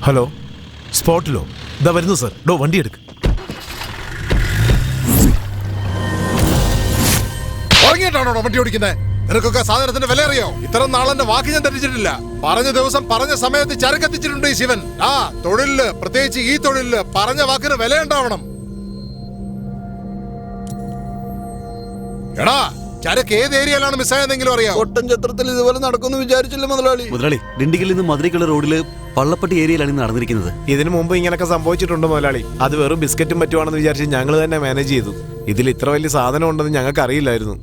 Hello, സ്പോട്ടിലോ? ഇതാ വരുന്നു sir. ഡോ വണ്ടി എടുക്ക്. ഉറങ്ങിയിട്ടാണോ വണ്ടി ഓടിക്കുന്നത്? നിനക്കൊക്കെ സാധനത്തിന്റെ വില അറിയോ? ഇത്ര നാളെന്റെ വാക്ക് ഞാൻ തെറ്റിച്ചിട്ടില്ല. പറഞ്ഞ ദിവസം പറഞ്ഞ സമയത്ത് ചരക്കെത്തിച്ചിട്ടുണ്ട് ഈ ശിവൻ. ആ തൊഴിലില്, പ്രത്യേകിച്ച് ഈ തൊഴിലില് പറഞ്ഞ വാക്കിന് വില ഉണ്ടാവണം. എടാ, ചരക്ക് ഏത് ഏരിയയിലാണ് മിസ്സായതെങ്കിലും അറിയാം? ഒട്ടൻചത്രത്തിൽ ഇതുപോലെ നടക്കുമെന്ന് വിചാരിച്ചില്ല മുതലാളി. മുതലാളി, ഡിണ്ടിഗലിൽ നിന്ന് മധുരയ്ക്കുള്ള റോഡില് പള്ളപ്പട്ടി ഏരിയയിലാണ് ഇന്ന് നടന്നിരിക്കുന്നത്. ഇതിനു മുമ്പ് ഇങ്ങനൊക്കെ സംഭവിച്ചിട്ടുണ്ട് മുതലാളി. അത് വെറും ബിസ്ക്കറ്റും പറ്റുവാണെന്ന് വിചാരിച്ച് ഞങ്ങൾ തന്നെ മാനേജ് ചെയ്തു. ഇതിൽ ഇത്ര വലിയ സാധനം ഉണ്ടെന്ന് ഞങ്ങൾക്ക് അറിയില്ലായിരുന്നു.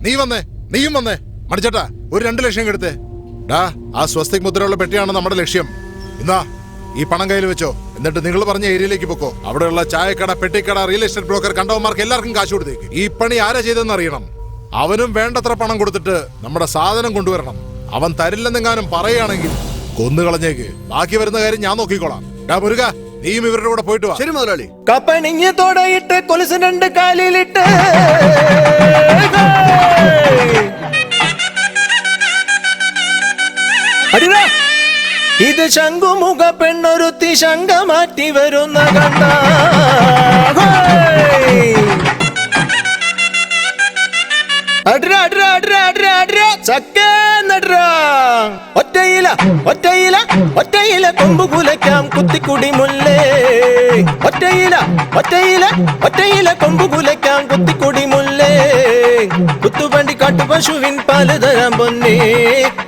നീ വന്നേ, നീയും വന്നേ. മണിച്ചേട്ടാ, ഒരു 2 ലക്ഷം എടുത്തേ. ആ സ്വസ്തിക് മുദ്രയുള്ള പെട്ടിയാണ് നമ്മുടെ ലക്ഷ്യം. എന്നാ ഈ പണം കയ്യിൽ വെച്ചോ. എന്നിട്ട് നിങ്ങൾ പറഞ്ഞ ഏരിയയിലേക്ക് പൊക്കോ. അവിടെയുള്ള ചായക്കട, പെട്ടിക്കട, റിയൽ എസ്റ്റേറ്റ് ബ്രോക്കർ, കണ്ടവന്മാർക്ക് എല്ലാവർക്കും കാശ് കൊടുത്തേക്ക്. ഈ പണി ആരാ ചെയ്തെന്ന് അറിയണം. അവനും വേണ്ടത്ര പണം കൊടുത്തിട്ട് നമ്മുടെ സാധനം കൊണ്ടുവരണം. അവൻ തരില്ലെന്നെങ്ങാനും പറയുകയാണെങ്കിൽ കൊന്നുകളഞ്ഞേക്ക്. ബാക്കി വരുന്ന കാര്യം ഞാൻ നോക്കിക്കോളാം. മുരുക, നീയും ഇവരുടെ കൂടെ പോയിട്ട് വാ. ശരി മുതലാളി. കപ്പണിഞ്ഞ് തൊടയിട്ട് കൊലുസ് 2 കാലിലിട്ട് ഇത് ശംഖുമുഖ പെണ്ണൊരുത്തി ശങ്ക മാറ്റി വരുന്ന കണ്ട ഒറ്റയില ഒറ്റയില ഒറ്റയില കൊമ്പു കുലയ്ക്കാം കുത്തിക്കുടി മുല്ലേ. ഒറ്റയില ഒറ്റയില ഒറ്റയില കൊമ്പു കുലയ്ക്കാം കുത്തിക്കുടി മുല്ലേ. കുത്തുപണ്ടി കാട്ടുപശുവിൻ പാല് തരാൻ പൊന്നേ.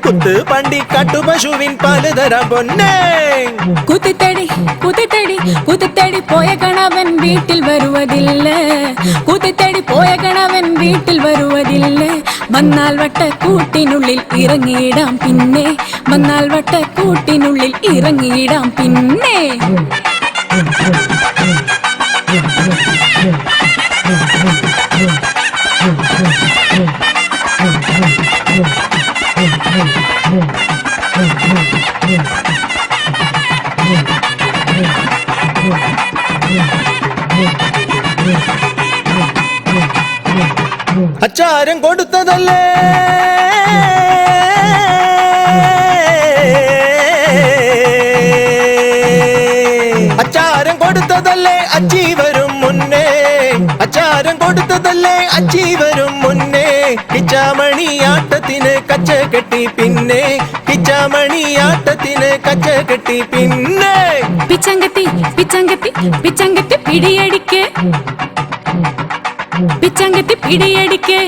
കുത്തുപണ്ടി കാട്ടുപശുവിൻ പാല് തരാൻ പൊന്നേ. കുത്തിത്തടി കുത്തിത്തടി കുത്തിത്തടി പോയ കണവൻ വീട്ടിൽ വരുവതില്ല. കുത്തിത്തടി പോയ കണവൻ വീട്ടിൽ വരുവതില്ല. വന്നാൽ വട്ടക്കൂട്ടിനുള്ളിൽ ഇറങ്ങിയിടാം പിന്നെ. വന്നാൽ വട്ടക്കൂട്ടിനുള്ളിൽ ഇറങ്ങിയിടാം പിന്നെ. അച്ചാരം കൊടുത്തതല്ലേ അച്ചാരം കൊടുത്തതല്ലേ അച്ചി വരും മുന്നേ. അച്ചാരം കൊടുത്തതല്ലേ അച്ചി വരും മുന്നേ. കിച്ചാമണിയാട്ടത്തിന് കച്ച കെട്ടി പിന്നെ. കിച്ചാമണിയാട്ടത്തിന് കച്ച കെട്ടി പിന്നെ. പിച്ചങ്കത്തി പിച്ചങ്കത്തി പിച്ചങ്കത്തി പിടിയടിക്ക്. പിച്ചങ്കത്തി പിടിയടിക്ക്.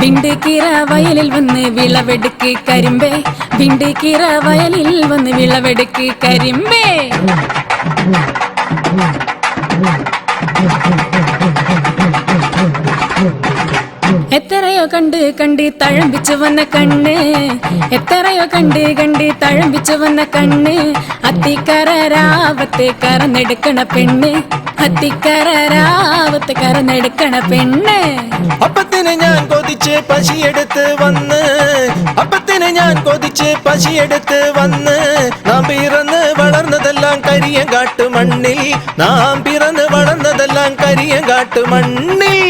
വിണ്ടുകീറ വയലിൽ വന്ന് വിളവെടുക്ക് കരിമ്പേ. വിണ്ടുകീറ വയലിൽ വന്ന് വിളവെടുക്ക് കരിമ്പേ. എത്രയോ കണ്ട് കണ്ട് തഴമ്പിച്ചു വന്ന കണ്ണ്. എത്രയോ കണ്ട് കണ്ട് തഴമ്പിച്ചു വന്ന കണ്ണ്. അത്തിക്കര രാവത്ത് കറന്നെടുക്കണ പെണ്ണ്. അത്തിക്കര രാവത്ത് കറന്നെടുക്കണ പെണ്ണ്. അപ്പത്തിന് ഞാൻ കൊതിച്ച് പശിയെടുത്ത് വന്ന്. അപ്പത്തിന് ഞാൻ കൊതിച്ച് പശിയെടുത്ത് വന്ന്. നാം പിറന്ന് വളർന്നതെല്ലാം കരിയങ്കാട്ട് മണ്ണിൽ. നാം പിറന്ന് വളർന്നതെല്ലാം കരിയങ്കാട്ട് മണ്ണിൽ.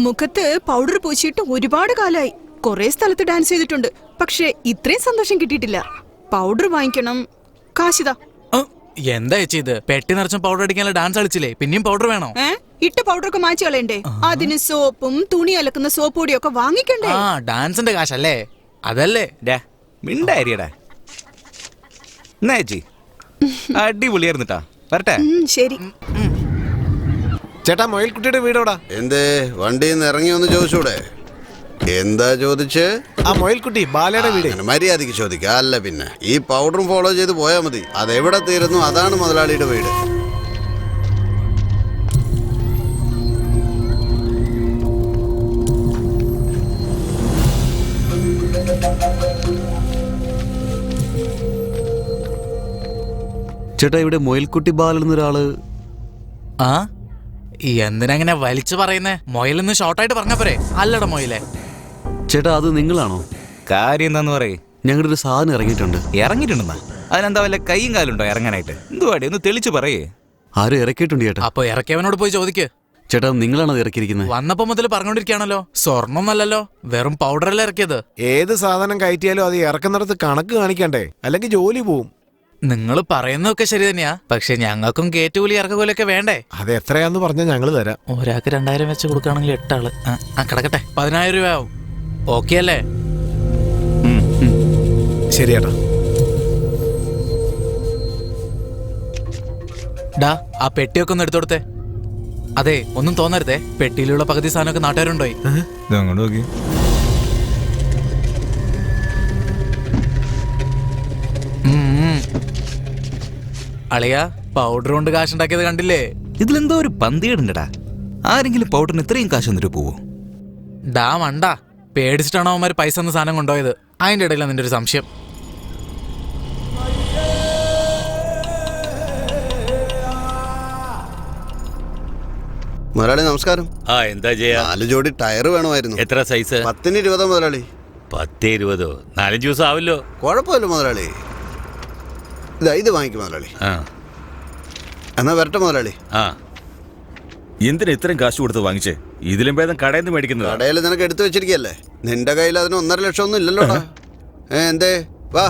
മുഖത്ത് പൗഡർ പൂശിയിട്ട് ഒരുപാട് കാലായി. കുറെ സ്ഥലത്ത് ഡാൻസ് ചെയ്തിട്ടുണ്ട്, പക്ഷെ ഇത്രയും സന്തോഷം കിട്ടിയിട്ടില്ല. പൗഡർ വാങ്ങിക്കണം, കാശിതാ. എന്താ ചെയ്ത്? പെട്ടി നിറച്ചും പൗഡർ അടിക്കാനുള്ള ഡാൻസ് കളിച്ചില്ലേ? പിന്നെയും പൗഡർ വേണോ? ഇട്ട പൗഡറൊക്കെ മാറ്റി കളയണ്ടേ? അതിന് സോപ്പും തുണി അലക്കുന്ന സോപ്പ് പൊടിയൊക്കെ വാങ്ങിക്കണ്ടേ? ഡാൻസിന്റെ കാശല്ലേ അതല്ലേ? മിണ്ടായിരിയടാ. അടിപൊളിയായിരുന്നിട്ടാ. വരട്ടെ. ശരി. ചേട്ടാ, മൊയിൽക്കുട്ടിയുടെ വീടോടാ? എന്തേ വണ്ടിയിൽ നിന്ന് ഇറങ്ങി ഒന്ന് ചോദിച്ചൂടെ? എന്താ ചോദിച്ച്? ആ മൊയിൽക്കുട്ടി ബാലയുടെ വീട്. മര്യാദക്ക് ചോദിക്ക. അല്ല പിന്നെ ഈ പൗഡറും ഫോളോ ചെയ്ത് പോയാ മതി. അതെവിടെ തീരുന്നു അതാണ് മുതലാളിയുടെ വീട്. ചേട്ടാ ഇവിടെ മൊയിൽക്കുട്ടി ബാലൻ എന്നൊരാള്. ആ എന്തിനങ്ങനെ വലിച്ചു പറയുന്നേ? മൊയിലെന്ന് ഷോർട്ടായിട്ട് പറഞ്ഞ പോരെ? അല്ലട മൊയിലേ. ചേട്ടാ അത് നിങ്ങളാണോ? കാര്യം എന്താന്ന് പറയേ? ഞങ്ങളുടെ ഒരു സാധനം ഇറങ്ങിയിട്ടുണ്ട്. ഇറങ്ങിയിട്ടുണ്ടെന്നാ? അതിനെന്താ വല്ല കൈയും കാലുണ്ടോ ഇറങ്ങാനായിട്ട്? എന്തുവാടി ഒന്ന് തെളിച്ചു പറയേ. ആരും ഇറക്കിയിട്ടുണ്ട് ചേട്ടാ. അപ്പൊ ഇറക്കിയവനോട് പോയി ചോദിക്ക്. ചേട്ടാ നിങ്ങളാണോ അത് ഇറക്കിയിരിക്കുന്നത്? വന്നപ്പോ മുതൽ പറഞ്ഞോണ്ടിരിക്കുകയാണല്ലോ, സ്വർണ്ണം നല്ലല്ലോ, വെറും പൗഡറല്ലേ ഇറക്കിയത്. ഏത് സാധനം കയറ്റിയാലും അത് ഇറക്കുന്നിടത്ത് കണക്ക് കാണിക്കണ്ടേ, അല്ലെങ്കിൽ ജോലി പോവും. നിങ്ങൾ പറയുന്നതൊക്കെ ശരി തന്നെയാ, പക്ഷെ ഞങ്ങൾക്കും കയറ്റുകൂലി ഇറക്കുകൂലിയൊക്കെ വേണ്ടേ? അത് എത്രയാന്ന് പറഞ്ഞാൽ ഞങ്ങള് തരാം. ഒരാൾക്ക് 2000 വെച്ച് കൊടുക്കുകയാണെങ്കിൽ 8 ആള്. കിടക്കട്ടെ, 10000 രൂപയാവും. ഓക്കെ അല്ലേ? ശരി ചേട്ടാ. ഡാ ആ പെട്ടിയൊക്കെ ഒന്ന് എടുത്തോടുത്തേ. അതെ, ഒന്നും തോന്നരുതേ, പെട്ടിയിലുള്ള പകുതി സാധനമൊക്കെ നാട്ടുകാരുണ്ടോയി. അങ്ങോട്ട് നോക്കി. അളിയ പൗഡർ കൊണ്ട് കാശുണ്ടാക്കിയത് കണ്ടില്ലേ? ഇതിലെന്തോ ഒരു പന്തികേടുണ്ടടാ. ആരെങ്കിലും പൗഡറിന് ഇത്രയും കാശ് വന്നിട്ട് പോവോ? ഡാ മണ്ട, പേടിച്ചിട്ടാണോ അവന്മാർ പൈസ എന്ന സാധനം കൊണ്ടുപോയത്? അതിന്റെ ഇടയിലാണ് നിന്റെ ഒരു സംശയം. മുതലാളി നമസ്കാരം. ആ എന്താ ചെയ്യാ? 4 ജോഡി ടയർ വേണമായിരുന്നു. എത്ര സൈസ്? 10-ന് 20 മുതലാളി. 10-20? 4-5 ദിവസം ആവില്ലോ. കുഴപ്പമില്ല മുതലാളി. ഇത് വാങ്ങിക്കും മുതലാളി. ആ എന്നാ വരട്ടെ മുതലാളി. ആ എന്തിനാ ഇത്രയും കാശ് കൊടുത്ത് വാങ്ങിച്ചേ? ഇതിലും ഭേദം കടയിൽ നിന്ന് മേടിക്കുന്നത്. കടയിൽ നിനക്ക് എടുത്തു വെച്ചിരിക്കല്ലേ, നിന്റെ കയ്യിൽ അതിന് 1.5 ലക്ഷം ഒന്നും ഇല്ലല്ലോടാ. എന്തേ വാ.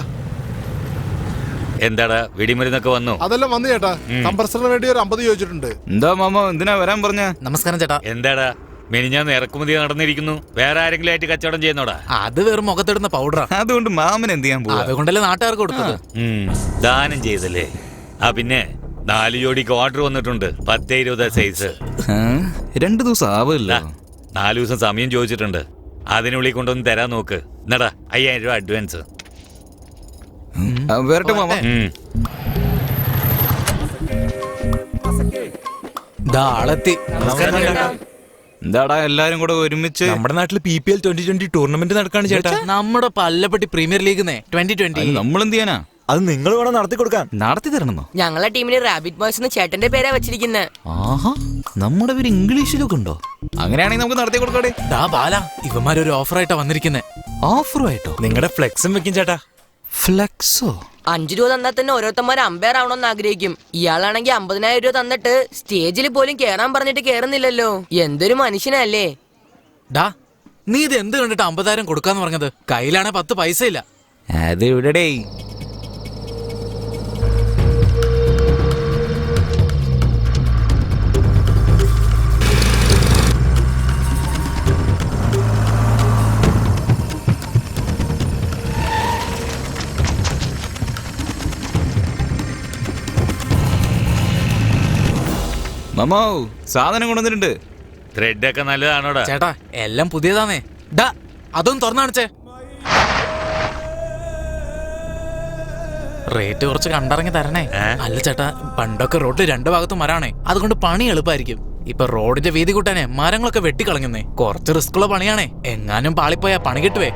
എന്താടാ വെടിമരുന്നൊക്കെ വന്നു? അതെല്ലാം വന്നു ചേട്ടാ. കംപ്രസറിന് വേണ്ടി ഒരു 50 ചോദിച്ചിട്ടുണ്ട്. എന്താ മാമ എന്തിനാ വരാൻ പറഞ്ഞ? നമസ്കാരം ചേട്ടാ. എന്താടാ മെനിഞ്ഞാന്ന് ഇറക്കുമതി നടന്നിരിക്കുന്നു, വേറെ ആരെങ്കിലും ആയിട്ട് കച്ചവടം ചെയ്യുന്നോടാ? അത് വെറും മുഖത്തിടുന്ന പൗഡറാ. അതുകൊണ്ട് മാമൻ എന്ത് ചെയ്യാൻ പോവാ? അതുകൊണ്ടല്ലേ നാട്ടുകാർക്ക് കൊടുത്തത്. ദാനം ചെയ്തല്ലേ? ആ പിന്നെ 4 ജോഡിക്ക് ഓർഡർ വന്നിട്ടുണ്ട്, 10-20 സൈസ്. 2 ദിവസം ആവില്ല. 4 ദിവസം സമയം ചോദിച്ചിട്ടുണ്ട്, അതിനുള്ളിൽ കൊണ്ടൊന്ന് തരാൻ നോക്ക്. എന്നടാ 5000 രൂപ അഡ്വാൻസ്. വരട്ടെ മാമ. ആളെത്തി. എന്താടാ എല്ലാരും കൂടെ ഒരുമിച്ച്? നമ്മുടെ നാട്ടിൽ PPL 2020 ടൂർണമെന്റ് നടക്കാണ് ചേട്ടാ. നമ്മുടെ പല്ലപ്പെട്ടി പ്രീമിയർ ലീഗ് 2020. നമ്മളെന്ത് ചെയ്യാനാ? അത് നിങ്ങൾ വേണം നടത്തി കൊടുക്കാൻ. നടത്തി തരണമെന്നോ? ഞങ്ങളെ ടീമിന് റാബിറ്റ് ബോയ്സ് എന്ന് ചേട്ടന്റെ പേരാ വെച്ചിരിക്കുന്നത്. ആഹാ, നമ്മുടെ പേര് ഇംഗ്ലീഷിലൊക്കെ ഉണ്ടോ? അങ്ങനെയാണെങ്കിൽ നമുക്ക് നടത്തി കൊടുക്കാടേ. ഡാ ബാല, ഇവന്മാരൊരു ഓഫറായിട്ടാ വന്നിരിക്കുന്നേ. ഓഫറുമായിട്ടോ? നിങ്ങളുടെ ഫ്ലെക്സും വെക്കും ചേട്ടാ. ഫ്ലെക്സോ? 5 രൂപ തന്നാൽ തന്നെ ഓരോരുത്തന്മാർ അമ്പയർ ആവണമെന്ന് ആഗ്രഹിക്കും. ഇയാളാണെങ്കിൽ 50,000 രൂപ തന്നിട്ട് സ്റ്റേജിൽ പോലും കേറാൻ പറഞ്ഞിട്ട് കേറുന്നില്ലല്ലോ. എന്തൊരു മനുഷ്യനല്ലേ? ഡാ നീ ഇത് എന്ത് കണ്ടിട്ട് 50,000 കൊടുക്കാന്ന് പറഞ്ഞത്? കയ്യിലാണെ 10 പൈസ ഇല്ല. അത് ഇവിടെ മാമോ സാധനം കൊണ്ടുവന്നിട്ടുണ്ട്. ത്രെഡ് ഒക്കെ നല്ലതാണോടാ? ചേട്ടാ എല്ലാം പുതിയതാന്നേ. ഡാ അതൊന്നും തുറന്നു കാണിച്ചേ. റേറ്റ് കുറച്ച് കണ്ടിറങ്ങി തരണേ. അല്ല ചേട്ടാ, പണ്ടൊക്കെ റോഡിൽ 2 ഭാഗത്തും മരാണേ, അതുകൊണ്ട് പണി എളുപ്പമായിരിക്കും. ഇപ്പൊ റോഡിന്റെ വീതി കൂട്ടാനേ മരങ്ങളൊക്കെ വെട്ടിക്കളഞ്ഞേ. കുറച്ച് റിസ്ക് ഉള്ള പണിയാണേ, എങ്ങാനും പാളിപ്പോയാ പണി കിട്ടുവേ.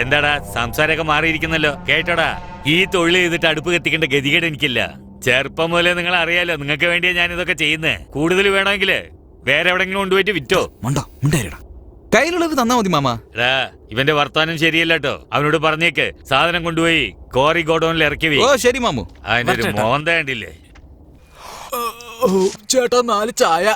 എന്താടാ സംസാരമൊക്കെ മാറിയിരിക്കുന്നല്ലോ, കേട്ടോടാ. ഈ തൊഴിൽ ചെയ്തിട്ട് അടുപ്പ് കത്തിക്കേണ്ട ഗതികേട് എനിക്കില്ല. ചെറുപ്പം മുതലേ നിങ്ങൾ അറിയാലോ, നിങ്ങൾക്ക് വേണ്ടിയാ ഞാൻ ഇതൊക്കെ ചെയ്യുന്നേ. കൂടുതൽ വേണമെങ്കില് വേറെ എവിടെങ്കിലും കൊണ്ടുപോയിട്ട് വിറ്റോ. കയ്യിലുള്ളത് തന്നാ മതി മാമ. ഇവന്റെ വർത്താനം ശരിയല്ല കേട്ടോ, അവനോട് പറഞ്ഞേക്ക് സാധനം കൊണ്ടുപോയി കോറി ഗോഡൌണിൽ ഇറക്കി. ഓ ശരി മാമു. അതിന്റെ ഒരു മോന്ത കണ്ടില്ലേ? ചേട്ടാ 4 ചായ.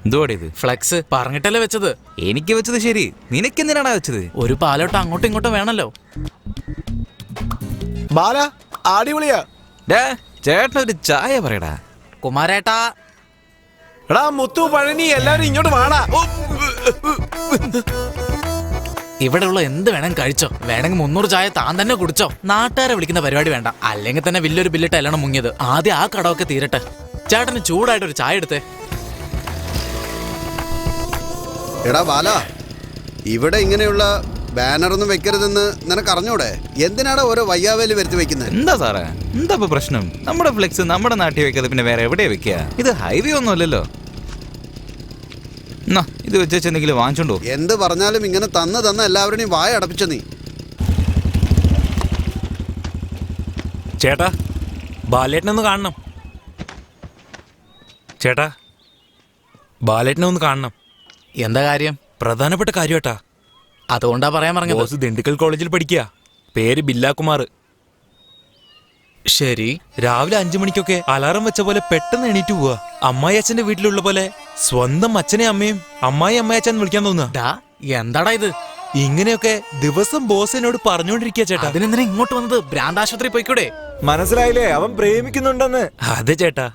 എന്തുവാടേ ഇത്? ഫ്ലെക്സ് പറഞ്ഞിട്ടല്ലേ വെച്ചത്. എനിക്ക് വെച്ചത് ശരി, നിനക്കെന്തിനാടാ വെച്ചത്? ഒരു പാലോട്ട് അങ്ങോട്ടും ഇങ്ങോട്ടും വേണല്ലോ. ബാല അടിപൊളിയാ. ചേട്ടനൊരു ചായ പറയടാ. കുമാരേട്ടാ. എടാ മുത്തു, പഴനി, എല്ലാരും ഇങ്ങോട്ട് വാടാ. ഇവിടെ ഉള്ള എന്ത് വേണം കഴിച്ചോ, വേണമെങ്കിൽ 300 ചായ താൻ തന്നെ കുടിച്ചോ. നാട്ടുകാരെ വിളിക്കുന്ന പരിപാടി വേണ്ട, അല്ലെങ്കിൽ തന്നെ വലിയൊരു ബില്ലിട്ട് എല്ലാം മുങ്ങിയത്. ആദ്യം ആ കടമൊക്കെ തീരട്ടെ. ചേട്ടന് ചൂടായിട്ടൊരു ചായ എടുത്തേ. എടാ ബാല, ഇവിടെ ഇങ്ങനെയുള്ള ബാനറൊന്നും വെക്കരുതെന്ന് നിനക്ക് അറിഞ്ഞൂടെ? എന്തിനാടാ ഓരോ വയ്യാവേലി വരുത്തി വെക്കുന്നത്? എന്താ സാറേ, എന്താ ഇപ്പൊ പ്രശ്നം? നമ്മുടെ ഫ്ലെക്സ് നമ്മുടെ നാട്ടിൽ വെക്കാതെ പിന്നെ വേറെ എവിടെയാ വെക്കുക? ഇത് ഹൈവേ ഒന്നും അല്ലല്ലോ. ഇത് വെച്ചെന്തെങ്കിലും വാങ്ങിച്ചോണ്ടോ? എന്ത് പറഞ്ഞാലും ഇങ്ങനെ തന്ന എല്ലാവരുടെയും വായ അടപ്പിച്ച നീ. ചേട്ടാ, ബാലേട്ടനൊന്ന് കാണണം. ചേട്ടാ, ബാലേട്ടനെ ഒന്ന് കാണണം. എന്താ കാര്യം? പ്രധാനപ്പെട്ട കാര്യം ഏട്ടാ. അതുകൊണ്ടാ പറയാൻ പറഞ്ഞത്. ബോസ് ദിണ്ടുക്കൽ കോളേജിൽ പഠിക്കുക. പേര് ബില്ലാകുമാർ. ശരി. രാവിലെ 5 മണിക്കൊക്കെ അലാറം വെച്ച പോലെ പെട്ടെന്ന് എണീറ്റ് പോവാ. അമ്മായി അച്ഛന്റെ വീട്ടിലുള്ള പോലെ സ്വന്തം അച്ഛനെ അമ്മയും അമ്മായി അച്ഛൻ വിളിക്കാൻ തോന്നുക. എന്താടാ ഇത്? ഇങ്ങനെയൊക്കെ ദിവസം ബോസ് എന്നോട് പറഞ്ഞുകൊണ്ടിരിക്കുക ചേട്ടാ. അതിനെന്തിനാ ഇങ്ങോട്ട് വന്നത്? ഭ്രാന്താശുപത്രി പോയിക്കൂടെ? മനസ്സിലായില്ലേ, അവൻ പ്രേമിക്കുന്നുണ്ടെന്ന്. അതെ ചേട്ടാ,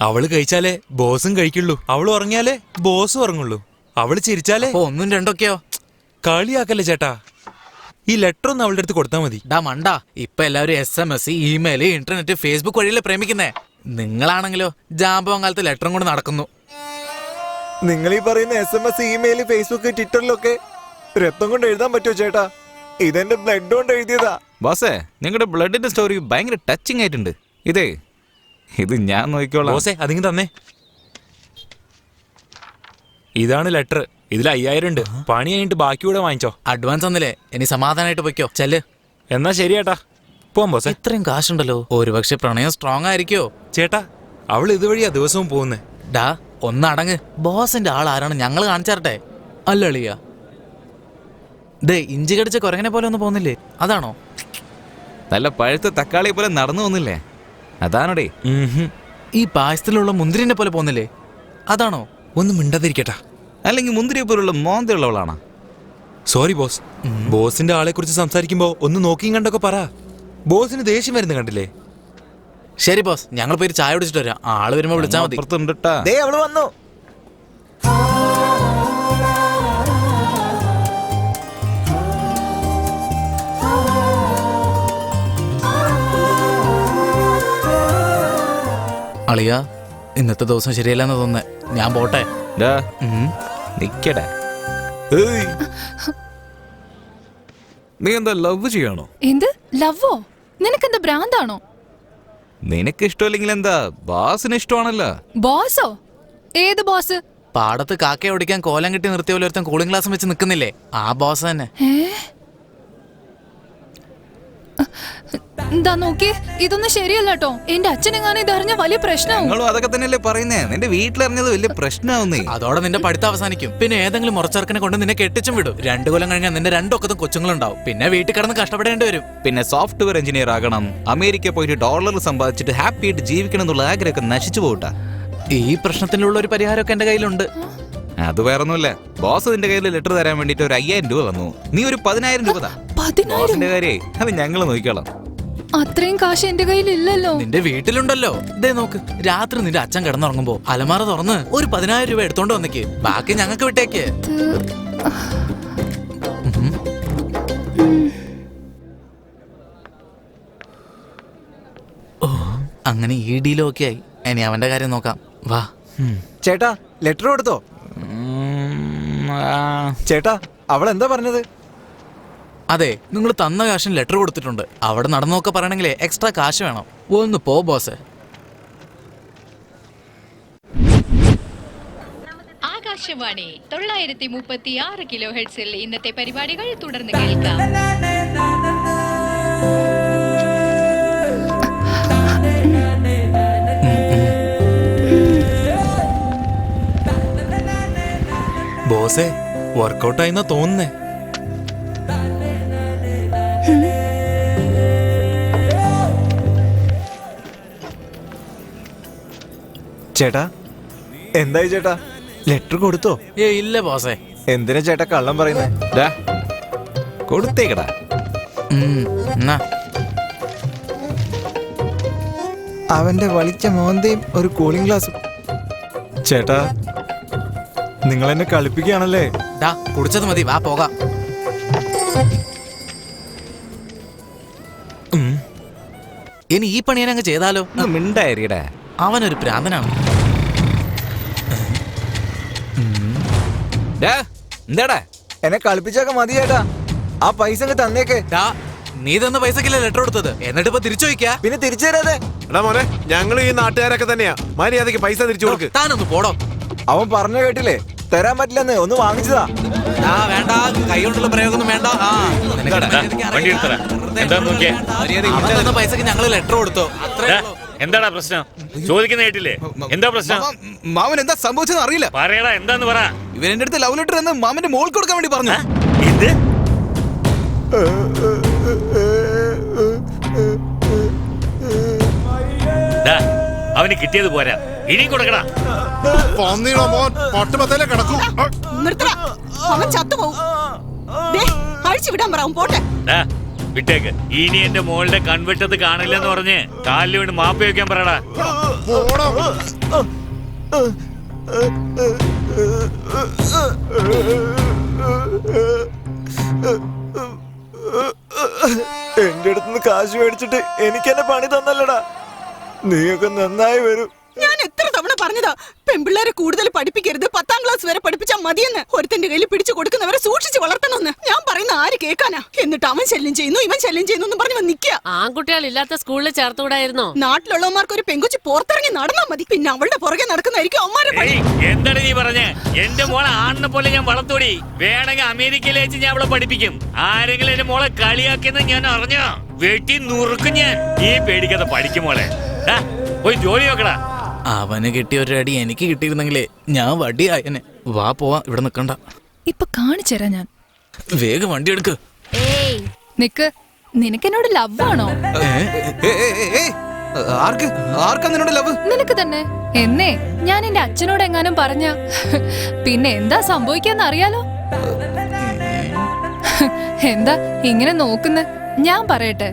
അവള് കഴിച്ചാലേ ബോസും കഴിക്കുള്ളൂ. അവള് ഉറങ്ങിയാലേ ബോസും ഉറങ്ങുള്ളൂ. അവള് ചിരിച്ചാലേ. ഒന്നും രണ്ടൊക്കെയോ? കളിയാക്കല്ലേ ചേട്ടാ. ഈ ലെറ്റർ ഒന്ന് അവളുടെ അടുത്ത് കൊടുത്താൽ മതി. മണ്ട, ഇപ്പൊ എല്ലാവരും SMS, ഇമെയിൽ, ഇന്റർനെറ്റ്, ഫേസ്ബുക്ക് വഴിയല്ലേ പ്രേമിക്കുന്നേ. നിങ്ങളാണെങ്കിലോ ജാമ്പവം കാലത്ത് ലെറ്ററും കൊണ്ട് നടക്കുന്നു. നിങ്ങൾ ഈ പറയുന്ന SMS, ഇമെയിൽ, ഫേസ്ബുക്ക്, ട്വിറ്ററിലൊക്കെ രക്തം കൊണ്ട് എഴുതാൻ പറ്റുമോ ചേട്ടാ? ഇതെന്റെ ബ്ലഡ് കൊണ്ട് എഴുതിയതാ. ബോസേ, നിങ്ങളുടെ ബ്ലഡിന്റെ സ്റ്റോറി ഭയങ്കര ടച്ചിങ് ആയിട്ടുണ്ട്. ഇത് ഞാൻ നോക്കിക്കോളാം. ബോസേ, അതിങ്ങ് തന്നെ. ഇതാണ് ലെറ്റർ. ഇതിൽ 5000 ഉണ്ട്. പണി കഴിഞ്ഞിട്ട് ബാക്കി കൂടെ വാങ്ങിച്ചോ. അഡ്വാൻസ് ഒന്നില്ലേ, ഇനി സമാധാനമായിട്ട് പൊയ്ക്കോ. ചെല്ല്. എന്നാ ശരി ചേട്ടാ, പോവാം ബോസേ. ഇത്രയും കാശുണ്ടല്ലോ. ഒരുപക്ഷെ പ്രണയം സ്ട്രോങ് ആയിരിക്കോ ചേട്ടാ? അവൾ ഇതുവഴിയാ ദിവസവും പോകുന്നേ. ഒന്നടങ്ങ്. ബോസിന്റെ ആൾ ആരാണ് ഞങ്ങൾ കാണിച്ചാട്ടെ. അല്ലളിയ, ഇഞ്ചി കടിച്ച കുരങ്ങനെ പോലെ ഒന്നും പോകുന്നില്ലേ? അതാണോ? നല്ല പഴുത്ത തക്കാളി പോലെ നടന്നു പോകുന്നില്ലേ? അതാണോടേ. ഈ പായസത്തിലുള്ള മുന്തിരിനെ പോലെ പോകുന്നില്ലേ? അതാണോ? ഒന്നും മിണ്ടാതിരിക്കട്ടാ. അല്ലെങ്കിൽ മുന്തിരിയെ പോലുള്ള മോന്തയുള്ളവളാണോ? Sorry boss. ബോസിന്റെ ആളെ കുറിച്ച് സംസാരിക്കുമ്പോ ഒന്ന് നോക്കിയും കണ്ടൊക്കെ പറ. ബോസിന് ദേഷ്യം വരുന്ന കണ്ടില്ലേ? ശരി ബോസ്, ഞങ്ങൾ പോയി ചായ കുടിച്ചിട്ട് വരാം. ആള് വരുമ്പോ വിളിച്ചാൽ മതി. അവള് വന്നു. അളിയ, ഇന്നത്തെ ദിവസം ശരിയല്ലെന്ന് തോന്നുന്നേ. ഞാൻ പോട്ടെ. നിക്കടേ. നീ എന്താ ലവ് ചെയ്യണോ? എന്ത് ലവോ? നിനക്കെന്താ ഭ്രാന്താണോ? നിനക്ക് ഇഷ്ടമില്ലെങ്കിൽ എന്താ, ബോസിന് ഇഷ്ടമാണല്ലോ. ബോസോ? ഏത് ബോസ്? പാടത്ത് കാക്കയെ ഓടിക്കാൻ കോലം കെട്ടി നിർത്തിയ പോലെ ഒരുത്തൻ കൂളിംഗ് ഗ്ലാസ് വെച്ച് നിൽക്കുന്നില്ലേ? ആ ബോസ് തന്നെ. എന്താ നോക്കി, ഇതൊന്നും ശരിയല്ല കേട്ടോ. എന്റെ അച്ഛനെങ്ങാനും ഇതറിഞ്ഞ വലിയ പ്രശ്നമാവും. അതൊക്കെ തന്നെയല്ലേ പറയുന്നേ. നിന്റെ വീട്ടിലറിഞ്ഞത് വലിയ പ്രശ്നമാവുന്നേ. അതോടെ നിന്റെ പഠിത്തം അവസാനിക്കും. പിന്നെ ഏതെങ്കിലും മുറച്ചെറുക്കനെ കൊണ്ട് നിന്നെ കെട്ടിച്ചും വിടും. 2 കൊല്ലം കഴിഞ്ഞാൽ നിന്റെ 2 ഒക്കത്തും കൊച്ചുങ്ങളുണ്ടാവും. പിന്നെ വീട്ടിൽ കിടന്ന് കഷ്ടപ്പെടേണ്ടി വരും. പിന്നെ സോഫ്റ്റ്വെയർ എഞ്ചിനീയർ ആകണം, അമേരിക്ക പോയിട്ട് ഡോളർ സമ്പാദിച്ചിട്ട് ഹാപ്പി ആയിട്ട് ജീവിക്കണം എന്നുള്ള ആഗ്രഹമൊക്കെ നശിച്ചു പോകട്ടാ. ഈ പ്രശ്നത്തിനുള്ള ഒരു പരിഹാരമൊക്കെ എന്റെ കയ്യിലുണ്ട്. അത് വേറൊന്നുമില്ല. ബോസ് നിന്റെ കയ്യിൽ ലെറ്റർ തരാൻ വേണ്ടിട്ട് ഒരു 5000 രൂപ വന്നു. നീ ഒരു 10000 രൂപ താ. ബോസിന്റെ കാര്യേ അത് ഞങ്ങൾ നോക്കിക്കോളാം. അത്രയും കാശ് എന്റെ കയ്യിൽ ഇല്ലല്ലോ. നിന്റെ വീട്ടിലുണ്ടല്ലോ. നോക്ക്, രാത്രി നിന്റെ അച്ഛൻ കിടന്നുറങ്ങുമ്പോ അലമാറ തുറന്ന് ഒരു 10000 രൂപ എടുത്തോണ്ട് വന്നേക്ക്. ബാക്കി ഞങ്ങൾക്ക് വിട്ടേക്ക്. അങ്ങനെ ഈ ഡീലും ഒക്കെ ആയി. ഇനി അവന്റെ കാര്യം നോക്കാം. വാ. ചേട്ടാ, ലെറ്റർ കൊടുത്തോ? ചേട്ടാ, അവൾ എന്താ പറഞ്ഞത്? അതെ, നിങ്ങൾ തന്ന കാശിന് ലെറ്റർ കൊടുത്തിട്ടുണ്ട്. അവിടെ നടന്നൊക്കെ പറയണെങ്കിലേ എക്സ്ട്രാ കാശ് വേണം. ഒന്ന് പോ ബോസ്. ആകാശവാണി 936 കിലോ ഹെർട്സിൽ ഇന്നത്തെ പരിപാടികൾ തുടർന്ന് കേൾക്കാം. ബോസേ, വർക്കൗട്ടായിന്നാ തോന്നുന്നേ. ചേട്ടാ, എന്തായി ചേട്ടാ? ലെറ്റർ കൊടുത്തോ? ഇല്ല ബോസേ. എന്തിനാ ചേട്ടാ കള്ളം പറയുന്നേ? കൊടുത്തേക്കടാ. അവന്റെ വളിച്ച മോന്തയും ഒരു കൂളിംഗ് ഗ്ലാസും. ചേട്ടാ, നിങ്ങൾ എന്നെ കളിപ്പിക്കുകയാണല്ലേ? കുടിച്ചത് മതി, വാ പോകാം. ഇനി ഈ പണി ഞാൻ അങ്ങ് ചെയ്താലോ? മിണ്ടായിരിക്കടേ. അവനൊരു ഭ്രാന്തനാണ്. എന്താടാ എന്നെ കളിപ്പിച്ചൊക്കെ മതി ചേട്ടാ. ആ പൈസ അങ്ങ് തന്നേക്ക്. നീ തന്ന പൈസക്കല്ലേ ലെറ്റർ കൊടുത്തത്, എന്നിട്ട് ഇപ്പൊ തിരിച്ചു ചോദിക്കാ? പിന്നെ തിരിച്ചു തരാതെ. എടാ മോനെ, ഞങ്ങൾ ഈ നാട്ടുകാരൊക്കെ തന്നെയാ. മര്യാദക്ക് പൈസ തിരിച്ചു കൊടുക്ക്. താനൊന്ന് പോടോ. അവൻ പറഞ്ഞ കേട്ടില്ലേ, തരാൻ പറ്റില്ലെന്ന്. ഒന്ന് വാങ്ങിച്ചതാ. വേണ്ട, കൈ കൊണ്ടുള്ള പ്രയോഗമൊന്നും വേണ്ട. വണ്ടി എടുത്തടാ. എന്താന്ന് നോക്കിയേ. അവൻ തന്ന പൈസക്ക് ഞങ്ങള് ലെറ്റർ കൊടുത്തോ, അത്രേ ഉള്ളൂ. എന്താടാ പ്രശ്നം? ചോദിക്കുന്ന കേട്ടില്ലേ? എന്താ പ്രശ്നം? മാമൻ എന്താ സംഭവിച്ചെന്ന് അറിയില്ല. പറയടാ, എന്താന്ന് പറ. ഇവൻ എന്റെ അടുത്ത് ലവ് ലെറ്റർ എന്ന് മാമന്റെ മോൾക്ക് കൊടുക്കാൻ വേണ്ടി പറഞ്ഞു. ഇത് അവന് കിട്ടിയത് പോരാ, ഇനിയും കൊടുക്കടാ. മോൻ പൊട്ടുമത്തയിലെ കിടക്കും. നിർത്തടാ, അവൻ ചത്തുപോകും. അഴിച്ചു വിടാൻ പറ, അവൻ പോട്ടെ. വിട്ടേക്ക്. ഇനി എന്റെ മോളുടെ കൺവെട്ടത് കാണില്ലെന്ന് പറഞ്ഞ് കാലിൽ വീണ് മാപ്പ് വയ്ക്കാൻ പറയടാ. എന്റെ അടുത്തുനിന്ന് കാശ് മേടിച്ചിട്ട് എനിക്ക് എന്നെ പണി തന്നല്ലടാ. നീയൊക്കെ നന്നായി വരും. ഞാൻ എത്ര തവണ പറഞ്ഞതാ പെൺപിള്ളേരെ കൂടുതൽ പഠിപ്പിക്കരുത്, 10ാം ക്ലാസ് വരെ പഠിപ്പിച്ചാൽ മതിയെന്ന്. ഒരുത്തന്റെ കയ്യിൽ പിടിച്ചു കൊടുക്കുന്നവരെ സൂക്ഷിച്ച് വളർത്തണമെന്ന് ഞാൻ പറയുന്ന ആര് കേൾക്കാനാ? എന്നിട്ട് അവൻ ശല്യം ചെയ്യുന്നു, ഇവൻ ശല്യം ചെയ്യുന്നു പറഞ്ഞു നിൽക്കുക. ആൺകുട്ടികൾ ഇല്ലാത്ത സ്കൂളിൽ ചേർത്തുകൂടായിരുന്നോ? നാട്ടിലുള്ളവന്മാർക്ക് ഒരു പെങ്കുച്ചി പുറത്തിറങ്ങി നടന്നാ മതി, പിന്നെ അവളുടെ പുറകെ നടക്കുന്നതായിരിക്കും അവന്മാരെ പണി. എന്താണ് നീ പറഞ്ഞേ? എന്റെ മോളെ ആണിനെ പോലെ ഞാൻ വളർത്തോടി. വേണമെങ്കിൽ അമേരിക്കയിൽ വെച്ച് ഞാൻ അവളെ പഠിപ്പിക്കും. ആരെങ്കിലും എന്റെ മോളെ കളിയാക്കിയെന്ന് ഞാൻ അറിഞ്ഞോ, വെട്ടി നുറുക്കും ഞാൻ. നീ പേടിക്കാതെ പഠിക്കും മോളെ. പോയി ജോലി നോക്കടാ. അവന് കിട്ടിയ ഒരു അടി എനിക്ക് കിട്ടിയിരുന്നെങ്കിലേ ഞാൻ വടിയായനെ. വാ പോവാ, ഇവിടെ നിക്കണ്ട. ഇപ്പൊ കാണിച്ചരാ ഞാൻ. വേഗം വണ്ടി എടുക്ക്. നിക്ക്, നിനക്കെന്നോട് ലവ് ആണോ? ആർക്കാ നിന്നോട് ലവ്? നിനക്ക് തന്നെ. എന്നേ ഞാൻ എന്റെ അച്ഛനോട് എങ്ങാനും പറഞ്ഞ പിന്നെ എന്താ സംഭവിക്കാന്ന് അറിയാലോ. എന്താ ഇങ്ങനെ നോക്കുന്നെ? ഞാൻ പറയട്ടെ,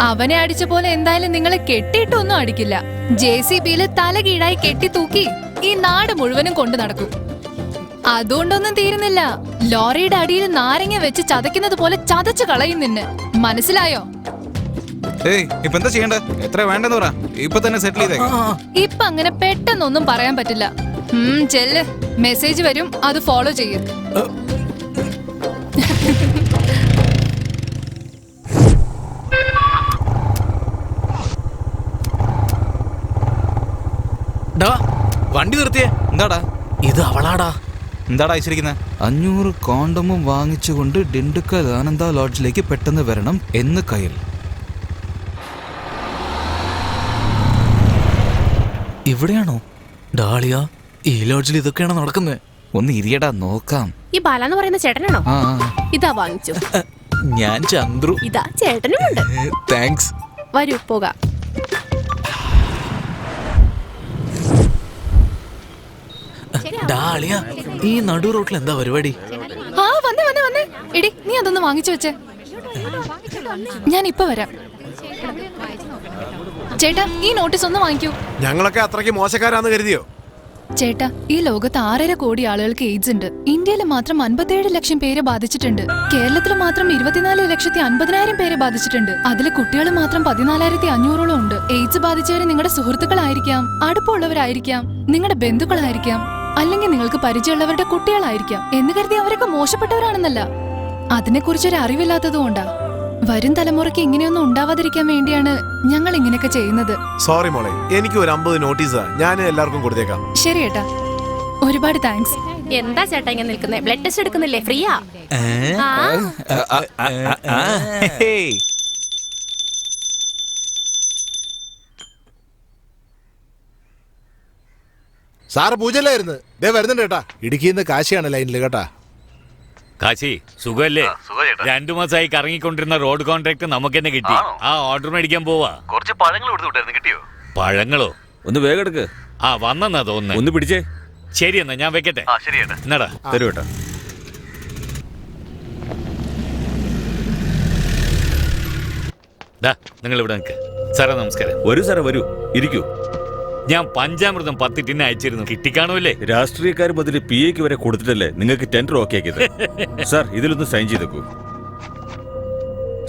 അവനെ അടിച്ച പോലെ എന്തായാലും നിങ്ങളെ കെട്ടിയിട്ടൊന്നും അടിക്കില്ല. JCBയില് തല കീഴായി കെട്ടി തൂക്കി ഈ നാട് മുഴുവനും കൊണ്ടു നടക്കും. അതുകൊണ്ടൊന്നും തീരുന്നില്ല. ലോറിയുടെ അടിയിൽ നാരങ്ങ വെച്ച് ചതയ്ക്കുന്നത് പോലെ ചതച്ചു കളയും നിന്നെ. മനസ്സിലായോ? ഇപ്പൊ എന്താ ചെയ്യണ്ടേ? എത്ര വേണ്ടെന്ന് പറ, ഇപ്പൊ തന്നെ സെറ്റിൽ ചെയ്തേ. ഇപ്പൊ അങ്ങനെ പെട്ടെന്നൊന്നും പറയാൻ പറ്റില്ല. ചെല്ല്, മെസ്സേജ് വരും, അത് ഫോളോ ചെയ്യും. വണ്ടി നിർത്തിയേ. എന്താടാ ഇത്? അവളാടാ. എന്താടാ അയച്ചിരിക്കുന്നത്? 500 കോണ്ടമും വാങ്ങിച്ചുകൊണ്ട് ഡിണ്ടുക്കൽ ആനന്ദ ലോഡ്ജിലേക്ക് പെട്ടെന്ന് വരണം എന്ന് കയ്യിൽ. ഇവിടെയാണോ? ഡാളിയ, ഈ ലോഡ്ജിൽ ഇതൊക്കെയാണോ നടക്കുന്നത്? ഒന്ന് ഇരിയടാ, നോക്കാം. ഈ ബാലാന്ന് പറയുന്ന ചേട്ടനാണോ? ഇതാ വാങ്ങിച്ചു. ഞാൻ ചന്ദ്രു. ഇതാ ചേട്ടനുമുണ്ട്. താങ്ക്സ്. വരൂ പോകാം. ഡാളിയ, ഈ നടു റോട്ടിൽ എന്താ പരിപാടി? വന്നേ. എടി, നീ അതൊന്ന് വാങ്ങിച്ചു വെച്ചേ. ഞാൻ ഇപ്പൊ വരാം. ചേട്ടാ, ഈ നോട്ടീസ് ഒന്ന് വാങ്ങിക്കൂ. ഞങ്ങളൊക്കെ അത്രയ്ക്ക് മോശക്കാരാന്ന് കരുതിയോ? ചേട്ടാ, ഈ ലോകത്ത് 6.5 കോടി ആളുകൾക്ക് എയ്ഡ്സ് ഉണ്ട്. ഇന്ത്യയിൽ മാത്രം 57 ലക്ഷം പേരെ ബാധിച്ചിട്ടുണ്ട്. കേരളത്തിൽ മാത്രം 24,50,000 പേരെ ബാധിച്ചിട്ടുണ്ട്. അതിൽ കുട്ടികൾ മാത്രം 14,500 ഉണ്ട്. എയ്ഡ്സ് ബാധിച്ചവര് നിങ്ങളുടെ സുഹൃത്തുക്കളായിരിക്കാം, അടുപ്പമുള്ളവരായിരിക്കാം, നിങ്ങളുടെ ബന്ധുക്കളായിരിക്കാം, അല്ലെങ്കിൽ നിങ്ങൾക്ക് പരിചയമുള്ളവരുടെ കുട്ടികളായിരിക്കാം. എന്ന് കരുതി അവരൊക്കെ മോശപ്പെട്ടവരാണെന്നല്ല. അതിനെക്കുറിച്ചൊരു അറിവില്ലാത്തതുകൊണ്ടാ. വരും തലമുറയ്ക്ക് ഇങ്ങനെയൊന്നും ഉണ്ടാവാതിരിക്കാൻ വേണ്ടിയാണ് ഞങ്ങൾ ഇങ്ങനെയൊക്കെ ചെയ്യുന്നത്. സോറി മോളെ, എനിക്ക് ഒരു 50 നോട്ടീസാ. ഞാൻ എല്ലാവർക്കും കൊടുത്തേക്കാം. ശരി ഏട്ടാ, ഒരുപാട് താങ്ക്സ്. എന്താ ചേട്ടാ ഇങ്ങനെ നിൽക്കുന്നേ? ബ്ലഡ് ടെസ്റ്റ് എടുക്കുന്നില്ലേ? ഫ്രീയാ? സാറ് പൂജയിലായിരുന്നു. ദേ വരുന്നുണ്ട് കേട്ടാ. ഇടുക്കിന്ന് കാശിയാണ് ലൈനിൽ കേട്ടാ. കാശി, സുഖല്ലേ? 2 മാസമായി കറങ്ങിക്കൊണ്ടിരുന്ന റോഡ് കോൺട്രാക്ട് നമുക്ക് തന്നെ കിട്ടി. ആ ഓർഡർ മേടിക്കാൻ പോവാ. കുറച്ച് പഴങ്ങൾ കൊടുത്തു, കിട്ടിയോ? പഴങ്ങളോ? ഒന്ന് വേഗം എടുക്ക്. വന്നെന്നാ തോന്നുന്നു. ഒന്ന് പിടിച്ചേ. ശരി എന്നാ ഞാൻ വെക്കട്ടെ. എന്നാടാ തരൂ കേട്ടോ. നിങ്ങൾ ഇവിടെ നിൽക്ക്. സാറേ നമസ്കാരം. വരൂ സാറേ, വരൂ, ഇരിക്കൂ. ഞാൻ പഞ്ചാമൃതം 10 ടിന്ന് അയച്ചിരുന്നു. കിട്ടിക്കാണൂല്ലേ? രാഷ്ട്രീയക്കാർ മുതൽ PAക്ക് വരെ കൊടുത്തിട്ടല്ലേ നിങ്ങൾക്ക് ടെൻഡർ ഓക്കെ ആക്കിയത്. സാർ, ഇതിലൊന്ന് സൈൻ ചെയ്തേക്കൂ.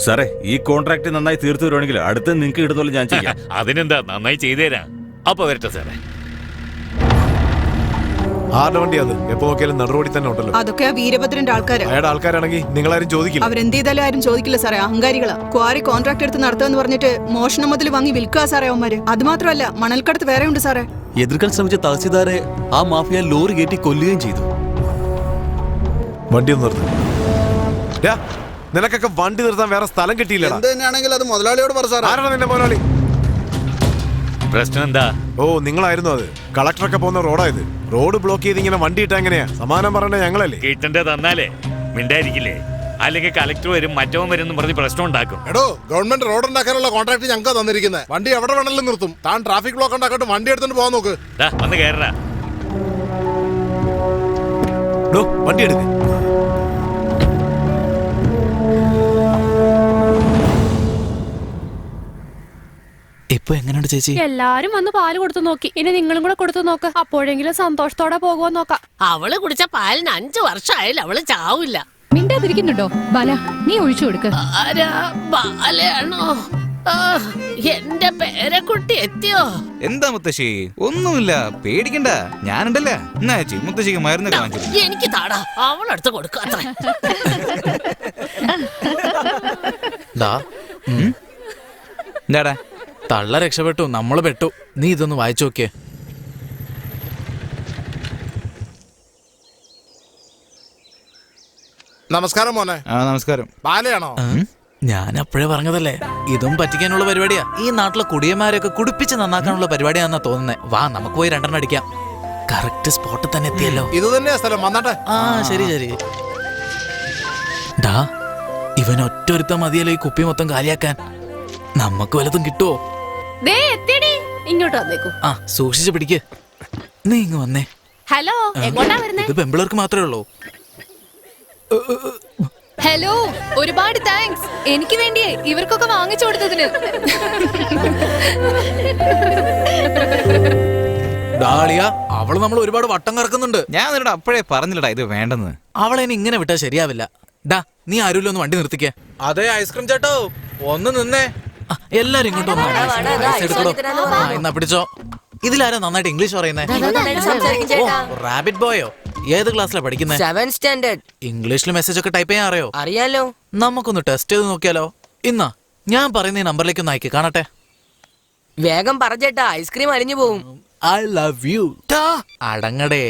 സാറേ, ഈ കോൺട്രാക്ട് നന്നായി തീർത്തു വരുവാണെങ്കിൽ അടുത്ത നിങ്ങൾക്ക് ഇടുന്നോളൂ ഞാൻ ചെയ്യാം. അതിനെന്താ, നന്നായി ചെയ്തുതരാം. അപ്പൊ വരട്ടെ സാറേ. ആരുടെ വണ്ടി അത്? എപ്പോ നോക്കിയാലും നടുറോടി തന്നെ ഉണ്ടല്ലോ. അതൊക്കെ ആ വീരഭദ്രന്റെ ആൾക്കാര്. അയാളുടെ ആൾക്കാരാണെങ്കിൽ നിങ്ങളാരും ചോദിക്കില്ല. അവരെന്ത് ചെയ്താലും ആരും ചോദിക്കില്ല സാറേ, അഹങ്കാരികളാ. ക്വാറി കോൺട്രാക്ട് എടുത്ത് നടത്തുമെന്ന് പറഞ്ഞിട്ട് മോഷണം മുതൽ വാങ്ങി വിൽക്കുക സാറേ അവന്മാര്. അത് മാത്രമല്ല, മണൽക്കടത്ത് വേറെ ഉണ്ട് സാറേ. എതിർക്കാൻ ശ്രമിച്ച തഹസിൽദാരെ ആ മാഫിയ ലോറി കയറ്റി കൊല്ലുകയും ചെയ്തു. വണ്ടി ഒന്ന് നിർത്തും. നിനക്കൊക്കെ വണ്ടി നിർത്താൻ വേറെ സ്ഥലം കിട്ടിയില്ല. എന്ത് തന്നെയാണെങ്കിൽ അത് മുതലാളിയോട് പറ സാറേ. ആരാണ് നിന്റെ മുതലാളി? പ്രശ്നം എന്താ? ഓ, നിങ്ങളായിരുന്നു അത്. കളക്ടറൊക്കെ പോകുന്ന റോഡായത്. റോഡ് ബ്ലോക്ക് ചെയ്ത് ഇങ്ങനെ വണ്ടി ഇട്ടാ എങ്ങനെയാ? സമാനം പറയണ്ടേ ഞങ്ങളല്ലേ? കിട്ടണ്ടേ തന്നാലേ മിണ്ടായിരിക്കില്ലേ? അല്ലെങ്കിൽ കളക്ടർ വരും, മറ്റവൻ വരും എന്ന് പറഞ്ഞ് പ്രശ്നം ഉണ്ടാക്കും. എടോ, ഗവൺമെന്റ് റോഡ് ഉണ്ടാക്കാനുള്ള കോൺട്രാക്ട് ഞങ്ങൾക്ക് തന്നിരിക്കുന്നത്. വണ്ടി എവിടെ വേണമെങ്കിലും നിർത്തും. താൻ ട്രാഫിക് ബ്ലോക്ക് ഉണ്ടാക്കിട്ട് വണ്ടി എടുത്തോണ്ട് പോകാൻ നോക്ക്. വന്ന് കയറാ. വണ്ടി എടുക്ക്. ഇപ്പൊ എങ്ങനെയുണ്ട് ചേച്ചി? എല്ലാരും വന്ന് പാല് കൊടുത്തു നോക്കി. ഇനി നിങ്ങളും കൂടെ കൊടുത്തു നോക്ക്. അപ്പോഴെങ്കിലും സന്തോഷത്തോടെ പോകുമോ നോക്കാം. അവള് കുടിച്ച പാലിന് 5 വർഷമായാലും അവള് ചാവില്ല. മിണ്ടാതിരിക്കുന്നുണ്ടോ? ബാല, നീ ഒഴിച്ചു കൊടുക്ക്. ബാലയാണോ? എന്റെ പേരക്കുട്ടി എത്തിയോ? എന്താ മുത്തശ്ശി? ഒന്നുമില്ല, പേടിക്കണ്ട, ഞാനുണ്ടല്ല. എന്നാ ചേച്ചി, മുത്തശ്ശിക്ക് മരുന്ന് കാണിച്ചു. എനിക്ക് താടാ, അവളടുത്ത് കൊടുക്കാത്ര. എന്താടാ? തള്ള രക്ഷപ്പെട്ടു, നമ്മള് പെട്ടു. നീ ഇതൊന്ന് വായിച്ചു നോക്കിയേ. നമസ്കാരം മോനെ. നമസ്കാരം. ബാലയാണോ? ഞാൻ അപ്പോഴേ പറഞ്ഞതല്ലേ, ഇതും പറ്റിക്കാനുള്ള പരിപാടിയാ. ഈ നാട്ടിലെ കുടിയന്മാരെയൊക്കെ കുടിപ്പിച്ച് നന്നാക്കാനുള്ള പരിപാടിയാണെന്നാ തോന്നുന്നേ. വാ, നമുക്ക് പോയി 2 അടിക്കാം. കറക്റ്റ് സ്പോട്ടിൽ തന്നെ എത്തിയല്ലോ. ഇത് തന്നെയാ സ്ഥലം. വന്നാട്ടെ. ശരി ശരി. ഡാ, ഇവൻ ഒറ്റൊരുത്ത മതിയല്ലോ ഈ കുപ്പി മൊത്തം കാലിയാക്കാൻ. നമുക്ക് വല്ലതും കിട്ടുവോ? ഇങ്ങോട്ട് വന്നേക്കൂ. സൂക്ഷിച്ച് പിടിക്ക്. നീ ഇങ്ങ് വന്നേ. ഹലോ, എങ്ങോട്ടാ വരുന്നേ? ഇത് പെമ്പിളർക്ക് മാത്രമേ ഉള്ളൂ. ഹലോ, ഒരുപാട് താങ്ക്സ്. എനിക്ക് വേണ്ടിയേ ഇവർക്കൊക്കെ വാങ്ങിച്ചു കൊടുത്തതിന്. ഡാളിയ, അവള് നമ്മൾ ഒരുപാട് വട്ടം കറക്കുന്നുണ്ട്. ഞാൻ നിന്നോട് അപ്പോഴേ പറഞ്ഞില്ലടാ ഇത് വേണ്ടെന്ന്. അവളെ ഇനി ഇങ്ങനെ വിട്ടാ ശരിയാവില്ല. ഡാ, നീ ആരുമില്ല, ഒന്ന് വണ്ടി നിർത്തിക്കേ. അതെ, ഐസ്ക്രീം ചേട്ടോ, ഒന്ന് നിന്നേ. എല്ലാരും ഇങ്ങോട്ട് വന്നോ. എന്നാ പിടിച്ചോ. ഇതിലാരാ നന്നായിട്ട് ഇംഗ്ലീഷ് പറയുന്നേ? റാബിറ്റ് ബോയോ? ഏത് ക്ലാസ്സിലാ പഠിക്കുന്നേ? 7th standard. ഇംഗ്ലീഷിൽ മെസ്സേജ് ഒക്കെ ടൈപ്പ് ചെയ്യാൻ അറിയോ? അറിയാലോ. നമുക്കൊന്ന് ടെസ്റ്റ് ചെയ്ത് നോക്കിയാലോ? ഇന്നാ ഞാൻ പറയുന്ന ഈ നമ്പറിലേക്ക് ഒന്ന് അയക്കി കാണട്ടെ. വേഗം പറഞ്ഞേട്ടാ, ഐസ്ക്രീം അരിഞ്ഞു പോവും. I love you. അടങ്ങടേ.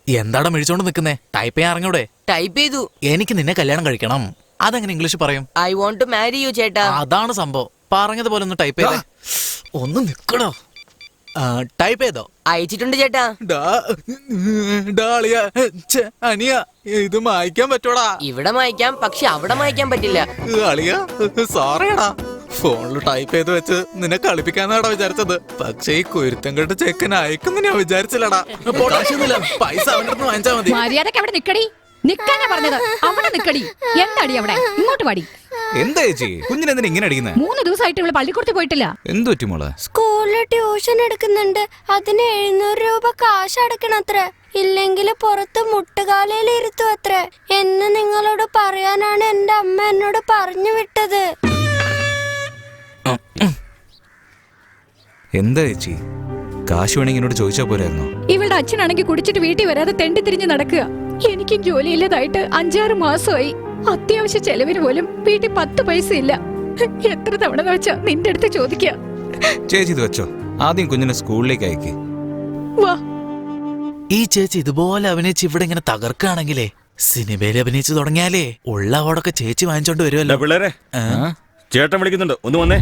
എന്താടാ മിഴിച്ചോണ്ട് നിക്കുന്നേ? ടൈപ്പ് ചെയ്യാൻ അറിഞ്ഞൂടെ? ടൈപ്പ് ചെയ്തു. എനിക്ക് നിന്നെ കല്യാണം കഴിക്കണം. അതെങ്ങനെ ഇംഗ്ലീഷ് പറയും? I want to marry you ചേട്ടാ. അതാണ് സംഭവം. പറഞ്ഞതുപോലെ ഒന്ന് ടൈപ്പ് ചെയ്തേ. ഒന്ന് നിക്കണോ? ടൈപ്പ് ചെയ്തോ? അയച്ചിട്ടുണ്ട് ചേട്ടാ. അനിയ, ഇത് മായ്ക്കാൻ പറ്റോടാ? ഇവിടെ മായ്ക്കാം, പക്ഷെ അവിടെ മായ്ക്കാൻ പറ്റില്ല. അളിയ, സോറിയടാ. ഫോണിൽ ടൈപ്പ് ചെയ്ത് വെച്ച് നിന്നെ കളിപ്പിക്കാന്നാടാ വിചാരിച്ചത്. പക്ഷെ ഈ കുരുത്തം കെട്ട് ചെക്കൻ അയക്കുന്നു ഞാൻ വിചാരിച്ചില്ലടാ. പൈസ അവൻ്റെ അടുത്ത് വാങ്ങിച്ചാ മതി. മര്യാദക്ക് അവിടെ നിക്കടി. നിക്കാനാ പറഞ്ഞത്. അവിടെ നിക്കടി. എന്താടി അവിടെ? ഇങ്ങോട്ട് പാടി. എന്താ ചേച്ചി, കുഞ്ഞിനെന്തിനാ ഇങ്ങനെ അടിക്കുന്നത്? 3 ദിവസമായിട്ട് ഇവള് പള്ളിക്കൂടത്തിൽ പോയിട്ടില്ല. എന്തു പറ്റി മോളെ? സ്കൂളിൽ ട്യൂഷൻ എടുക്കുന്നുണ്ട്. അതിന് 700 രൂപ കാശ് അടക്കണത്ര. ഇല്ലെങ്കിൽ പുറത്ത് മുട്ടുകാലയിൽ ഇരുത്തും അത്ര എന്ന് നിങ്ങളോട് പറയാനാണ് എന്റെ അമ്മ എന്നോട് പറഞ്ഞു വിട്ടത്. എന്താ ചേച്ചി, കാശ് വേണമെങ്കിൽ എന്നോട് ചോദിച്ചാ പോരായിരുന്നോ? ഇവളുടെ അച്ഛനാണെങ്കിൽ കുടിച്ചിട്ട് വീട്ടിൽ വരാതെ തെണ്ടി തിരിഞ്ഞ് നടക്കുക. എനിക്കും ജോലിയില്ലതായിട്ട് 5-6 മാസമായി. അത്യാവശ്യ ചെലവിന് പോലും വീട്ടിൽ 10 പൈസ ഇല്ല. എത്ര തവണ വെച്ചാ നിന്റെ അടുത്ത് ചോദിക്കുക. ചേച്ചി ഇത് വെച്ചോ, ആദ്യം കുഞ്ഞിനെ സ്കൂളിലേക്ക് അയക്ക്. വാ. ഈ ചേച്ചി ഇതുപോലെ അഭിനയിച്ച് ഇവിടെ ഇങ്ങനെ തകർക്കുകയാണെങ്കിലേ, സിനിമയിൽ അഭിനയിച്ചു തുടങ്ങിയാലേ ഉള്ള അവാർഡൊക്കെ ചേച്ചി വാങ്ങിച്ചോണ്ട് വരുമല്ലോ. പിള്ളേരെ, ചേട്ടൻ വിളിക്കുന്നുണ്ട്, ഒന്ന് വന്നേ.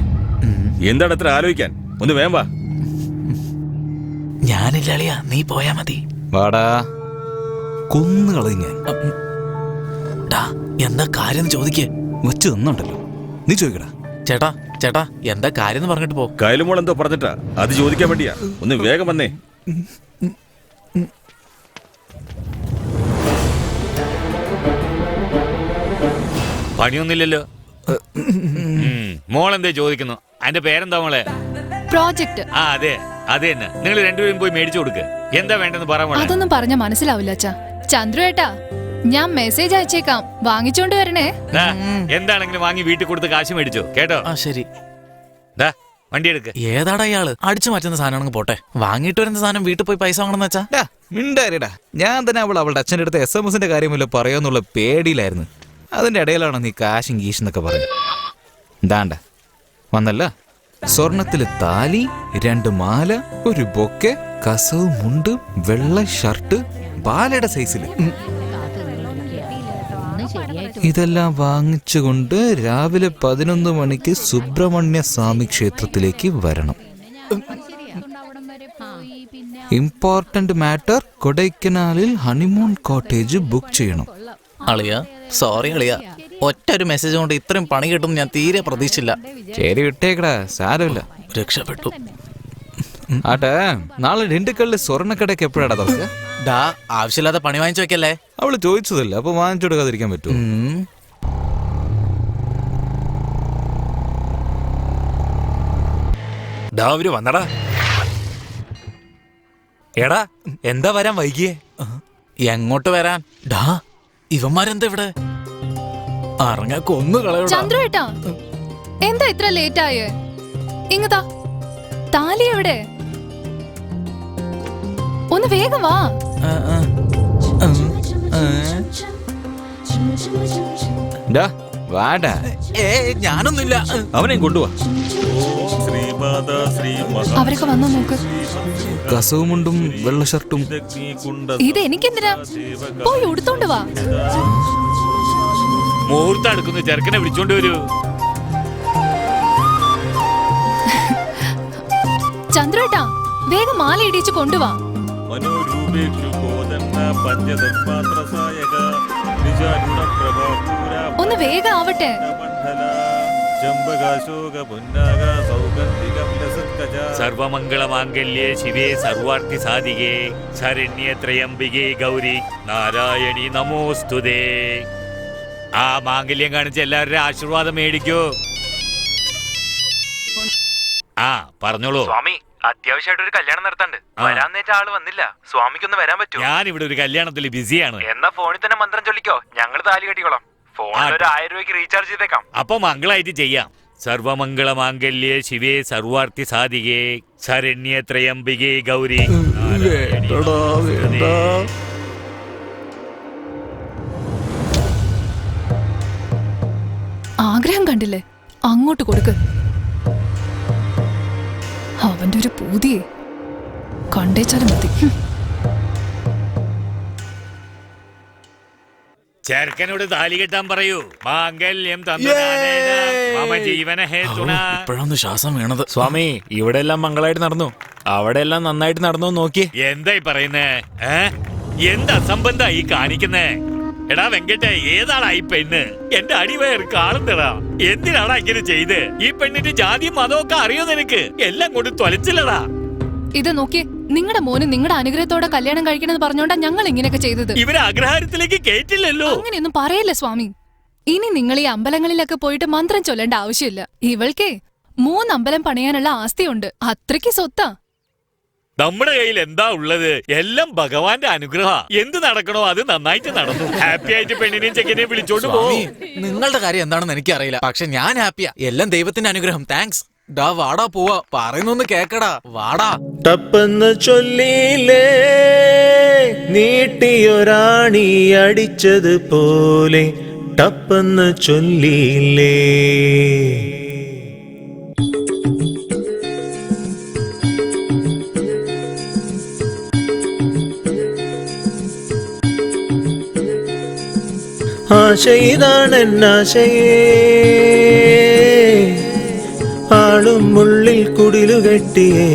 എന്താണ് അത്ര ആലോചിക്കാൻ? ഒന്ന് വേം വാ. ഞാനില്ല അളിയാ, നീ പോയാ മതി. വാടാ, കൊന്നുകളയും ഞാൻ. എന്താ കാര്യം ചോദിക്കേ? വെച്ച് തന്നുണ്ടല്ലോ, നീ ചോദിക്കടാ. ചേട്ടാ ചേട്ടാ, എന്താ കാര്യം പറഞ്ഞിട്ട് പോ. കയലുമോൾ എന്തോ പറഞ്ഞിട്ടാ, അത് ചോദിക്കാൻ വേണ്ടിയാ. ഒന്ന് വേഗം വന്നേ. പണിയൊന്നുമില്ലല്ലോ. മോളെന്തേ ചോദിക്കുന്നു? അതിന്റെ പേരെന്താ മോളെ? പ്രോജക്റ്റ്. അതെ അത് തന്നെ. നിങ്ങൾ രണ്ടുപേരും പോയി മേടിച്ചു കൊടുക്ക്. എന്താ വേണ്ടെന്ന് പറ മോളെ. അതൊന്നും പറഞ്ഞ മനസ്സിലാവില്ല അച്ഛാ. ചന്ദ്രു ഏട്ടാ, ഞാൻ മെസ്സേജ് അയച്ചേക്കാം, വാങ്ങിച്ചോണ്ട് വരണേ. എന്താണെങ്കിലും വാങ്ങി വീട്ടിൽ കൊടുത്ത് കാശ് മേടിച്ചോ, കേട്ടോ? ശരി. വണ്ടി എടുക്ക. ഏതാടാ ഇയാള്? അടിച്ചു മാറ്റുന്ന സാധനമാണെങ്കിൽ പോട്ടെ, വാങ്ങിട്ട് വരുന്ന സാധനം വീട്ടിൽ പോയി പൈസ വാങ്ങണമെന്ന് വെച്ചാ മിണ്ടാരിടാ. ഞാൻ തന്നെ അവളുടെ അച്ഛൻ്റെ അടുത്ത് SMS കാര്യമല്ലോ പറയാന്നുള്ള പേടിയിലായിരുന്നു. അതിന്റെ ഇടയിലാണ് നീ കാശും ഗീഷെന്നൊക്കെ പറഞ്ഞു. എന്താണ്ട വന്നല്ല, സ്വർണത്തില് താലി, 2 മാല, ഒരു ബൊക്കെ, കസവ് മുണ്ട്, വെള്ള ഷർട്ട്, ബാലയുടെ സൈസില്. ഇതെല്ലാം വാങ്ങിച്ചുകൊണ്ട് രാവിലെ 11 മണിക്ക് സുബ്രഹ്മണ്യ സ്വാമി ക്ഷേത്രത്തിലേക്ക് വരണം. ഇമ്പോർട്ടന്റ് മാറ്റർ, കൊടൈക്കനാലിൽ ഹണിമൂൺ കോട്ടേജ് ബുക്ക് ചെയ്യണം. അളിയ സോറി അളിയ, ഒറ്റ ഒരു മെസ്സേജ് കൊണ്ട് ഇത്രയും പണി കിട്ടും ഞാൻ തീരെ പ്രതീക്ഷിച്ചില്ല. ശരി വിട്ടേക്കടാ, സാരമില്ല. രക്ഷപ്പെട്ടു. ആട്ടെ, നാളെ ഡിണ്ടുക്കല്ലിൽ സ്വർണ്ണക്കടയ്ക്ക് എപ്പോഴാടാ തുറക്കുക? ഡാ, ആവശ്യമില്ലാതെ പണി വാങ്ങിച്ചു വെക്കല്ലേ. അവള് ചോദിച്ചതല്ല, അപ്പൊ വാങ്ങിച്ചു കൊടുക്കാതിരിക്കാൻ പറ്റുമോ? ഡാ അവര് വന്നടാ. എടാ എന്താ വരാൻ വൈകിയേ? എങ്ങോട്ട് വരാൻ? ഡാ ഇവന്മാരെന്താ ഇവിടെ? അറിഞ്ഞ കൊന്നു കളയോ. ചന്ദ്രേട്ടാ, എന്താ ഇത്ര ലേറ്റ് ആയേ? ഇങ്ങതാ താലി എവിടെ? ഒന്ന് വേഗം വാ. വാടാ. ഞാനൊന്നുമില്ല. അവനെയും കൊണ്ടുപോവാ. അവരൊക്കെ വന്നു നോക്ക്. കസവുമുണ്ടും വെള്ള ഷർട്ടും. ഇത് എനിക്കെന്തിനാ? പോയി ഉടുത്തോണ്ട് വാ. മുഹൂർത്തം എടുക്കുന്നു, ചെറുക്കനെ വിളിച്ചോണ്ട് വരൂ. ചന്ദ്രേട്ടാ, വേഗം മാല ഇടിച്ച് കൊണ്ടുവാ. ഒന്ന് വേഗം ആവട്ടെ. സർവമംഗളമാംഗല്യേ ശിവേ സർവാർത്ഥി സാധികേ ശരണ്യേ ത്രയംബികേ ഗൗരി നാരായണി നമോസ്തുതേ. ആ മാംഗല്യം കാണിച്ച് എല്ലാവരുടെ ആശീർവാദം മേടിക്കൂ. ആ പറഞ്ഞോളൂ. സ്വാമി, അത്യാവശ്യമായിട്ട് ഒരു കല്യാണം നടത്താണ്ട്. വരാന്നേറ്റ ആള് വന്നില്ല. സ്വാമിക്കൊന്ന് വരാൻ പറ്റുമോ? ഞാൻ ഇവിടെ ഒരു കല്യാണത്തിൽ ബിസിയാണ്. എന്നാ ഫോണിൽ തന്നെ മന്ത്രം ചൊല്ലിക്കോ, ഞങ്ങൾ താലി കെട്ടിക്കോളാം. ഫോണിൽ ഒരു 1000 രൂപയ്ക്ക് റീചാർജ് ചെയ്തേക്കാം. അപ്പൊ മംഗളായിട്ട് ചെയ്യാം. സർവമംഗളമാംഗല്യേ ശിവേ സർവാർത്ഥി സാധികേ ശരണ്യേ ത്രയംബികേ ഗൗരി. ആഗ്രഹം കണ്ടില്ലേ? അങ്ങോട്ട് കൊടുക്ക്. അവന്റെ ഒരു പൂതിയെ കണ്ടേച്ചാലും മതി. ചെറുക്കനോട് താലി കെട്ടാൻ പറയൂ. മാംഗല്യം ഇപ്പോഴൊന്ന് ശ്വാസം വീണത്. സ്വാമി, ഇവിടെ എല്ലാം മംഗളായിട്ട് നടന്നു, അവിടെ എല്ലാം നന്നായിട്ട് നടന്നു നോക്കി. എന്തായി പറയുന്നേ? എന്താ അസംബന്ധ ഈ കാണിക്കുന്നേ? എടാ വെങ്കട്ടെ, ഏതാടാ ഈ പെണ്ണ്? എന്റെ അടിവയർ കാണുന്നടാ. എന്തിനാടാ ഇങ്ങനെ ചെയ്ത്? ഈ പെണ്ണിന്റെ ജാതിയും മതമൊക്കെ അറിയോ നിനക്ക്? എല്ലാം കൊണ്ട് തൊലച്ചില്ലടാ. ഇത് നോക്കിയേ, നിങ്ങളുടെ മോന് നിങ്ങളുടെ അനുഗ്രഹത്തോടെ കല്യാണം കഴിക്കണമെന്ന് പറഞ്ഞോണ്ടാ ഞങ്ങൾ ഇങ്ങനെയൊക്കെ ചെയ്തത്. ഇവരെ അഗ്രഹാരത്തിലേക്ക് കേട്ടില്ലല്ലോ. അങ്ങനെയൊന്നും പറയല്ല സ്വാമി. ഇനി നിങ്ങൾ ഈ അമ്പലങ്ങളിലൊക്കെ പോയിട്ട് മന്ത്രം ചൊല്ലേണ്ട ആവശ്യമില്ല. ഇവൾക്കേ 3 അമ്പലം പണിയാനുള്ള ആസ്തിയുണ്ട്. അത്രയ്ക്ക് സ്വത്താ. നമ്മുടെ കയ്യിൽ എന്താ ഉള്ളത്? എല്ലാം ഭഗവാന്റെ അനുഗ്രഹ. എന്ത് നടക്കണോ അത് നന്നായിട്ട് നടന്നു. ഹാപ്പി ആയിട്ട് പെണ്ണിനെയും ചെക്കനെയും വിളിച്ചോണ്ട് പോകും. നിങ്ങളുടെ കാര്യം എന്താണെന്ന് എനിക്കറിയില്ല, പക്ഷെ ഞാൻ ഹാപ്പിയാ. എല്ലാം ദൈവത്തിന്റെ അനുഗ്രഹം. താങ്ക്സ്. ഡാ വാടാ പോവാ, പറയുന്നൊന്ന് കേക്കടാ. വാടാ. ടപ്പെന്ന് ചൊല്ലിയില്ലേ, നീട്ടിയൊരാണി അടിച്ചത് പോലെ ടപ്പെന്ന് ചൊല്ലിയില്ലേ. ആശയിതാണെന്നാശയേ, ആളും ഉള്ളിൽ കുടിലുകെട്ടിയേ.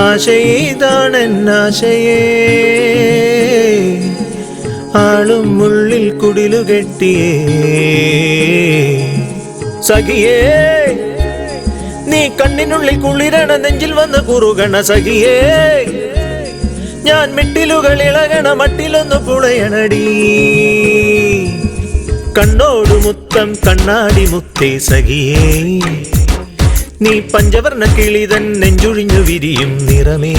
ആശയിതാണെന്നാശയേ, ആളും ഉള്ളിൽ കുടിലുകെട്ടിയേ. സഖിയേ, നീ കണ്ണിനുള്ളിൽ കുളിരണ, നെഞ്ചിൽ വന്ന് കുറുകണ. സഖിയേ, ഞാൻ മിട്ടിലുകൾ ഇളകണ, മട്ടിലൊന്നു പുളയണടി. കണ്ണോടു മുത്തം കണ്ണാടി മുത്തേ സഖിയേ, നീ പഞ്ചവർണ്ണ കിളിതൻ നെഞ്ചുഴിഞ്ഞു വിരിയും നിറമേ.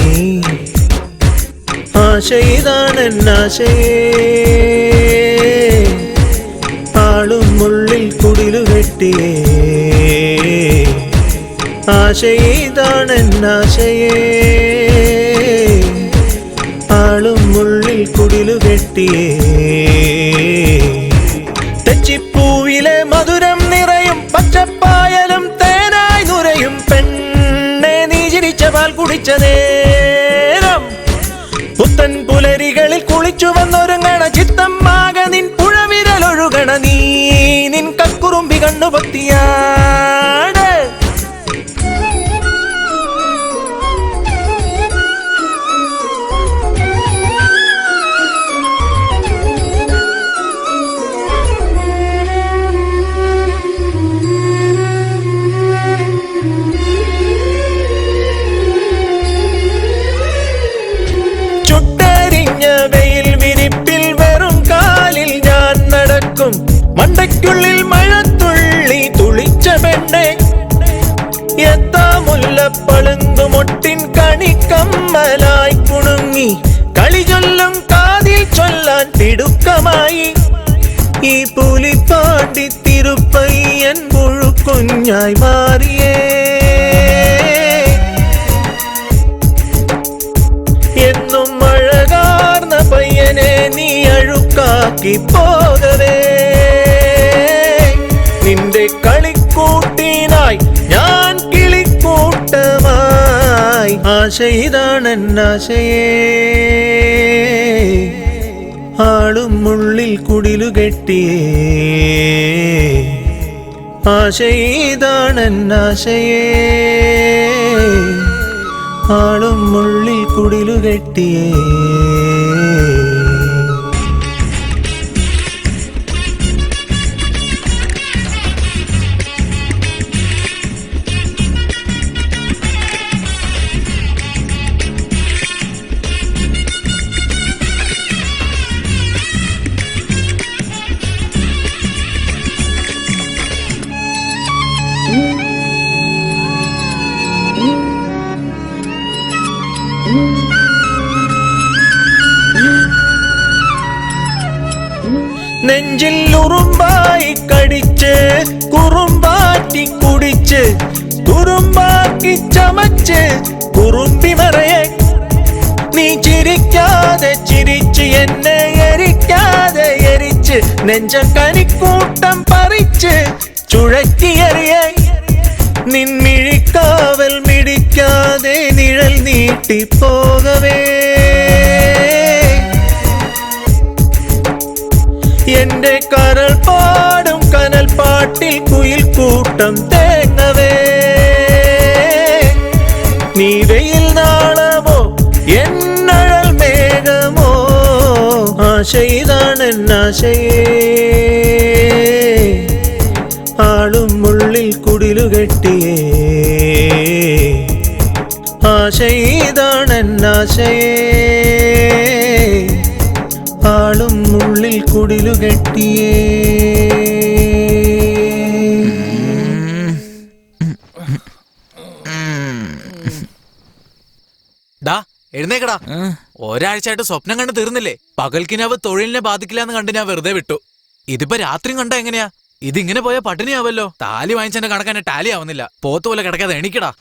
ആശയിതാണെന്നാശയേ, ആളും ഉള്ളിൽ കുടിലുകെട്ടിയേ. ആശയിതാണെന്നാശയേ. കെട്ടിയേ തെച്ചിപ്പൂവിലെ മധുരം നിറയും പച്ചപ്പായലും തേനായി നുരയും പെണ്ണെ നീ ചിരിച്ച പാൽ കുടിച്ച നേരം പുത്തൻ പുലരികളിൽ കുളിച്ചു വന്നൊരുങ്ങണ ചിത്തമ്മാക നിൻ പുഴവിരലൊഴുകണ നീ നിൻ കക്കുറുമ്പി കണ്ണുപൊത്തിയാട് വെയിൽ വിരിപ്പിൽ വെറും കാലിൽ ഞാൻ നടക്കും മണ്ടയ്ക്കുള്ളിൽ മഴത്തുള്ളി തുളിച്ച പെണ്ണെ എത്താ മുല്ലപ്പളുങ്കുമൊട്ടിൻ കണിക്കമ്മലായി കുണുങ്ങി കളി ചൊല്ലും കാതിൽ ചൊല്ലാൻ തിടുക്കമായി ഈ പുലിപ്പാണ്ടി തിരുപ്പയ്യൻ പുഴുക്കുഞ്ഞായി മാറിയേ എന്നും അഴകാർന്ന പയ്യനെ നീ അഴുക്കാക്കി പോകവേ നിന്റെ കളിക്കൂട്ടിനായി ഞാൻ കിളിക്കൂട്ടമായി ആശ ഇതാണെന്നാശയേ ആളും ഉള്ളിൽ കുടിലുകെട്ടിയേ ആശ ഇതാണെന്നാശയേ ആളും ഉള്ളിൽ കുടിലുകെട്ടിയേ നെഞ്ചിൽ ഉറുമ്പായി കടിച്ച് കുറുമ്പാറ്റി കുടിച്ച് കുറുമ്പാക്കി ചമച്ച് കുറുമ്പി മറയെ നീ ചിരിക്കാതെ ചിരിച്ച് എന്നെ എരിക്കാതെ എരിച്ച് നെഞ്ച കനിക്കൂട്ടം പറിച്ച് ചുഴറ്റിയറിയെ നിൻമിഴിക്കാവൽ മിടിക്കാതെ നിഴൽ നീട്ടിപ്പോകവേ എന്റെ കരൾ പാടും കനൽ പാട്ടിൽ കുയിൽ കൂട്ടം തേങ്ങവേ നീ വെയിൽ നാളമോ എന്നഴൽ മേഘമോ ആശ ഇതാണെന്നാശയേ ആളും ഉള്ളിൽ കുടിലുകെട്ടിയേ ആശ ഇതാണെന്നാശയേ ആളും ഉള്ളിൽ കുടിലുകെട്ടിയേ ഡാ എഴുന്നേക്കടാ ഒരാഴ്ചയായിട്ട് സ്വപ്നം കണ്ട് തീർന്നില്ലേ പകൽക്കിനാവ് തൊഴിലിനെ ബാധിക്കില്ല എന്ന് കണ്ട് ഞാൻ വെറുതെ വിട്ടു ഇതിപ്പോ രാത്രി കണ്ട എങ്ങനെയാ ഇതിങ്ങനെ പോയാൽ പട്ടിണിയാവല്ലോ താലി വാങ്ങിച്ചെന്നെ കണക്കാനെ ടാലി ആവുന്നില്ല പോത്ത് പോലെ കിടക്കാതെ എണീക്കടാ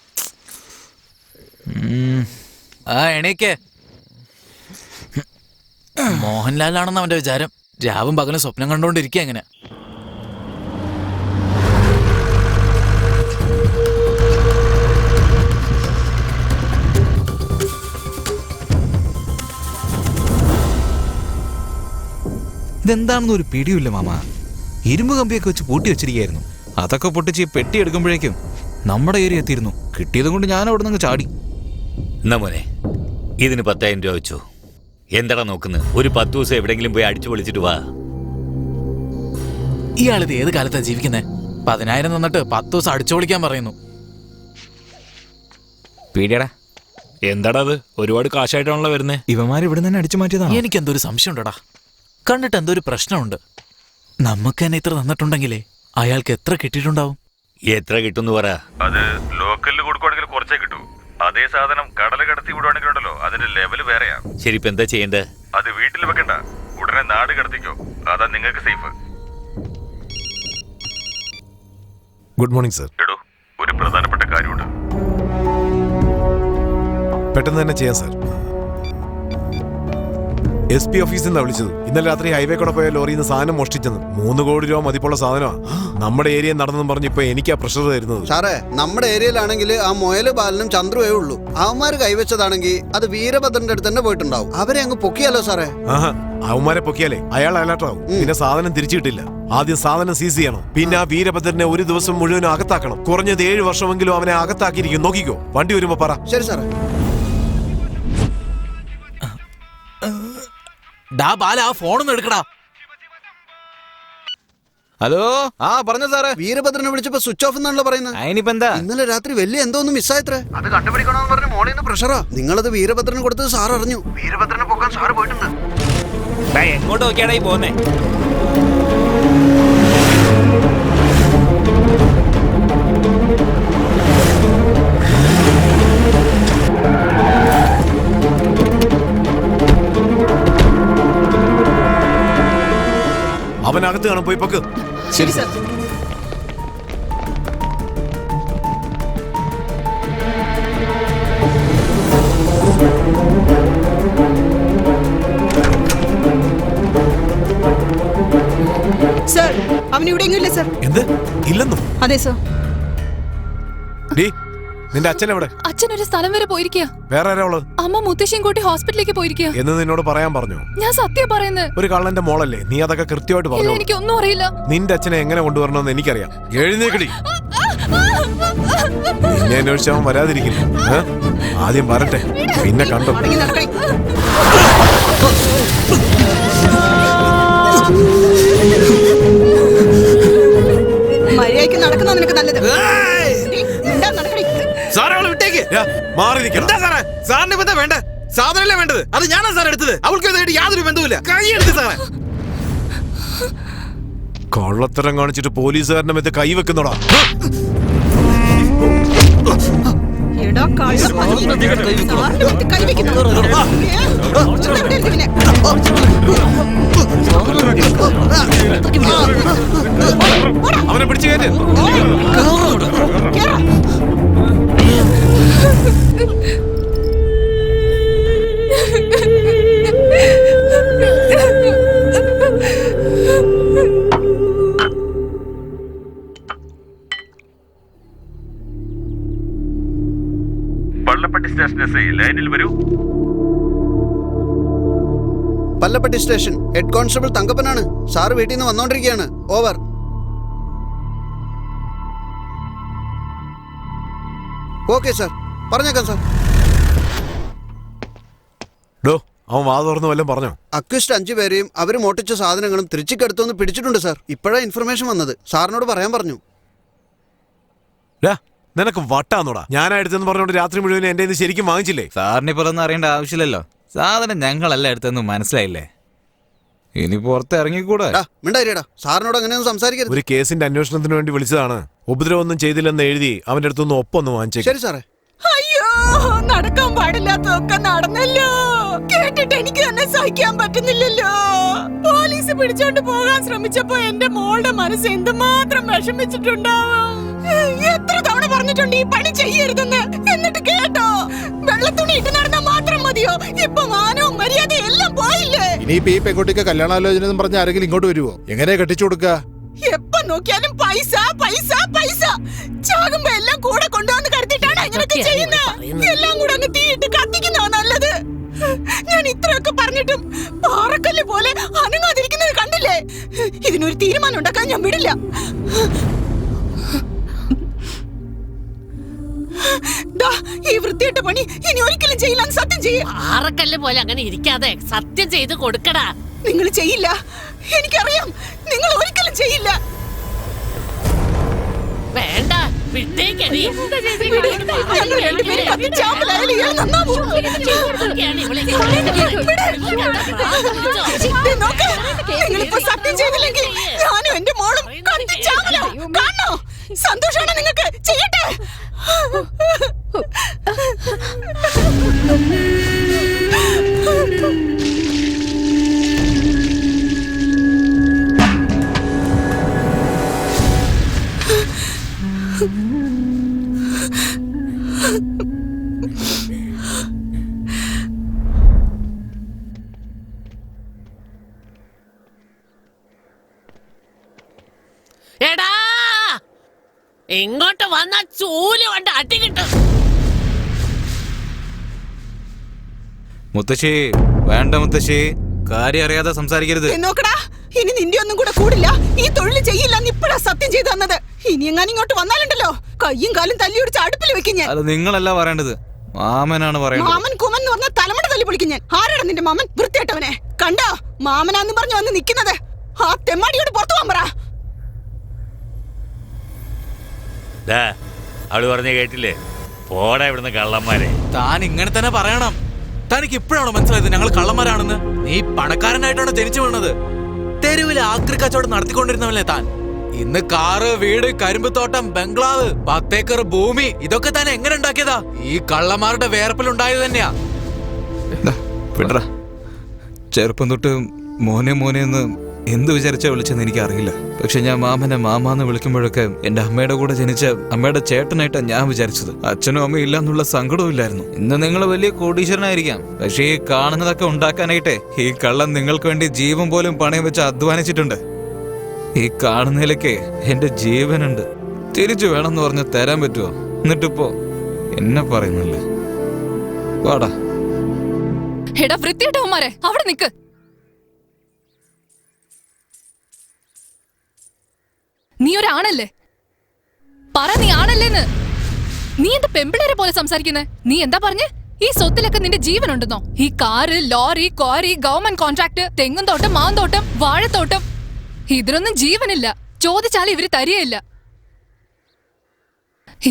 ആ എണീക്കേ മോഹൻലാലാണെന്ന് അവന്റെ വിചാരം രാവും പകലും സ്വപ്നം കണ്ടോണ്ടിരിക്കുക എങ്ങനെ ഇതെന്താണെന്ന് ഒരു പിടിയില്ല മാമ ഇരുമ്പ് കമ്പിയൊക്കെ വെച്ച് പൂട്ടി വെച്ചിരിക്കുകയായിരുന്നു അതൊക്കെ പൊട്ടിച്ച് പെട്ടി എടുക്കുമ്പോഴേക്കും നമ്മുടെ ഏരിയ എത്തിയിരുന്നു കിട്ടിയതും കൊണ്ട് ഞാൻ അവിടെ നിന്ന് ചാടി എന്നാ മോനെ ഇതിന് 10,000 രൂപ വെച്ചു എന്താടാ നോക്കുന്നത് ഒരു 10 ദിവസം എവിടെങ്കിലും പോയി അടിച്ചു പൊളിച്ചിട്ട് വാ ഇയാളിത് ഏത് കാലത്താ ജീവിക്കുന്നേ 10,000 തന്നിട്ട് 10 ദിവസം അടിച്ചു പൊളിക്കാൻ പറയുന്നു പീടിയടാ എന്താടാ അത് ഒരുപാട് കാശായിട്ടാണല്ലോ വരുന്നേ ഇവന്മാർ ഇവിടെ തന്നെ അടിച്ചു മാറ്റിയതാണ് എനിക്ക് എന്തോ ഒരു സംശയം ഉണ്ടടാ കണ്ടിട്ട് എന്തോ ഒരു പ്രശ്നമുണ്ട് നമുക്ക് തന്നെ ഇത്ര തന്നിട്ടുണ്ടെങ്കിലേ അയാൾക്ക് എത്ര കിട്ടിയിട്ടുണ്ടാവും എത്ര കിട്ടും പറ അത് ലോക്കലിൽ കൊടുക്കുവാണെങ്കിൽ കുറച്ചേ കിട്ടൂ അതേ സാധനം കടല കടത്തി വിടുവാണെങ്കിൽ ഉണ്ടല്ലോ അതിന്റെ ലെവല് വേറെയാ ശരി ഇപ്പൊ എന്താ ചെയ്യണ്ടേ അത് വീട്ടിൽ വെക്കണ്ട ഉടനെ നാട് കടത്തിക്കോ അതാ നിങ്ങൾക്ക് സേഫ് ഗുഡ് മോർണിംഗ് സർ. എടോ ഒരു പ്രധാനപ്പെട്ട കാര്യമുണ്ട് പെട്ടെന്ന് തന്നെ ചെയ്യാം സർ. SP ഓഫീസിൽ നിന്നാണ് വിളിച്ചത്. ഇന്നലെ രാത്രി ഹൈവേ കൂടെ പോയ ലോറിയിൽ നിന്ന് സാധനം മോഷ്ടിച്ചെന്ന്. 3 കോടി രൂപ മതിപ്പുള്ള സാധനമാണ്. നമ്മുടെ ഏരിയ നടന്നെന്ന് പറഞ്ഞ് ഇപ്പൊ എനിക്കാ പ്രഷർ തരുന്നത്. സാറേ, നമ്മുടെ ഏരിയയിലാണെങ്കിൽ ആ മൊയല് ബാലനും ചന്ദ്രുവേ ഉള്ളൂ. അവന്മാര് കൈവച്ചതാണെങ്കിൽ അത് വീരഭദ്രന്റെ അടുത്ത് തന്നെ പോയിട്ടുണ്ടാവും. അവരെ അങ്ങ് പൊക്കിയാലോ സാറേ? ആഹാ, അവന്മാരെ പൊക്കിയാലേ അയാൾ അലർട്ടാവും. പിന്നെ സാധനം തിരിച്ചു കിട്ടില്ല. ആദ്യം സാധനം സീസ് ചെയ്യണം. പിന്നെ ആ വീരഭദ്രനെ ഒരു ദിവസം മുഴുവനും അകത്താക്കണം. കുറഞ്ഞത് 7 വർഷമെങ്കിലും അവനെ അകത്താക്കിയിരിക്കും. നോക്കിക്കോ, വണ്ടി വരുമ്പോ പറ. ശരി സാറേ. ഡാ ബാല, ആ ഫോണൊന്നും എടുക്കടാ. ഹലോ, ആ പറഞ്ഞോ സാറേ. വീരഭദ്രനെ വിളിച്ചപ്പോ സ്വിച്ച് ഓഫ് എന്നാണല്ലോ പറയുന്നത്. അതിനിപ്പോ എന്താ? ഇന്നലെ രാത്രി വലിയ എന്തോ ഒന്ന് മിസ്സായത്രേ. അത് കണ്ടുപിടിക്കണമെന്ന് പറഞ്ഞ് മോളിൽ നിന്ന് പ്രഷറാ. നിങ്ങളത് വീരഭദ്രന് കൊടുത്തത് സാർ അറിഞ്ഞു. വീരഭദ്രനെ പൊക്കാൻ സാറ് പോയിട്ടുണ്ട്. എങ്ങോട്ട് നോക്കിയാടാ ഈ പോന്നേ? അവനകത്ത് കാണാൻ പോയി പൊക്ക്. ശരി സർ. സർ, അവൻ ഇവിടെയെങ്കിലും ഇല്ല സർ. എന്ത് ഇല്ലെന്നോ? അതെ സർ. നിന്റെ അച്ഛൻ എവിടെ? അച്ഛൻ ഒരു സ്ഥലം വരെ പോയിരിക്കുക. വേറെ ആരാ ഉള്ളത്? അമ്മ മുത്തശ്ശിയും കൂട്ടി ഹോസ്പിറ്റലിലേക്ക് പോയിരിക്കുക. എന്ന് നിന്നോട് പറയാൻ പറഞ്ഞു. ഞാൻ സത്യം പറയുന്നത്. ഒരു കള്ളന്റെ മോളല്ലേ നീ, അതൊക്കെ കൃത്യമായിട്ട് ഇല്ല, പറഞ്ഞു. എനിക്കൊന്നും അറിയില്ല. നിന്റെ അച്ഛനെ എങ്ങനെ കൊണ്ടുവരണമെന്ന് എനിക്കറിയാം. എഴുന്നേക്കടി. നിന്നെ അന്വേഷിച്ച് അവൻ വരാതിരിക്കില്ല. ആദ്യം വരട്ടെ, പിന്നെ കണ്ടോ. മര്യാദയ്ക്ക് നടക്കുന്ന നിനക്ക് നല്ലത്. സാറിന് വേണ്ട സാധനല്ലേ വേണ്ടത്? അത് ഞാനാ സാർ എടുത്തത്. അവൾക്ക് യാതൊരു ബന്ധവുമില്ല. കൈ എടുത്ത് സാറേ. കള്ളത്തരം കാണിച്ചിട്ട് പോലീസുകാരന്റെ മെത്ത് കൈവെക്കുന്നോടാ. അവനെ പിടിച്ചു കയറ്റ്. പള്ളപ്പട്ടി സ്റ്റേഷൻ എസ് ഐ ലൈനിൽ വരൂ. പല്ലപ്പട്ടി സ്റ്റേഷൻ ഹെഡ് കോൺസ്റ്റബിൾ തങ്കപ്പനാണ്. സാറ് വീട്ടിൽ നിന്ന് വന്നോണ്ടിരിക്കുകയാണ്. ഓവർ. ഓക്കെ സാർ, പറഞ്ഞേക്കാം സാർ. ഡോ, അവൻ വാ തുറന്ന് വല്ലതും പറഞ്ഞോ? അക്വിസ്റ്റ് 5 പേരെയും അവർ മോട്ടിച്ച സാധനങ്ങളും തിരിച്ചിക്കടുത്തൊന്ന് പിടിച്ചിട്ടുണ്ട് സാർ. ഇപ്പോഴാ ഇൻഫർമേഷൻ വന്നത്. സാറിനോട് പറയാൻ പറഞ്ഞു. നിനക്ക് വട്ടാന്നോടാ. ഞാനായിട്ടെന്ന് പറഞ്ഞോണ്ട് രാത്രി മുഴുവൻ എന്റെ ശരിക്കും വാങ്ങിച്ചില്ലേ? സാറിന് ഇപ്പൊ ഒന്നും അറിയേണ്ട ആവശ്യമില്ലല്ലോ. സാധനം ഞങ്ങളല്ല എടുത്തെന്ന് മനസ്സിലായില്ലേ? ഇനി പുറത്ത് ഇറങ്ങിക്കൂടെ? സാറിനോട് അങ്ങനെയൊന്നും സംസാരിക്കരുത്. ഒരു കേസിന്റെ അന്വേഷണത്തിന് വേണ്ടി വിളിച്ചതാണ്. ഉപദ്രവമൊന്നും ചെയ്തില്ലെന്ന് എഴുതി അവന്റെ അടുത്തൊന്ന് ഒപ്പൊന്ന് വാങ്ങിച്ചേ. ശരി സാറേ. അയ്യോ, നടക്കാൻ പാടില്ലാത്തതൊക്കെ നടന്നല്ലോ. കേട്ടിട്ട് എനിക്ക് തന്നെ സഹിക്കാൻ പറ്റുന്നില്ലല്ലോ. പോലീസ് പിടിച്ചോണ്ട് പോകാൻ ശ്രമിച്ചപ്പോ എന്റെ മോളുടെ മനസ്സ് എന്തുമാത്രം വിഷമിച്ചിട്ടുണ്ടാവും. എത്ര തവണ പറഞ്ഞിട്ടുണ്ട് ഈ പണി ചെയ്യരുതെന്ന്. എന്നിട്ട് കേട്ടോ? വെള്ളത്തുണി ഇട്ട് നടന്നാ മാത്രം മതിയോ? ഇപ്പൊ മാനവും മര്യാദയും എല്ലാം പോയില്ലേ? ഇനിയിപ്പോ ഈ പെൺകുട്ടിക്ക് കല്യാണാലോചന എന്ന് പറഞ്ഞ ആരെങ്കിലും ഇങ്ങോട്ട് വരുവോ? എങ്ങനെയാ കെട്ടിച്ചു കൊടുക്ക? എപ്പോ നോക്കിയാലും പൈസ പൈസ പൈസ. ചാകുമ്പോ എല്ലാം കൂടെ കൊണ്ടുവന്ന് കരുതിട്ടാണ് ഇങ്ങനെയൊക്കെ ചെയ്യുന്നത്. എല്ലാം കൂടെ അങ്ങ് തീയിട്ട് കത്തിക്കുന്നതാ നല്ലത്. ഞാൻ ഇത്രയൊക്കെ പറഞ്ഞിട്ടും പാറക്കല്ല് പോലെ അനങ്ങാതിരിക്കുന്നത് കണ്ടില്ലേ? ഇതിനൊരു തീരുമാനം ഉണ്ടാക്കാൻ ഞാൻ വിടില്ല. ഈ വൃത്തിയായിട്ട പണി ഇനി ഒരിക്കലും ചെയ്യില്ല. സത്യം ചെയ്യും. പാറക്കല്ല് പോലെ അങ്ങനെ ഇരിക്കാതെ സത്യം ചെയ്ത് കൊടുക്കടാ. നിങ്ങൾ ചെയ്യില്ല, എനിക്കറിയാം. നിങ്ങൾ ഒരിക്കലും ചെയ്യില്ല. വേണ്ട, വിട്ടേക്കടി. നിങ്ങളിപ്പോ സത്യം ചെയ്തില്ലെങ്കിൽ ഞാനും എന്റെ മോളും കാണോ? സന്തോഷാണോ നിങ്ങൾക്ക്? ചെയ്യട്ടെ. ഇങ്ങോട്ട് വന്ന ചൂല് കൊണ്ട് അടി കിട്ടും. മുത്തശ്ശി വേണ്ട മുത്തശ്ശി, കാര്യം അറിയാതെ സംസാരിക്കരുത്. നോക്കടാ, ഇനി നിന്റെ ഒന്നും കൂടെ കൂടില്ല. ഈ തൊഴിൽ ചെയ്യില്ല ഇപ്പഴാ സത്യം ചെയ്തു തന്നത്. ഇനി എങ്ങാനും ഇങ്ങോട്ട് വന്നാലുണ്ടല്ലോ കയ്യും കാലും തല്ലി ഒടിച്ച് അടുപ്പിൽ വെക്കും ഞാൻ. അത് നിങ്ങളല്ല പറയേണ്ടത്, മാമനാണ് പറയേണ്ടത്. മാമൻ കുമൻ എന്ന് പറഞ്ഞ തലമുറ തല്ലി പൊളിക്കും ഞാൻ. ആരാടാ നിന്റെ മാമൻ? വൃത്തിയായിട്ടവനെ കണ്ടോ? മാമനാന്ന് പറഞ്ഞു വന്ന് നിക്കുന്നത്. ആ തെമ്മാടിയോട് പുറത്തു പോകാൻ പറ. അവള് പറഞ്ഞ കേട്ടില്ലേ? പോടാ ഇവിടുന്ന് കള്ളന്മാരെ. താൻ ഇങ്ങനെ തന്നെ പറയണം. തനിക്ക് ഇപ്പോഴാണോ മനസ്സിലായത് ഞങ്ങൾ കള്ളന്മാരാണെന്ന്? നീ പണക്കാരനായിട്ടാണോ ജനിച്ചു വീണത്? തെരുവിലെ ആക്രി കച്ചവടം നടത്തിക്കൊണ്ടിരുന്നവല്ലേ താൻ? ഇന്ന് കാറ്, വീട്, കരിമ്പുത്തോട്ടം, ബംഗ്ലാവ്, 10 ഏക്കർ ഭൂമി, ഇതൊക്കെ താൻ എങ്ങനെ ഉണ്ടാക്കിയതാ? ഈ കള്ളന്മാരുടെ വേർപ്പിലുണ്ടായത് തന്നെയാ. ചെറുപ്പം തൊട്ട് മോനെ മോനെ എന്ന് എന്ത് വിചാരിച്ചാ വിളിച്ചെന്ന് എനിക്കറിയില്ല. പക്ഷെ ഞാൻ മാമനെ മാമാന്ന് വിളിക്കുമ്പോഴൊക്കെ എന്റെ അമ്മയുടെ കൂടെ ജനിച്ച അമ്മയുടെ ചേട്ടനായിട്ടാണ് ഞാൻ വിചാരിച്ചത്. അച്ഛനും അമ്മയും ഇല്ല എന്നുള്ള സങ്കടവും ഇല്ലായിരുന്നു. ഇന്ന് നിങ്ങൾ വലിയ കോടീശ്വരനായിരിക്കാം, പക്ഷെ ഈ കാണുന്നതൊക്കെ ഉണ്ടാക്കാനായിട്ടേ ഈ കള്ളൻ നിങ്ങൾക്ക് വേണ്ടി ജീവൻ പോലും പണയം വെച്ച് അധ്വാനിച്ചിട്ടുണ്ട്. ഈ കാണുന്നതിലൊക്കെ എന്റെ ജീവനുണ്ട്. തിരിച്ചു വേണമെന്ന് പറഞ്ഞ് തരാൻ പറ്റുമോ? എന്നിട്ടിപ്പോ എന്നെ പറയുന്നില്ല. വാടാ. എടാ വൃത്തിയായിട്ടവന്മാരെ, അവിടെ നിക്ക്. നീ ഒരാണല്ലേ? പറ, നീ ആണല്ലേന്ന്. നീ എന്താ പെമ്പിളേരെ പോലെ സംസാരിക്കുന്നേ? നീ എന്താ പറഞ്ഞേ? ഈ സ്വത്തിലൊക്കെ നിന്റെ ജീവനുണ്ടെന്നോ? ഈ car, lorry, quarry, government contract, തെങ്ങും തോട്ടം, മാന്തോട്ടം, വാഴത്തോട്ടം, ഇതിനൊന്നും ജീവനില്ല. ചോദിച്ചാൽ ഇവര് തരികയില്ല.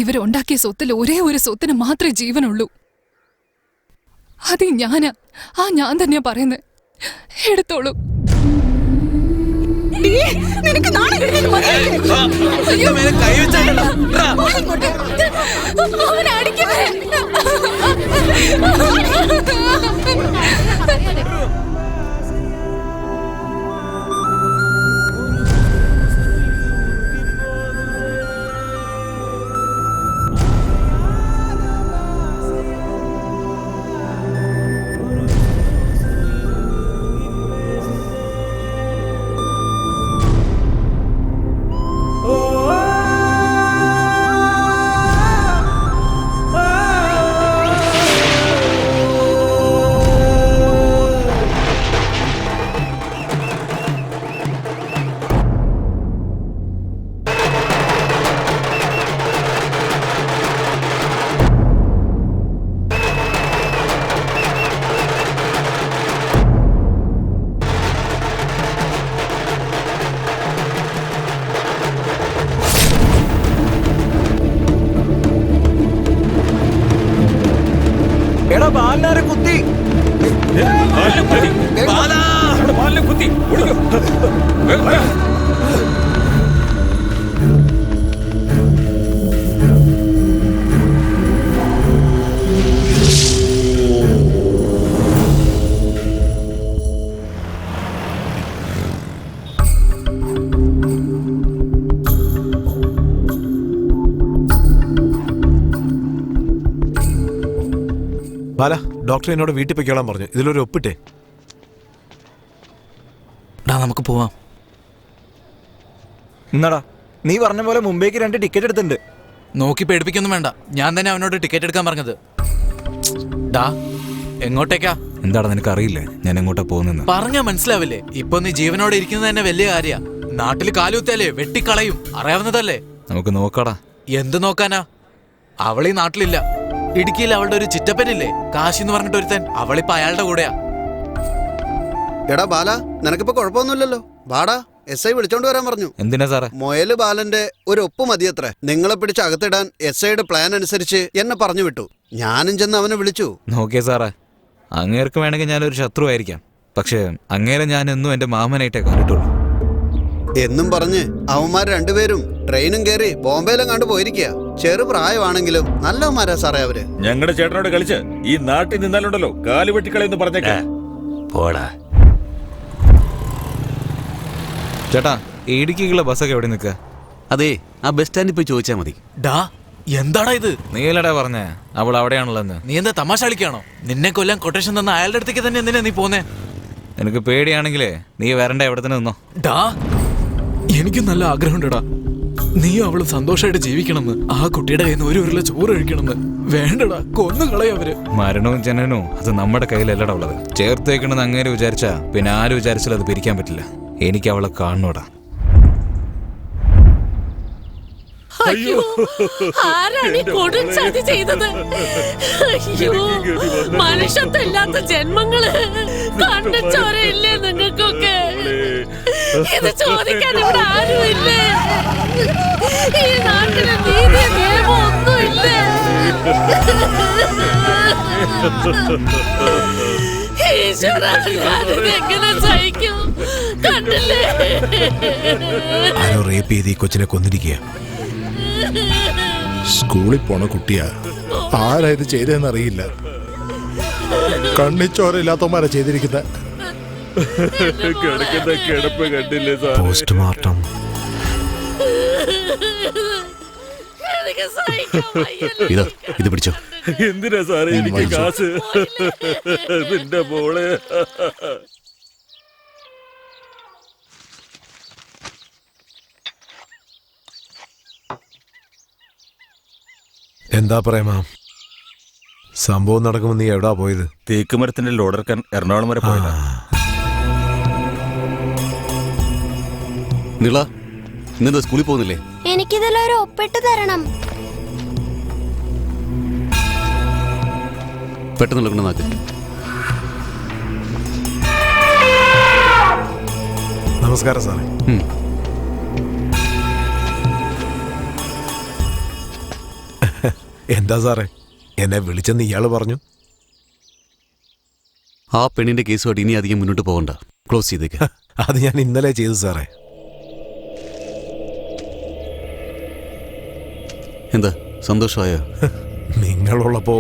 ഇവരുണ്ടാക്കിയ സ്വത്തിൽ ഒരേ ഒരു സ്വത്തിന് മാത്രമേ ജീവനുള്ളൂ. അത് ഞാനാ. ഞാൻ തന്നെയാ പറയുന്നത്. എടുത്തോളൂ. നിനക്ക് നാളെ കുത്തി ബാല, ഡോക്ടർ എന്നോട് വീട്ടിൽ പൊയ്ക്കോളാൻ പറഞ്ഞു. ഇതിലൊരു ഒപ്പിട്ടേ. നമുക്ക് പോവാം. എന്നാടാ, നീ പറഞ്ഞ പോലെ മുംബൈക്ക് 2 ടിക്കറ്റ് എടുത്തിട്ടുണ്ട്. നോക്കി പേടിപ്പിക്കൊന്നും വേണ്ട. ഞാൻ തന്നെ അവനോട് ടിക്കറ്റ് എടുക്കാൻ പറഞ്ഞത്. ഡാ, എങ്ങോട്ടേക്കാ? എന്താടാ, നിനക്ക് അറിയില്ലേ ഞാൻ എങ്ങോട്ടാ പോകുന്നെന്ന്? പറഞ്ഞാ മനസ്സിലാവില്ലേ? ഇപ്പൊ നീ ജീവനോടെ ഇരിക്കുന്നത് തന്നെ വലിയ കാര്യ. നാട്ടിൽ കാലുകുത്തിയാലേ വെട്ടിക്കളയും, അറിയാവുന്നതല്ലേ? നമുക്ക് നോക്കാടാ. എന്ത് നോക്കാനാ? അവളീ നാട്ടിലില്ല. ഇടുക്കിയിൽ അവളുടെ ഒരു ചിറ്റപ്പനില്ലേ, കാശി എന്ന് പറഞ്ഞിട്ട് ഒരുത്തൻ. അവളിപ്പോ അയാളുടെ കൂടെയാ. എടാ ബാല, നിനക്കിപ്പോ കുഴപ്പമൊന്നുമില്ലല്ലോ. ബാടാ, SI വിളിച്ചോണ്ട് വരാൻ പറഞ്ഞു. എന്തിനാ സാറേ? മൊയല് ബാലന്റെ ഒരു ഒപ്പ് മതിയത്രേ. നിങ്ങളെ പിടിച്ച് അകത്തിടാൻ SIയുടെ പ്ലാൻ അനുസരിച്ച് എന്നെ പറഞ്ഞു വിട്ടു. ഞാനും ചെന്ന് അവനെ വിളിച്ചു. നോക്കിയേ സാറേ, അങ്ങേർക്ക് വേണമെങ്കിൽ ഞാനൊരു ശത്രു ആയിരിക്കാം, പക്ഷെ അങ്ങേരെ ഞാൻ എന്നും എന്റെ മാമനായിട്ടേ കണ്ടിട്ടുള്ളൂ. എന്നും പറഞ്ഞ് അവന്മാർ രണ്ടുപേരും ട്രെയിനും കയറി ബോംബെയിലും കണ്ടു പോയിരിക്കുക. ചെറുപ്രായമാണെങ്കിലും നല്ലവന്മാരാ സാറേ അവര്. ഞങ്ങളുടെ ചേട്ടനോട് കളിച്ച് ഈ നാട്ടിൽ നിന്നാലുണ്ടല്ലോ കാല് വെട്ടിക്കളയെന്ന് പറഞ്ഞേക്കാ. പോടാ ചേട്ടാ, ഇടുക്കിക്കുള്ള ബസ്സൊക്കെ എവിടെ നിൽക്കുക? അതെ, ആ ബസ് സ്റ്റാൻഡിൽ പോയി ചോദിച്ചാൽ മതി. ഡാ, എന്താടാ ഇത്? നീലടാ പറഞ്ഞേ അവൾ അവിടെയാണുള്ളതെന്ന്. നീ എന്താ തമാശ കളിക്കാണോ? നിന്നെ കൊല്ലാൻ കൊട്ടേഷൻ തന്ന അയാളുടെ അടുത്തേക്ക് തന്നെ എന്തിനാ നീ പോന്നേ? നിനക്ക് പേടിയാണെങ്കിലേ നീ വരണ്ട, എവിടെ തന്നെ നിന്നോ. ഡാ, എനിക്ക് നല്ല ആഗ്രഹമുണ്ടടാ. നീയും അവള് സന്തോഷമായിട്ട് ജീവിക്കണമെന്ന്, ആ കുട്ടിയുടെ കയ്യിൽ നിന്ന് ഒരു ഉരുള ചോറ് കഴിക്കണമെന്ന്. വേണ്ടടാ, കൊന്നു കളയവര്. മരണവും ജനനവും അത് നമ്മുടെ കയ്യിലല്ലടാ ഉള്ളത്. ചേർത്തേക്കണെന്ന് അങ്ങനെ വിചാരിച്ചാ പിന്നെ ആരും വിചാരിച്ചാലും അത് പിരിക്കാൻ പറ്റില്ല. എനിക്ക് അവളെ കാണണോടാ. അയ്യോ, ആരാണ് ഈ കൊടും ചതി ചെയ്തത്? അയ്യോ, മനുഷ്യത്വമില്ലാത്ത ജന്മങ്ങള്. കണ്ണച്ചോരയില്ലേ നിങ്ങൾക്കൊക്കെ? ഇത് ചോദിക്കാൻ ഇവിടെ ആരുമില്ലേ? ഈ നാട്ടിലെ നീതി നിയമം ഒന്നുമില്ലേ? ഈശ്വരാ, ഞാനിത് എങ്ങനെ സഹിക്കും? കണ്ടില്ലേ? ആരോ റേപ്പ് ചെയ്ത് ഈ കൊച്ചിനെ കൊന്നിരിക്കുക. സ്കൂളിൽ പോണ കുട്ടിയാ. ആരാ ഇത് ചെയ്തതെന്ന് അറിയില്ല. കണ്ണിച്ചോരയില്ലാത്തവന്മാരാ ചെയ്തിരിക്കുന്ന. കിടപ്പ് കണ്ടില്ലേ സാർ? പോസ്റ്റ്മോർട്ടം. ഇത് പിടിച്ചോ. എന്തിനാ സാറേ എനിക്ക് കാശ്? നിന്റെ മോളെ എന്താ പ്രേമ, സംഭവം നടക്കുമ്പോ നീ എവിടാ പോയത്? തേക്ക് മരത്തിന്റെ ലോഡർക്കാൻ എറണാകുളം വരെ പോയതാ. നിള, ഇന്നെന്താ സ്കൂളിൽ പോകുന്നില്ലേ? എനിക്കിതിലൊരു ഒപ്പിട്ട് തരണം. പെട്ടെന്ന് കൊണ്ട് നാക്ക്. നമസ്കാരം സാറേ. എന്താ സാറേ, എന്നെ വിളിച്ചെന്ന് ഇയാള് പറഞ്ഞു? ആ പെണ്ണിന്റെ കേസുമായിട്ട് ഇനി അധികം മുന്നോട്ട് പോകണ്ട, ക്ലോസ് ചെയ്തേക്ക്. അത് ഞാൻ ഇന്നലെ ചെയ്തു സാറേ. എന്താ സന്തോഷമായോ? നിങ്ങളുള്ളപ്പോ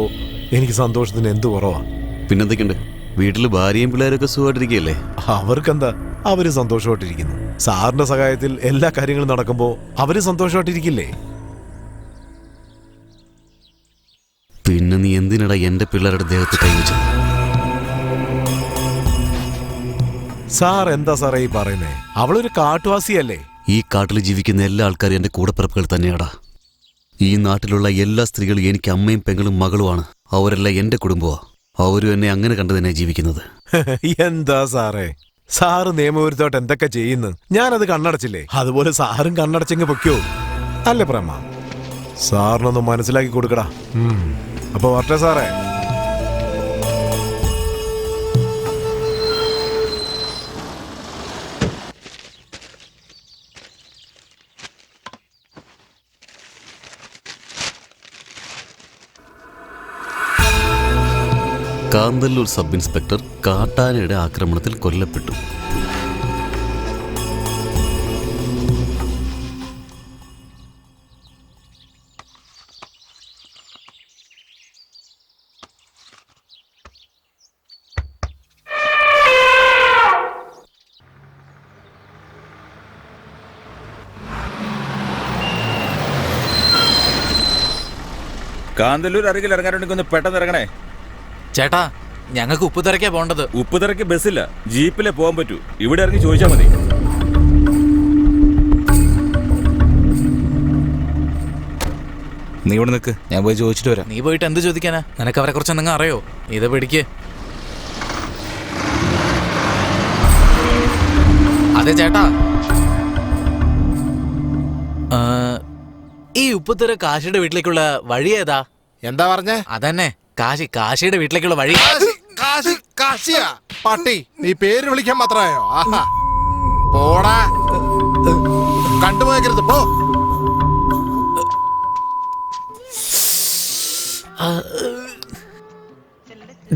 എനിക്ക് സന്തോഷത്തിന് എന്ത് കുറവാ? പിന്നെന്തൊക്കെയുണ്ട്? വീട്ടില് ഭാര്യയും പിള്ളേരൊക്കെ സുഖമായിട്ടിരിക്കുകയല്ലേ? അവർക്കെന്താ, അവര് സന്തോഷമായിട്ടിരിക്കുന്നു. സാറിന്റെ സഹായത്തിൽ എല്ലാ കാര്യങ്ങളും നടക്കുമ്പോ അവര് സന്തോഷമായിട്ടിരിക്കില്ലേ? പിന്നെ നീ എന്തിനടാ എന്റെ പിള്ളേരുടെ ദേഹത്ത് കൈവച്ചത്? സാർ എന്താ സാറേ ഈ പറയുന്നേ? അവളൊരു കാട്ടുവാസിയല്ലേ? ഈ കാട്ടിൽ ജീവിക്കുന്ന എല്ലാ ആൾക്കാരും എന്റെ കൂടപ്പിറപ്പുകൾ തന്നെയാടാ. ഈ നാട്ടിലുള്ള എല്ലാ സ്ത്രീകളും എനിക്ക് അമ്മയും പെങ്ങളും മകളുമാണ്. അവരെല്ലാം എന്റെ കുടുംബമാ. അവരും എന്നെ അങ്ങനെ കണ്ടു തന്നെ ജീവിക്കുന്നത്. എന്താ സാറേ, സാറ് നിയമവിരുദ്ധമായിട്ട് എന്തൊക്കെ ചെയ്യുന്നു? ഞാനത് കണ്ണടച്ചില്ലേ? അതുപോലെ സാറും കണ്ണടച്ചെങ്കിൽ പൊയ്ക്കോ അല്ലേ പ്രേമ? സാറിനൊന്ന് മനസ്സിലാക്കി കൊടുക്കടാ. അപ്പൊ വരട്ടെ സാറേ. കാന്തല്ലൂർ സബ് ഇൻസ്പെക്ടർ കാട്ടാനയുടെ ആക്രമണത്തിൽ കൊല്ലപ്പെട്ടു. കാന്തല്ലൂർ അരികിൽ ഇറങ്ങാനുണ്ടെങ്കിൽ ഒന്ന് പെട്ടെന്ന് ഇറങ്ങണേ. ചേട്ടാ, ഞങ്ങൾക്ക് ഉപ്പുതറയ്ക്കാ പോണ്ടത്. ഉപ്പുതറയ്ക്ക് ബസ്സില്ല, ജീപ്പിലെ പോകാൻ പറ്റൂ. ഇവിടെ ഇറങ്ങി ചോദിച്ചാൽ മതി. നീ ഇവിടെ നിൽക്ക്, ഞാൻ പോയി ചോദിച്ചിട്ട് വരാം. നീ പോയിട്ട് എന്ത് ചോദിക്കാനാ? നിനക്ക് അവരെ കുറിച്ച് എന്തെങ്കിലും അറിയോ? ഇത് പിടിക്ക്. അതെ ചേട്ടാ, ഈ ഉപ്പുതറ കാശിയുടെ വീട്ടിലേക്കുള്ള വഴി ഏതാ? എന്താ പറഞ്ഞേ? അതന്നെ, കാശിയുടെ വീട്ടിലേക്കുള്ള വഴി. കാശിയാ പട്ടി, നീ പേര് വിളിക്കാൻ മാത്രമായോ? ആഹാ, പോടാ, കണ്ടുപോകരുത്, പോ.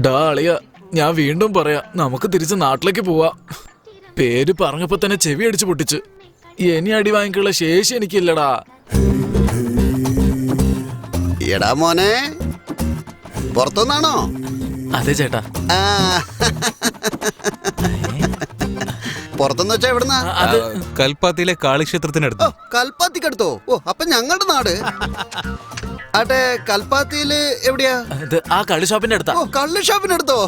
ഡാളിയ, ഞാൻ വീണ്ടും പറയാ, നമുക്ക് തിരിച്ച് നാട്ടിലേക്ക് പോവാ. പേര് പറഞ്ഞപ്പോ തന്നെ ചെവി അടിച്ചു പൊട്ടിച്ച്. ഇനി അടി വാങ്ങിക്കുള്ള ശേഷി എനിക്കില്ലടാ. എടാ മോനെ, പുറത്തുനിന്നാണോ? അതെ ചേട്ടാ. പുറത്തുനിന്ന് വെച്ചാ എവിടുന്നാ? കൽപ്പാത്തിയിലെ കാളിക്ഷേത്രത്തിനടുത്ത്. കൽപ്പാത്തിക്കടുത്തോ? ഓ, അപ്പൊ ഞങ്ങളുടെ നാട്. ആട്ടെ, കൽപ്പാത്തിയില് എവിടെയാ? ആ കള്ള് ഷോപ്പിന്റെ അടുത്താ. ഓ, കള്ള് ഷോപ്പിനടുത്തോ?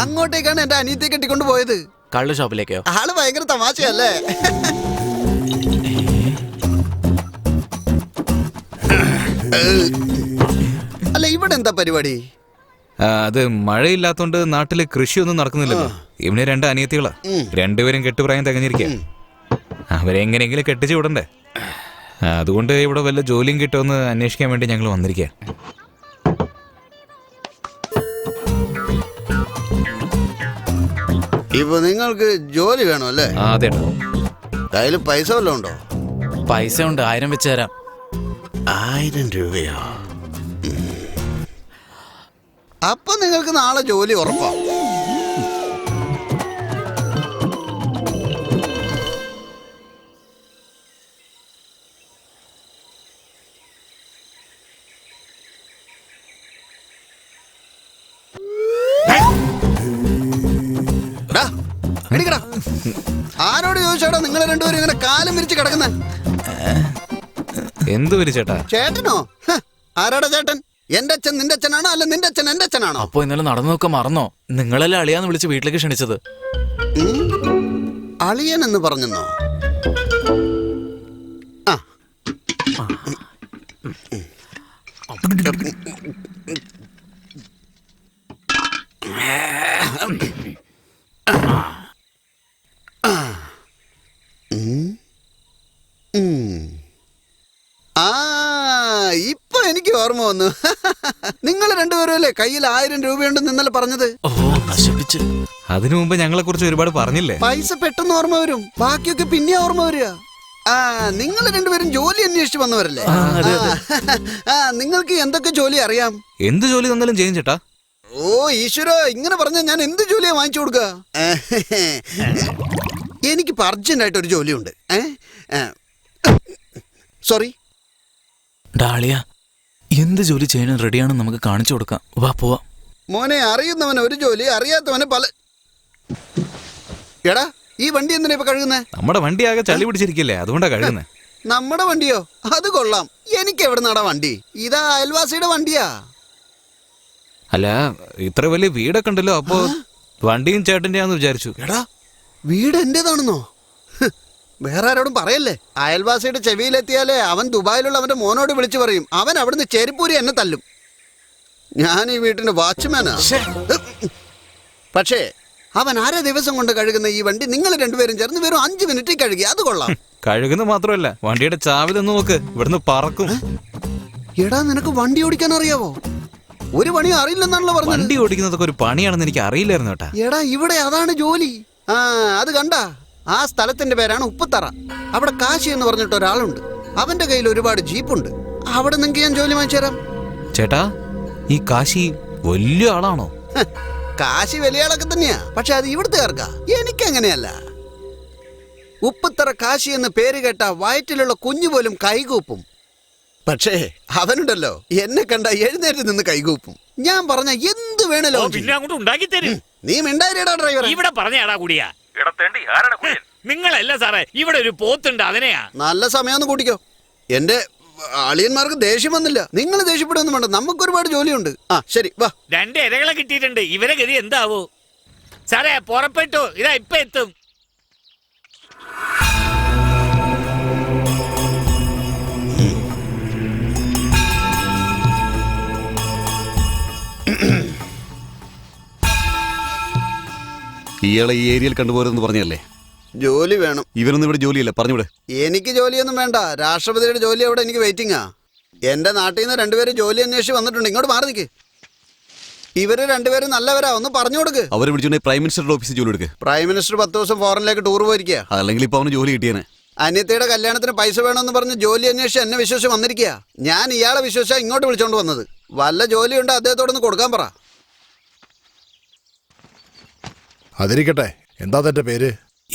അങ്ങോട്ടേക്കാണ് എന്റെ അനിയത്തെ കെട്ടിക്കൊണ്ട് പോയത്. കള്ള് ഷോപ്പിലേക്കോ? ആള് ഭയങ്കര തമാശയല്ലേ? അല്ല, ഇവിടെ എന്താ പരിപാടി? അത് മഴയില്ലാത്തോണ്ട് നാട്ടില് കൃഷിയൊന്നും നടക്കുന്നില്ലല്ലോ. ഇവന് 2 അനിയത്തികളാ. രണ്ടുപേരും കെട്ടുപ്രായം തികഞ്ഞിരിക്കുക. അവരെ എങ്ങനെയെങ്കിലും കെട്ടിച്ചു വിടണ്ടേ? അതുകൊണ്ട് ഇവിടെ വല്ല ജോലിയും കിട്ടുമെന്ന് അന്വേഷിക്കാൻ വേണ്ടി ഞങ്ങൾ വന്നിരിക്കുക. ഇപ്പൊ നിങ്ങൾക്ക് ജോലി വേണോ അല്ലേ? അതെ. കയ്യിൽ പൈസ വല്ലതും ഉണ്ടോ? പൈസ ഉണ്ട്, 1000 വെച്ച് തരാം. 1000 രൂപയോ? അപ്പൊ നിങ്ങൾക്ക് നാളെ ജോലി ഉറപ്പാ. ആരോട് ചോദിച്ചാടാ നിങ്ങൾ രണ്ടുപേരും ഇങ്ങനെ കാലം വിരിച്ച് കിടക്കുന്ന? എന്ത് വരും ചേട്ടാ? ചേട്ടനോ? ആരാടാ ചേട്ടൻ? എന്റെ അച്ഛൻ നിന്റെ അച്ഛനാണോ അല്ല നിന്റെ അച്ഛൻ എന്റെ അച്ഛനാണോ? അപ്പൊ ഇന്നലെ നടന്നു നോക്കാൻ മറന്നോ? നിങ്ങളെല്ലാം അളിയാന്ന് വിളിച്ച് വീട്ടിലേക്ക് ക്ഷണിച്ചത്. അളിയൻ എന്ന് പറഞ്ഞെന്നോ? ഇപ്പൊ എനിക്ക് ഓർമ്മ വന്നു. നിങ്ങൾ രണ്ടുപേരും അല്ലേ കയ്യിൽ 1000 രൂപയുണ്ടെന്ന് ഇന്നലെ പറഞ്ഞത്? അതിനു മുമ്പ് ഞങ്ങളെ കുറിച്ച് ഒരുപാട് പറഞ്ഞില്ലേ? പൈസ പെട്ടെന്ന് ഓർമ്മ വരും, ബാക്കിയൊക്കെ പിന്നെ ഓർമ്മ വരിക. നിങ്ങൾ രണ്ടുപേരും ജോലി അന്വേഷിച്ച് വന്നവരല്ലേ? നിങ്ങൾക്ക് എന്തൊക്കെ ജോലി അറിയാം? എന്ത് ജോലി തന്നാലും ചെയ്യും ചേട്ടാ. ഓ ഈശ്വര, ഇങ്ങനെ പറഞ്ഞാൽ ഞാൻ എന്ത് ജോലിയാ വാങ്ങിച്ചു കൊടുക്ക? എനിക്കിപ്പോ അർജന്റായിട്ട് ഒരു ജോലിയുണ്ട്. സോറി ഡാളിയ, എന്ത് ജോലി ചെയ്യാനും റെഡിയാണെന്ന് നമുക്ക് കാണിച്ചു കൊടുക്കാം. വാ പോവാം. മോനെ, അറിയുന്നവന് ഒരു ജോലി, അറിയാത്തവന് പല. എടാ, ഈ വണ്ടി എന്തിനാ ഇപ്പൊ കഴുകുന്നേ? നമ്മുടെ വണ്ടി ആകെ ചളി പിടിച്ചിരിക്കില്ലേ, അതുകൊണ്ടാ കഴുകുന്നേ. നമ്മുടെ വണ്ടിയോ? അത് കൊള്ളാം. എനിക്ക് എവിടെ നടാ വണ്ടി? ഇതാ അയൽവാസിയുടെ വണ്ടിയാ. അല്ല, ഇത്ര വലിയ വീടൊക്കെ ഉണ്ടല്ലോ, അപ്പോ വണ്ടിയും ചേട്ടൻ്റെയാന്ന് വിചാരിച്ചു. എടാ, വീട് എന്റേതാണെന്നോ? വേറെ ആരോടും പറയല്ലേ. അയൽവാസിയുടെ ചെവിയിലെത്തിയാലേ അവൻ ദുബായിലുള്ള അവന്റെ മോനോട് വിളിച്ചു പറയും. അവൻ അവിടുന്ന് ചെരിപ്പൂരി എന്നെ തല്ലും. ഞാൻ ഈ വീട്ടിന്റെ വാച്ച്മാനാ. പക്ഷേ അവൻ ദിവസം കൊണ്ട് കഴുകുന്ന ഈ വണ്ടി നിങ്ങൾ രണ്ടുപേരും ചേർന്ന് വെറും 5 മിനിറ്റിൽ കഴുകി. അത് കൊള്ളാം. കഴുകുന്ന മാത്രമല്ല, വണ്ടിയുടെ ചാവി തന്നു നോക്ക്, ഇവിടുന്ന് പറക്കും. എടാ, നിനക്ക് വണ്ടി ഓടിക്കാൻ അറിയാവോ? ഒരു പണിയും അറിയില്ലെന്നാണല്ലോ പറഞ്ഞത്. വണ്ടി ഓടിക്കുന്നതൊക്കെ ഒരു പണിയാണെന്ന് എനിക്ക് അറിയില്ലായിരുന്നു കേട്ടാ. എടാ, ഇവിടെ അതാണ് ജോലി. അത് കണ്ടാ? ആ സ്ഥലത്തിന്റെ പേരാണ് ഉപ്പുത്തറ. അവിടെ കാശി എന്ന് പറഞ്ഞിട്ട് ഒരാളുണ്ട്. അവന്റെ കയ്യിൽ ഒരുപാട് ജീപ്പുണ്ട്. അവിടെ നിങ്ങൾക്ക് ഞാൻ ജോലി വാങ്ങിച്ചു തരാം. ചേട്ടാ, ഈ കാശി വലിയ ആളാണോ? കാശി വലിയ ആളൊക്കെ തന്നെയാ, പക്ഷെ അത് ഇവിടുത്തുകാർക്കാ. എനിക്കങ്ങനെയല്ല. ഉപ്പുത്തറ കാശി എന്ന് പേര് കേട്ട വയറ്റിലുള്ള കുഞ്ഞു പോലും കൈകൂപ്പും. പക്ഷേ അവനുണ്ടല്ലോ, എന്നെ കണ്ട എഴുന്നേറ്റ് നിന്ന് കൈകൂപ്പും. ഞാൻ പറഞ്ഞ എന്ത് വേണല്ലോ പിന്നെ അങ്ങോട്ട് ഉണ്ടാക്കി തരും. നീ മിണ്ടായിരടാ ഡ്രൈവർ. ഇവിടെ പറഞ്ഞാടാ കൂടിയാ. നിങ്ങളല്ല സാറേ, ഇവിടെ ഒരു പോത്തുണ്ട്, അതിനെയാ. നല്ല സമയം കൂട്ടിക്കോ. എന്റെ അളിയന്മാർക്ക് ദേഷ്യം വന്നില്ല. നിങ്ങൾ ദേഷ്യപ്പെടുമെന്ന് വേണ്ട, നമുക്ക് ഒരുപാട് ജോലിയുണ്ട്. ശരി, വാ. 2 ഇരകളെ കിട്ടിയിട്ടുണ്ട്. ഇവരെ ഗതി എന്താവോ? സാറേ പുറപ്പെട്ടു, ഇതാ ഇപ്പൊ എത്തും. ഇയാളെ ഈ ഏരിയയിൽ കണ്ടുപോരെന്ന് പറഞ്ഞല്ലേ? ജോലി വേണം. ഇവരൊന്നും ഇവിടെ ജോലിയല്ല, പറഞ്ഞൂടെ? എനിക്ക് ജോലിയൊന്നും വേണ്ട. രാഷ്ട്രപതിയുടെ ജോലി അവിടെ എനിക്ക് വെയിറ്റിംഗാ. എന്റെ നാട്ടിൽ നിന്ന് 2 പേര് ജോലി അന്വേഷിച്ച് വന്നിട്ടുണ്ട്. ഇങ്ങോട്ട് മാറി നിൽക്ക്. ഇവര് 2 പേരും നല്ലവരാ, ഒന്ന് പറഞ്ഞു കൊടുക്ക്. അവരെ വിളിച്ചോണ്ട് പ്രൈം മിനിസ്റ്ററുടെ ഓഫീസിൽ ജോലി എടുക്കുക. പ്രൈം മിനിസ്റ്റർ 10 ദിവസം ഫോറിനിലേക്ക് ടൂർ പോയിരിക്കുക. അല്ലെങ്കിൽ ഇപ്പൊ അവന് ജോലി കിട്ടിയേനെ. അനിയത്തിയുടെ കല്യാണത്തിന് പൈസ വേണമെന്ന് പറഞ്ഞ് ജോലി അന്വേഷിച്ച് എന്നെ വിശ്വസിച്ച് വന്നിരിക്കുക. ഞാൻ ഇയാളെ വിശ്വസിച്ചാ ഇങ്ങോട്ട് വിളിച്ചോണ്ട് വന്നത്. വല്ല ജോലിയുണ്ട് അദ്ദേഹത്തോടൊന്ന് കൊടുക്കാൻ പറ. അതിരിക്കട്ടെ, എന്താ തന്റെ പേര്?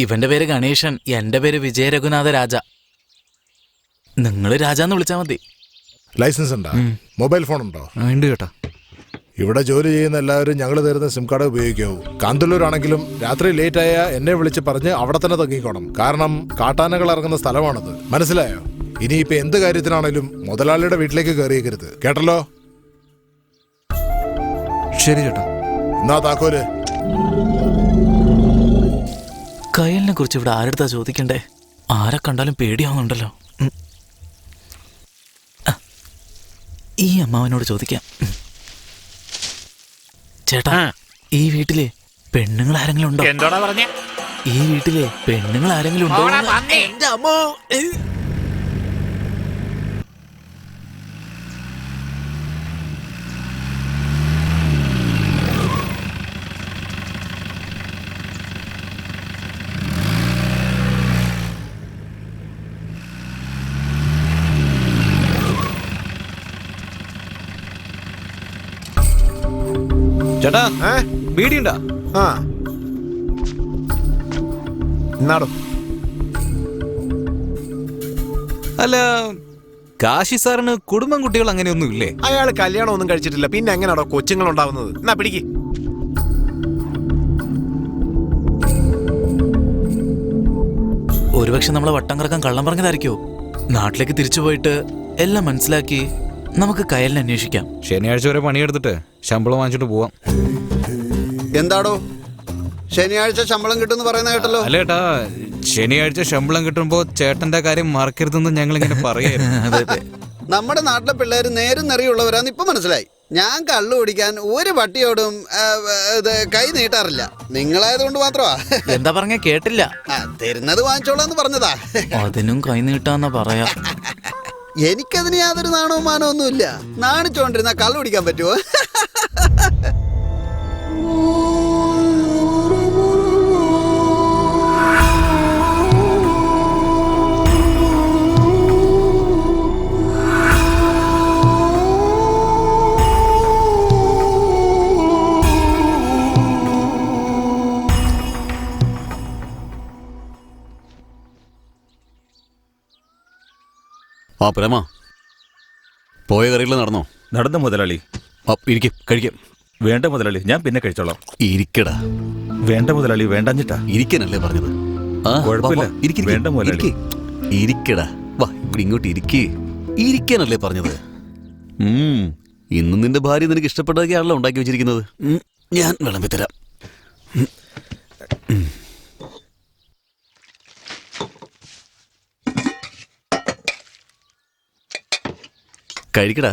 ഇവന്റെ പേര് ഗണേശൻ, എന്റെ പേര് വിജയ രഘുനാഥ രാജ. നിങ്ങള് രാജാന്ന് വിളിച്ചാ മതി. ലൈസൻസ് ഉണ്ടോ? മൊബൈൽ ഫോൺ ഉണ്ടോ? ഉണ്ട് കേട്ടോ. ഇവിടെ ജോലി ചെയ്യുന്ന എല്ലാവരും ഞങ്ങൾ തരുന്ന സിം കാർഡ് ഉപയോഗിക്കാവൂ. കാന്തല്ലൂരാണെങ്കിലും രാത്രി ലേറ്റ് ആയ എന്നെ വിളിച്ച് പറഞ്ഞ് അവിടെ തന്നെ തങ്ങിക്കോണം. കാരണം കാട്ടാനകൾ ഇറങ്ങുന്ന സ്ഥലമാണത്. മനസ്സിലായോ? ഇനിയിപ്പോ എന്ത് കാര്യത്തിനാണേലും മുതലാളിയുടെ വീട്ടിലേക്ക് കയറിയേക്കരുത്, കേട്ടല്ലോ? ശരി ചേട്ടാ. എന്നാ താക്കോല്. കയലിനെ കുറിച്ച് ഇവിടെ ആരെടുത്താ ചോദിക്കണ്ടേ? ആരെ കണ്ടാലും പേടിയാവുന്നുണ്ടല്ലോ. ഈ അമ്മാവനോട് ചോദിക്കാം. ചേട്ടാ, ഈ വീട്ടിലെ പെണ്ണുങ്ങൾ ആരെങ്കിലും ഉണ്ടോ? എന്തോടാ പറഞ്ഞ? ഈ വീട്ടിലെ പെണ്ണുങ്ങൾ ആരെങ്കിലും ഉണ്ടോ? എന്റെ അമ്മോ! ചേട്ടാ ബീഡിയുണ്ടാ? ആ എന്നാടോ. അല്ല, കാശി സാറിന് കുടുംബം കുട്ടികൾ അങ്ങനെയൊന്നും ഇല്ലേ? അയാൾ കല്യാണം ഒന്നും കഴിച്ചിട്ടില്ല, പിന്നെ എങ്ങനെയാണോ കൊച്ചുങ്ങൾ ഉണ്ടാവുന്നത്? എന്നാ പിടിക്ക്. ഒരുപക്ഷെ നമ്മളെ വട്ടം കറക്കാൻ കള്ളം പറഞ്ഞതായിരിക്കോ? നാട്ടിലേക്ക് തിരിച്ചു പോയിട്ട് എല്ലാം മനസ്സിലാക്കി നമുക്ക് കയലിനെ അന്വേഷിക്കാം. ശനിയാഴ്ച വരെ പണിയെടുത്തിട്ട് ശമ്പളം വാങ്ങിച്ചിട്ട് പോവാം. എന്താടോ ശനിയാഴ്ച ശമ്പളം കിട്ടുമെന്ന് പറയുന്ന കേട്ടല്ലോ? അല്ല ചേട്ടാ, ശനിയാഴ്ച ശമ്പളം കിട്ടുമ്പോ ചേട്ടന്റെ കാര്യം മറക്കരുതെന്ന് ഞങ്ങൾ ഇങ്ങനെ പറയായിരുന്നു. നമ്മുടെ നാട്ടിലെ പിള്ളേര് നേരും നിറയുള്ളവരാന്ന് ഇപ്പൊ മനസ്സിലായി. ഞാൻ കള്ളു കുടിക്കാൻ ഒരു പട്ടിയോടും കൈ നീട്ടാറില്ല. നിങ്ങളായതുകൊണ്ട് മാത്രമാ. എന്താ പറഞ്ഞ കേട്ടില്ല. തരുന്നത് വാങ്ങിച്ചോളാന്ന് പറഞ്ഞതാ. അതിനും കൈ നീട്ടാന്നാ പറയാ. എനിക്കതിന് യാതൊരു നാണവും മാനവും ഒന്നുമില്ല. നാണിച്ചോണ്ടിരുന്ന കള്ളു കുടിക്കാൻ പറ്റുമോ? ആ പ്രേമ, പോയ കറികൾ നടന്നോ? നടന്ന മുതലാളി. ഇരിക്കും, കഴിക്കാം. വേണ്ട മുതലാളി, ഞാൻ പിന്നെ കഴിച്ചോളാം. ഇരിക്കടാ. വേണ്ട മുതലാളി, വേണ്ടാഞ്ഞിട്ടാ. ഇരിക്കാനല്ലേ പറഞ്ഞത്? കുഴപ്പമില്ല, വേണ്ട മുതലാളി. ഇരിക്കടാ, വാ ഇവിടെ ഇങ്ങോട്ട് ഇരിക്കാനല്ലേ പറഞ്ഞത്? ഇന്ന് നിന്റെ ഭാര്യ നിനക്ക് ഇഷ്ടപ്പെട്ടതൊക്കെയാണല്ലോ ഉണ്ടാക്കി വെച്ചിരിക്കുന്നത്. ഞാൻ വിളമ്പിത്തരാം. കഴിക്കടാ.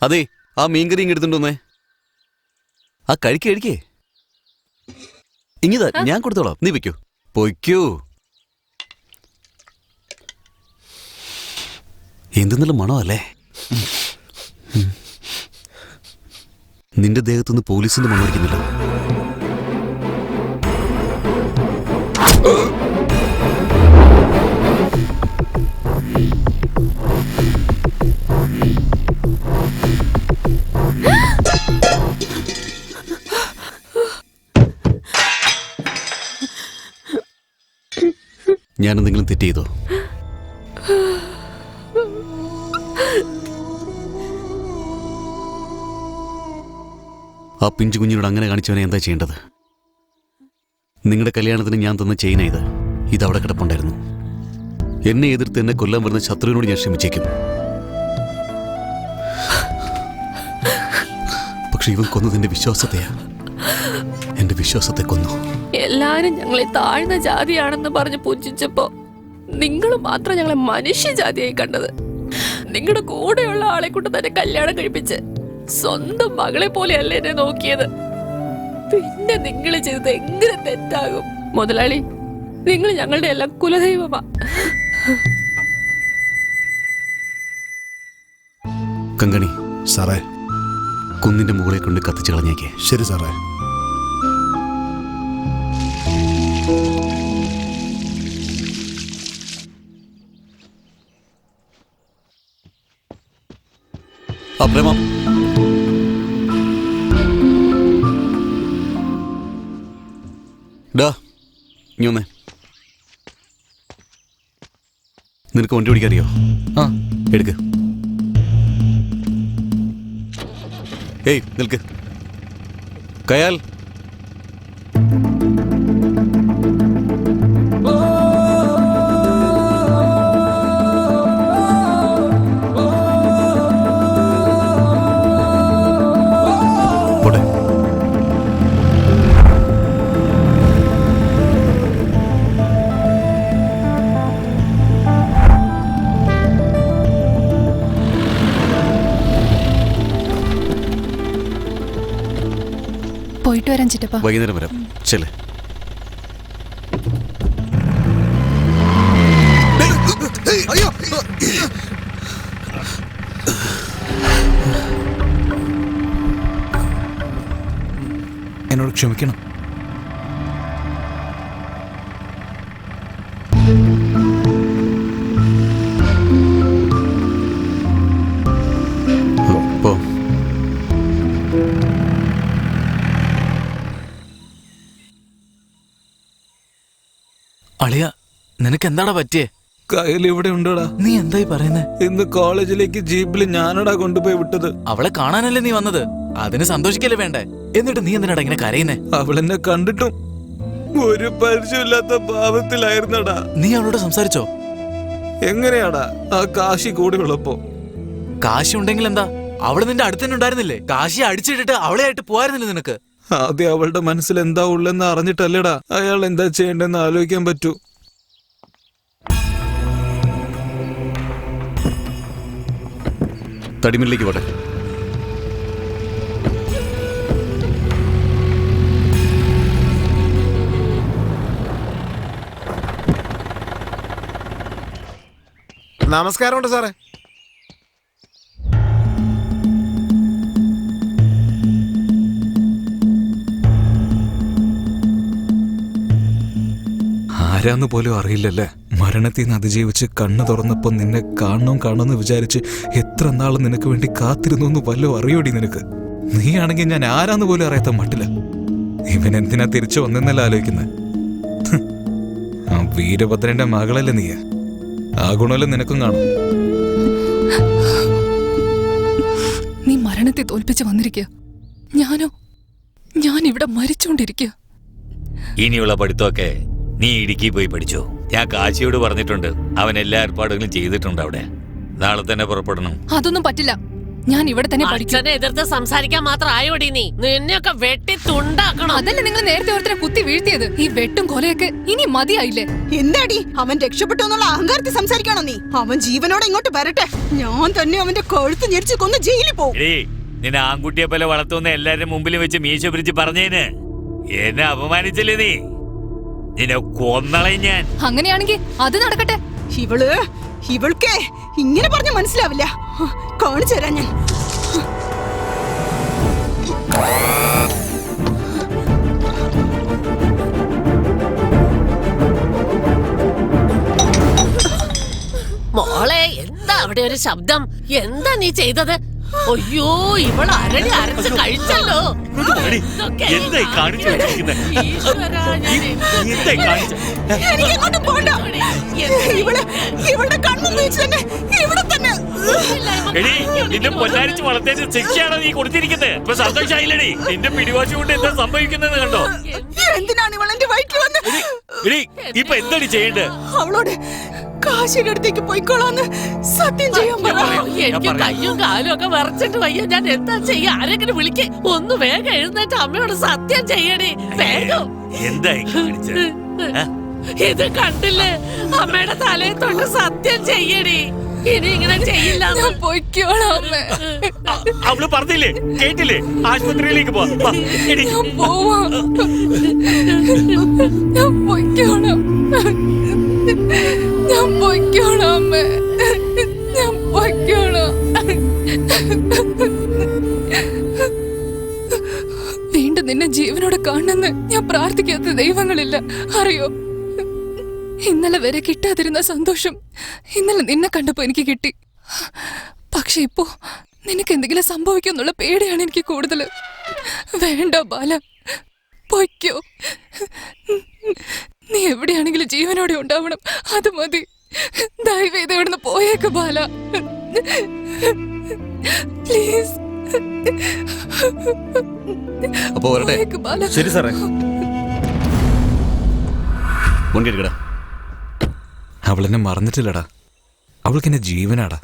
അതെ, ആ മീൻകറി ഇങ്ങ് എടുത്തുണ്ടോന്നേ. ആ കഴിക്കേ. ഇങ്ങിതാ, ഞാൻ കൊടുത്തോളാം. നീ വെക്കൂ. പൊയ്ക്കൂ. എന്ത് നല്ല മണമല്ലേ? നിന്റെ ദേഹത്തുനിന്ന് പോലീസിന്റെ മണം അടിക്കുന്നില്ല. ഞാൻ എന്തെങ്കിലും തെറ്റ് ചെയ്തോ? ആ പിഞ്ചു കുഞ്ഞിനോട് അങ്ങനെ കാണിച്ചവനെ എന്താ ചെയ്യേണ്ടത്? നിങ്ങളുടെ കല്യാണത്തിന് ഞാൻ തന്ന ചെയിന ഇതവിടെ കിടപ്പുണ്ടായിരുന്നു. എന്നെ എതിർത്ത് എന്നെ കൊല്ലാൻ വരുന്ന ശത്രുവിനോട് ഞാൻ ക്ഷമിച്ചേക്കും. പക്ഷെ ഇവൻ കൊന്നതിന്റെ വിശ്വാസത്തെയാ. എന്റെ വിശ്വാസത്തെ കൊന്നു. എല്ലാരും ഞങ്ങളെ താഴ്ന്ന ജാതിയാണെന്ന് പറഞ്ഞ് പുച്ഛിച്ചപ്പോ നിങ്ങൾ മാത്രം ഞങ്ങളെ മനുഷ്യജാതിയായി കണ്ടത്. നിങ്ങളുടെ കൂടെയുള്ള ആളെ കൊണ്ട് തന്നെ കല്യാണം കഴിപ്പിച്ച് സ്വന്തം മകളെ പോലെയല്ലേ എന്നെ നോക്കിയത്. പിന്നെ നിങ്ങൾ ചെയ്തത് എങ്ങനെ തെറ്റാകും? മുതലാളി, നിങ്ങൾ ഞങ്ങളുടെ എല്ലാം കുലദൈവമാ. കങ്കണി സാറേ, കുന്നിന്റെ മുകളിൽ കൊണ്ട് കത്തിച്ചു കളഞ്ഞേക്കേ. ശരി സാറേ. പ്രേമം, ഡാ നീ ഒന്നേ. നിനക്ക് വണ്ടി ഓടിക്കാറിയോ? ആ, എടുക്ക്. ഏയ് നിൽക്ക്. കയാൽ, പോയിട്ട് വരാൻ ചിറ്റപ്പ. വൈകുന്നേരം വരാം. ചെല്ലേ. എന്നോട് ക്ഷമിക്കണം. അളിയ, നിനക്ക് എന്താടാ പറ്റിയേ? കയ്യിൽ ഇവിടെ ഉണ്ടോടാ? നീ എന്തായി പറയുന്നേ? ഇന്ന് കോളേജിലേക്ക് ജീപ്പിൽ ഞാനടാ കൊണ്ടുപോയി വിട്ടത്. അവളെ കാണാനല്ലേ നീ വന്നത്? അതിന് സന്തോഷിക്കല്ലേ വേണ്ടേ? എന്നിട്ട് നീ എന്തിനാടാ ഇങ്ങനെ കരയുന്നേ? അവളെന്നെ കണ്ടിട്ടും ഒരു പരിചയമില്ലാത്ത ഭാവത്തിലായിരുന്നടാ. നീ അവളോട് സംസാരിച്ചോ? എങ്ങനെയാടാ ആ കാശി കൂടെ ഉള്ളപ്പോ? കാശി ഉണ്ടെങ്കിൽ എന്താ? അവള് നിന്റെ അടുത്ത് തന്നെ ഉണ്ടായിരുന്നില്ലേ? കാശി അടിച്ചിട്ടിട്ട് അവളെ ആയിട്ട് പോയിരുന്നില്ല നിനക്ക്? ആദ്യം അവളുടെ മനസ്സിൽ എന്താ ഉള്ളെന്ന് അറിഞ്ഞിട്ടല്ലേടാ അയാൾ എന്താ ചെയ്യേണ്ടെന്ന് ആലോചിക്കാൻ പറ്റൂ. തടിമില്ലേക്ക് പോട്ടെ. നമസ്കാരമുണ്ട് സാറേ. ആരാന്ന് പോലും അറിയില്ലല്ലേ. മരണത്തിൽ നിന്ന് അതിജീവിച്ച് കണ്ണു തുറന്നപ്പോ നിന്നെ കാണണമെന്ന് വിചാരിച്ച് എത്ര നാൾ നിനക്ക് വേണ്ടി കാത്തിരുന്നു എന്ന് വല്ലതും അറിയോടി നിനക്ക്? നീയാണെങ്കിൽ ഞാൻ ആരാന്ന് പോലും അറിയാത്ത മട്ടില്ല. ഇവൻ എന്തിനാ തിരിച്ചു വന്നെന്നല്ല ആലോചിക്കുന്നത്. ആ വീരഭദ്രന്റെ മകളല്ലേ നീ? ആ ഗുണമല്ലേ നിനക്കും കാണും. നീ മരണത്തെ തോൽപ്പിച്ച് വന്നിരിക്കുക. ഞാൻ ഇവിടെ മരിച്ചോണ്ടിരിക്കുക. ഇനിയുള്ള പഠിത്തമൊക്കെ നീ ഇടുക്കി പോയി പഠിച്ചോ. ഞാൻ കാശിയോട് പറഞ്ഞിട്ടുണ്ട്. അവൻ എല്ലാ ഏർപ്പാടുകളും ചെയ്തിട്ടുണ്ട് അവിടെ. നാളെ തന്നെ പുറപ്പെടണം. അതൊന്നും പറ്റില്ല. ഞാൻ ഇവിടെ തന്നെ പഠിക്കും. അച്ഛനെ എതിർത്ത് സംസാരിക്കാൻ മാത്രം ആയോടി നീ? നിന്നെയൊക്കെ വെട്ടി തുണ്ടാക്കണം. അതല്ലേ നിങ്ങൾ നേരത്തെ ഓരോരുത്തരെ കുത്തി വീഴ്ത്തിയത്? ഈ വെട്ടും കൊലയൊക്കെ ഇനി മതിയായില്ലേ? എന്താടി അവൻ രക്ഷപ്പെട്ടു എന്നുള്ള അഹങ്കാരത്തിൽ സംസാരിക്കണോ നീ? അവൻ ജീവനോടെ ഇങ്ങോട്ട് വരട്ടെ. ഞാൻ തന്നെ അവന്റെ കഴുത്ത് ഞെരിച്ച് കൊന്ന് ജയിലിൽ പോകും. നിന്നെ ആൺകുട്ടിയെ പോലെ വളർത്തുന്ന എല്ലാവരുടെ മുമ്പിൽ വെച്ച് മീശ പിരിച്ച് പറഞ്ഞേന് എന്നെ അപമാനിച്ചില്ലേ നീ? നിന്നെ കൊന്നളയും ഞാൻ. അങ്ങനെയാണെങ്കിൽ അത് നടക്കട്ടെ. ഇവൾക്ക് ഇങ്ങനെ പറഞ്ഞ മനസ്സിലാവില്ല. കാണിച്ചു തരാം ഞാൻ. മോളെ, എന്താ അവിടെ ഒരു ശബ്ദം? എന്താ നീ ചെയ്തത്? അയ്യോ, ഇവൾ അരടി അരച്ച് കഴിച്ചല്ലോ. എന്തായി കാണിച്ചു വെച്ചിരിക്കുന്നത്? എനിക്കെങ്ങോട്ടും പോണ്ട. ഇവളുടെ കണ്ണൊന്നും വെച്ച് തന്നെ ഇവിടെ തന്നെ. നിന്നെ പൊന്നാരിച്ച് വളർത്തേച്ച ശിക്ഷയാണോ നീ കൊടുത്തിരിക്കുന്നത്? ഇപ്പൊ സന്തോഷായില്ലടി. നിന്റെ പിടിവാശി കൊണ്ട് എന്താ സംഭവിക്കുന്നത് കണ്ടോ? എന്തിനാണ് ഇവൾ എന്റെ വയറ്റിൽ വന്ന്? ഇപ്പൊ എന്താണ് ചെയ്യേണ്ടത്? അവളോട് കാശിയുടെ അടുത്തേക്ക് പോയിക്കോളാന്ന് സത്യം ചെയ്യാൻ പറ. എനിക്ക് കയ്യും കാലും ഒക്കെ വിറച്ചിട്ട് വയ്യ. ഞാൻ എന്താ ചെയ്യാ? ആരെങ്കിലും വിളിക്ക്. ഒന്ന് വേഗം എഴുന്നേറ്റ് അമ്മയോട് സത്യം ചെയ്യണേ. വേഗം. എന്തായി കാണിച്ചത്? ഇത് കണ്ടില്ലേ? അമ്മയുടെ തലയെ തൊട്ട് സത്യം ചെയ്യണേ. ഇനി ഇങ്ങനെ ചെയ്യില്ല. പൊയ്ക്കോളാം. അവള് പറഞ്ഞില്ലേ? കേട്ടില്ലേ? ആശുപത്രിയിലേക്ക് പോവാം. ഞാൻ പൊയ്ക്കോളാം. ഞാൻ പൊയ്ക്കോളാം അമ്മേ. ഞാൻ പൊയ്ക്കോളാം. വീണ്ടും നിന്നെ ജീവനോടെ കാണണമെന്ന് ഞാൻ പ്രാർത്ഥിക്കാത്ത ദൈവങ്ങളില്ല, അറിയോ? ഇന്നലെ വരെ കിട്ടാതിരുന്ന സന്തോഷം ഇന്നലെ നിന്നെ കണ്ടപ്പോ എനിക്ക് കിട്ടി. പക്ഷെ ഇപ്പോ നിനക്ക് എന്തെങ്കിലും സംഭവിക്കുന്നുള്ള പേടിയാണ് എനിക്ക് കൂടുതൽ. വേണ്ട ബാല, പൊയ്ക്കോ. നീ എവിടെയാണെങ്കിലും ജീവനോടെ ഉണ്ടാവണം, അത് മതി. ദയവേത് ഇവിടുന്ന് പോയേക്ക് ബാല, പ്ലീസ്. അപ്പോ വരട്ടെ. ശരി സാറേ. അവളെന്നെ മറന്നിട്ടില്ലടാ. അവൾക്ക് എന്നെ ജീവനാടാ.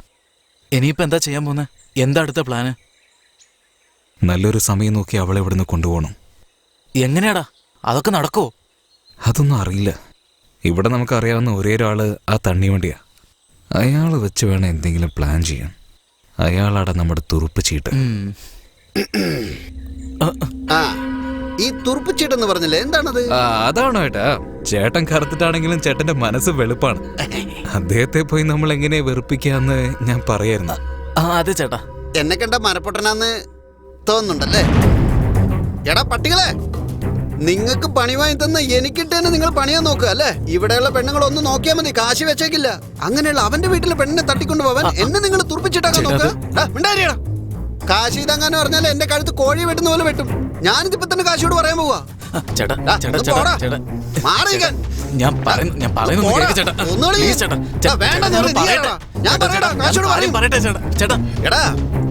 ഇനിയിപ്പോ എന്താ ചെയ്യാൻ പോന്നെ? എന്താ അടുത്ത പ്ലാന്? നല്ലൊരു സമയം നോക്കി അവളെ ഇവിടുന്ന് കൊണ്ടുപോകണം. എങ്ങനെയാടാ അതൊക്കെ നടക്കോ? അതൊന്നും അറിയില്ല. ഇവിടെ നമുക്കറിയാവുന്ന ഒരേ ഒരാള് ആ തണ്ണിവണ്ടിയാ. അയാൾ വെച്ച് വേണം എന്തെങ്കിലും പ്ലാൻ ചെയ്യാൻ. അയാളാടാ നമ്മുടെ തുറുപ്പ് ചീട്ട്. ഈ തുറുപ്പിച്ചീട്ടെന്ന് പറഞ്ഞില്ലേ, എന്താണത്? അതാണോ ഏട്ടാ? ചേട്ടൻ കറുത്തിട്ടാണെങ്കിലും ചേട്ടന്റെ മനസ്സ് വെളുപ്പാണ്. അദ്ദേഹത്തെ പോയി നമ്മൾ എങ്ങനെ വെറുപ്പിക്കാന്ന് ഞാൻ പറയായിരുന്നു. അതെ ചേട്ടാ. എന്നെ കണ്ട മരപ്പൊട്ടനാന്ന് തോന്നുന്നുണ്ടല്ലേ? എടാ പട്ടികളെ, നിങ്ങൾക്ക് പണി വാങ്ങി തന്ന എനിക്കിട്ടേന്ന് നിങ്ങൾ പണിയാൻ നോക്കുക അല്ലേ? ഇവിടെയുള്ള പെണ്ണുങ്ങളൊന്നും നോക്കിയാൽ മതി, കാശ് വെച്ചേക്കില്ല. അങ്ങനെയുള്ള അവന്റെ വീട്ടിലെ പെണ്ണിനെ തട്ടിക്കൊണ്ടു പോവാൻ എന്നെ നിങ്ങൾ തുറപ്പിച്ചിട്ടാക്കാൻ നോക്കുക. കാശ് ഇതങ്ങനെ പറഞ്ഞാൽ എന്റെ കഴുത്ത് കോഴി വെട്ടുന്ന പോലെ വെട്ടും. ഞാനിതിപ്പോ തന്നെ കാശോട് പറയാൻ പോവാ.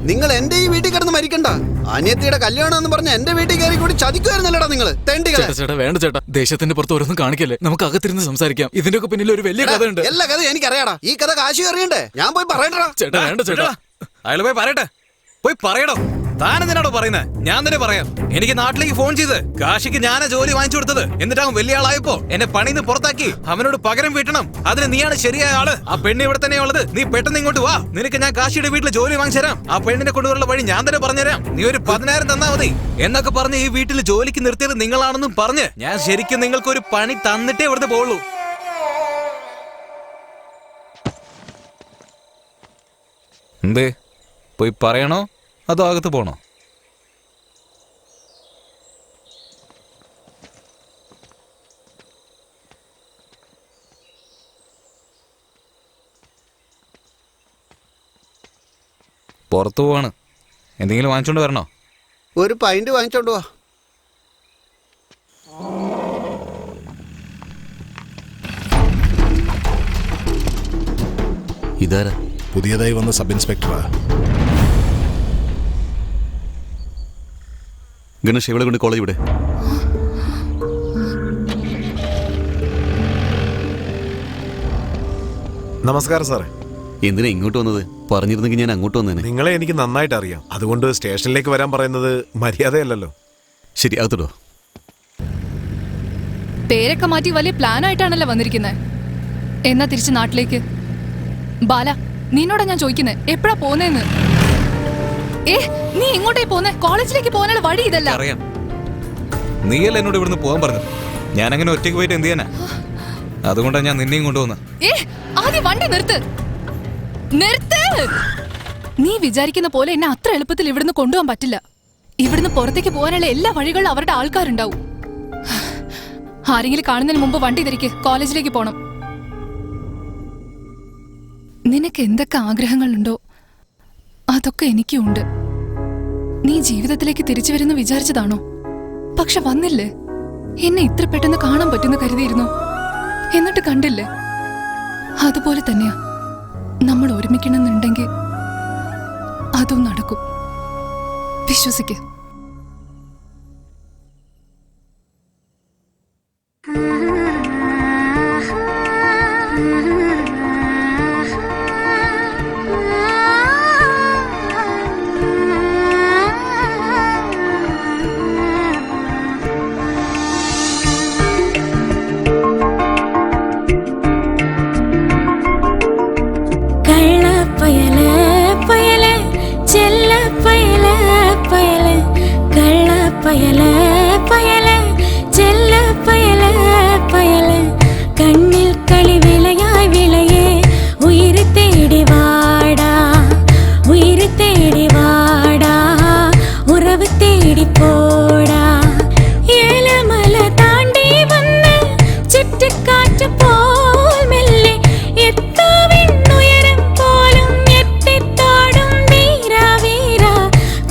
നിങ്ങൾ എന്റെ ഈ വീട്ടിൽ കിടന്ന് മരിക്കണ്ട. അനിയത്തിയുടെ കല്യാണം എന്ന് പറഞ്ഞ എന്റെ വീട്ടിൽ കയറി കൂടി ചതിക്കുമായിരുന്നല്ലടാ നിങ്ങള് തെണ്ടികളെ. ചേട്ടാ വേണ്ട ചേട്ടാ, ദേശത്തിന്റെ പുറത്ത് ഓരോന്നും കാണിക്കല്ലേ, നമുക്ക് അകത്തിരുന്ന് സംസാരിക്കാം. ഇതിന്റെ ഒക്കെ പിന്നിൽ ഒരു വലിയ കഥ ഉണ്ട്. എല്ലാ കഥ എനിക്കറിയാടാ. ഈ കഥ കാശി അറിയണ്ടേ? ഞാൻ പോയി പറയണ്ടാ. ചേട്ടാ വേണ്ട ചേട്ടാ, അയാൾ പോയി പറയട്ടെ. പോയി പറയടോ. താനെന്തിനാണോ പറയുന്നത്? ഞാൻ തന്നെ പറയാം. എനിക്ക് നാട്ടിലേക്ക് ഫോൺ ചെയ്ത് കാശിക്ക് ഞാനാ ജോലി വാങ്ങിച്ചു കൊടുത്തത്. എന്നിട്ട് അവൻ വലിയ ആളായപ്പോ എന്നെ പണിന്ന് പുറത്താക്കി. അവനോട് പകരം വീട്ടണം. അതിന് നീയാണ് ശരിയായ ആള്. ആ പെണ്ണ് ഇവിടെ തന്നെ ഉള്ളത്. നീ പെട്ടെന്ന് ഇങ്ങോട്ട് വാ. നിനക്ക് ഞാൻ കാശിയുടെ വീട്ടിൽ ജോലി വാങ്ങിച്ചു തരാം. ആ പെണ്ണിനെ കൊണ്ടുവരുള്ള വഴി ഞാൻ തന്നെ പറഞ്ഞുതരാം. നീ ഒരു 10,000 തന്നാ മതി എന്നൊക്കെ പറഞ്ഞ് ഈ വീട്ടിൽ ജോലിക്ക് നിർത്തിയത് നിങ്ങളാണെന്നും പറഞ്ഞ് ഞാൻ ശരിക്കും നിങ്ങൾക്ക് ഒരു പണി തന്നിട്ടേ ഇവിടുന്ന് പോവുള്ളൂ. എന്തേ, പോയി പറയണോ അതോ അകത്ത് പോണോ? പുറത്തു പോവാണ്. എന്തെങ്കിലും വാങ്ങിച്ചോണ്ട് വരണോ? ഒരു പൈന്റ് വാങ്ങിച്ചോണ്ട് വാ. ഇതാരാ? പുതിയതായി വന്ന സബ് ഇൻസ്പെക്ടറാ. ഗണേഷ് എവിടെ കൊണ്ട് കോളേജ് വിടെ. നമസ്കാരം സാറേ. എന്തിനാ ഇങ്ങോട്ട് വന്നത്? പറഞ്ഞിരുന്നെങ്കിൽ ഞാൻ അങ്ങോട്ട് വന്നേനെ. നിങ്ങളെ എനിക്ക് നന്നായിട്ട് അറിയാം. അതുകൊണ്ട് സ്റ്റേഷനിലേക്ക് വരാൻ പറയുന്നത് മര്യാദയല്ലല്ലോ. ശരി, അകത്തിടോ. പേരൊക്കെ മാറ്റി വലിയ പ്ലാൻ ആയിട്ടാണല്ലോ വന്നിരിക്കുന്നത്. എന്നാ തിരിച്ച് നാട്ടിലേക്ക്. ബാല, നിന്നോടാ ഞാൻ ചോദിക്കുന്നേ, എപ്പോഴാ പോന്നേന്ന്? നീ ഇങ്ങോട്ടേ പോന്നെ? കോളേജിലേക്ക് പോകാനുള്ള വഴി ഇതല്ല. അറിയാം, നീയല്ല എന്നോട് ഇവിടുന്ന് പോകാൻ പറഞ്ഞു. ഞാൻ അങ്ങനെ ഒറ്റയ്ക്ക് പോയിട്ട് എന്ത് ചെയ്യാനാ? അതുകൊണ്ടാണ് ഞാൻ നിന്നെയും കൊണ്ടുവന്നത്. ആദ്യം വണ്ടി നിർത്ത്. നീ വിചാരിക്കുന്ന പോലെ എന്നെ അത്ര എളുപ്പത്തിൽ ഇവിടുന്ന് കൊണ്ടുപോകാൻ പറ്റില്ല. ഇവിടുന്ന് പുറത്തേക്ക് പോകാനുള്ള എല്ലാ വഴികളിലും അവരുടെ ആൾക്കാരുണ്ടാവും. ആരെങ്കിലും കാണുന്നതിന് മുമ്പ് വണ്ടി തിരിക്ക്. കോളേജിലേക്ക് പോണം. നിനക്ക് എന്തൊക്കെ ആഗ്രഹങ്ങളുണ്ടോ അതൊക്കെ എനിക്കും ഉണ്ട്. നീ ജീവിതത്തിലേക്ക് തിരിച്ചു വരുന്നു വിചാരിച്ചതാണോ? പക്ഷെ വന്നില്ലേ. എന്നെ ഇത്ര പെട്ടെന്ന് കാണാൻ പറ്റുന്ന കരുതിയിരുന്നു. എന്നിട്ട് കണ്ടില്ലേ. അതുപോലെ തന്നെയാ നമ്മൾ ഒരുമിക്കണമെന്നുണ്ടെങ്കിൽ അതും നടക്കും. വിശ്വസിക്ക്.